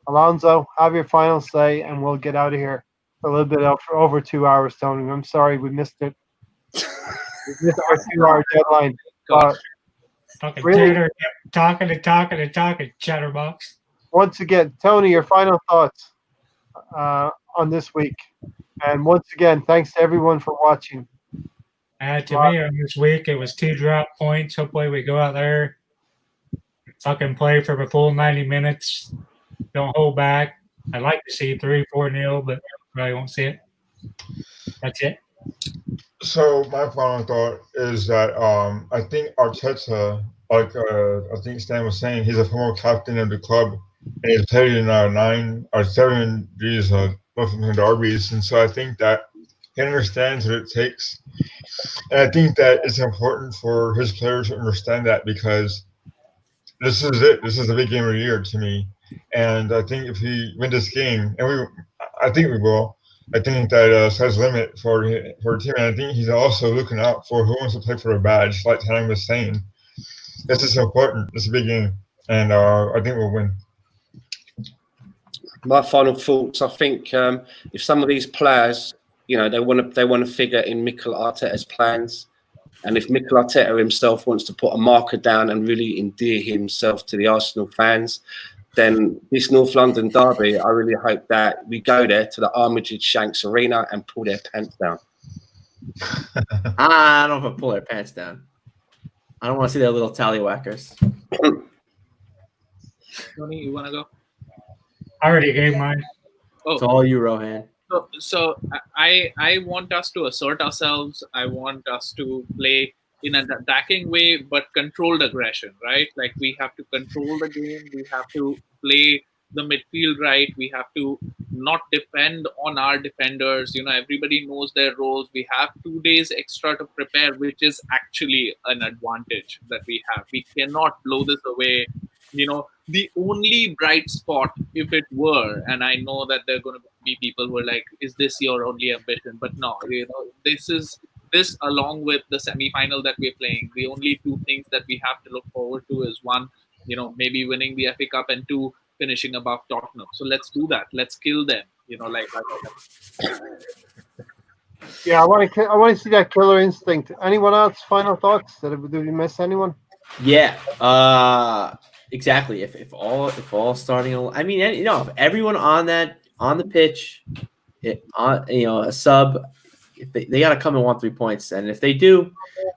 Alonso, have your final say, and we'll get out of here a little bit over 2 hours, Tony. I'm sorry we missed it. We missed our 2-hour deadline. Fucking Really? Tater talking, chatterbox. Once again, Tony, your final thoughts on this week. And once again, thanks to everyone for watching. To me, on this week, it was 2 drop points. Hopefully, we go out there, fucking play for the full 90 minutes. Don't hold back. I'd like to see 3-4-0, but probably won't see it. That's it. So my final thought is that I think Arteta, like I think Stan was saying, he's a former captain of the club, and he's played in 9 or 7 G's Northampton derbies, and so I think that he understands what it takes, and I think that it's important for his players to understand that, because this is it. This is the big game of the year to me, and I think if we win this game, and I think we will. I think that sky's the limit for the team, and I think he's also looking out for who wants to play for a badge. Like Tanner was saying, this is important. It's a big game, and I think we'll win. My final thoughts. I think if some of these players, they want to figure in Mikel Arteta's plans, and if Mikel Arteta himself wants to put a marker down and really endear himself to the Arsenal fans, then this North London derby, I really hope that we go there to the Armitage Shanks Arena and pull their pants down. I don't know if I pull their pants down. I don't want to see their little tallywhackers. Tony, you want to go? I already gave mine. It's all you, Rohan. So I want us to assert ourselves. I want us to play in an attacking way, but controlled aggression, right? Like, we have to control the game. We have to play the midfield right. We have to not depend on our defenders. Everybody knows their roles. We have 2 days extra to prepare, which is actually an advantage that we have. We cannot blow this away. The only bright spot, if it were, and I know that there are going to be people who are like, is this your only ambition? But no, this along with the semi-final that we're playing, the only two things that we have to look forward to is one, maybe winning the FA Cup, and two, finishing above Tottenham. So let's do that. Let's kill them. Yeah, I want to see that killer instinct. Anyone else? Final thoughts? Did we miss anyone? Yeah. Exactly. If all starting, I mean, if everyone on the pitch, a sub, if they got to come and want 3 points, and if they do,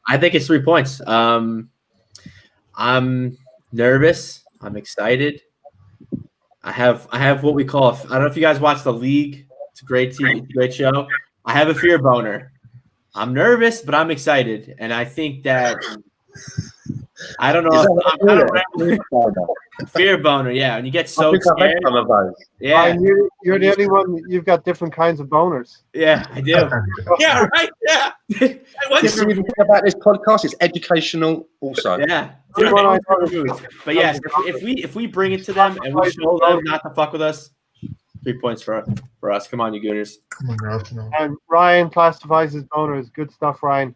I think it's 3 points. I'm nervous. I'm excited. I have what we call. I don't know if you guys watch The League. It's a great TV, great show. I have a fear boner. I'm nervous, but I'm excited, and I think that. I don't know. Fear boner, yeah. And you get so scared. Yeah, you're the only one. You've got different kinds of boners. Yeah, I do. Yeah, right. Yeah. What's the about this podcast? It's educational, also. Yeah. But yes, if we bring it to them and we show them not to fuck with us, 3 points for us. Come on, you Gooners. And Ryan classifies his boners. Good stuff, Ryan.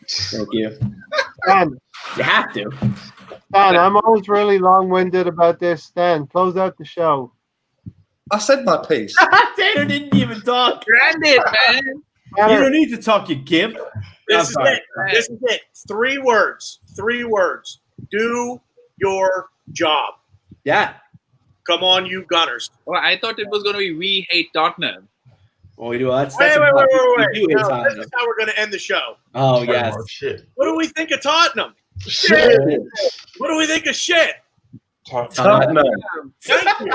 Thank you. Dan, you have to. Dan, I'm always really long-winded about this. Dan, close out the show. I said my piece. Tanner didn't even talk. Brandon, man. You don't need to talk, you gimp. This is it. 3 words. 3 words. Do your job. Yeah. Come on, you Gunners. Well, I thought it was going to be we hate Tottenham. Well, we do. Wait. This is how we're going to end the show. Oh, yes. Shit. What do we think of Tottenham? Shit. What do we think of shit? Tottenham. Thank you.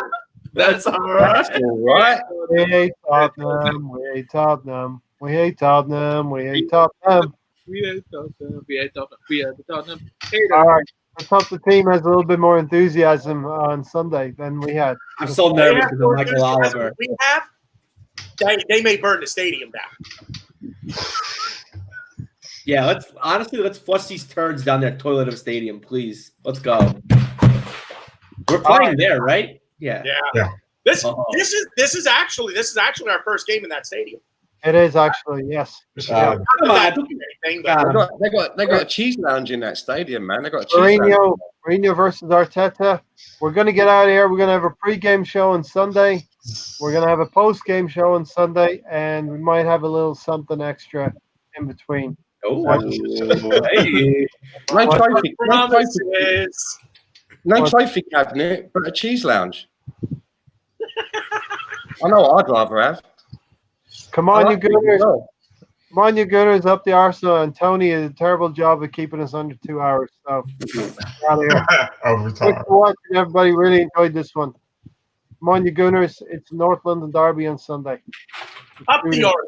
That's all right. All right. We hate Tottenham. We hate Tottenham. We hate Tottenham. We hate Tottenham. We hate Tottenham. We hate Tottenham. We hate the Tottenham. All right. Let's hope the team has a little bit more enthusiasm on Sunday than we had. I'm so nervous because of Michael Oliver. We have. They may burn the stadium down. Yeah, let's flush these turds down their toilet of a stadium, please. Let's go. We're playing there, right? Yeah. This is actually our first game in that stadium. It is actually, yes. Come on. They got a cheese lounge in that stadium, man. They got a cheese lounge. Mourinho versus Arteta. We're going to get out of here. We're going to have a pre-game show on Sunday. We're going to have a post-game show on Sunday, and we might have a little something extra in between. Oh, hey. No trophy cabinet, but a cheese lounge. I know what I'd rather have. Come on, you Gooners. Come on, you Gooners, up the Arsenal. And Tony did a terrible job of keeping us under 2 hours. So, out of here. Thanks for watching, everybody. Really enjoyed this one. Come on, you Gooners. It's North London Derby on Sunday. Up the Arsenal.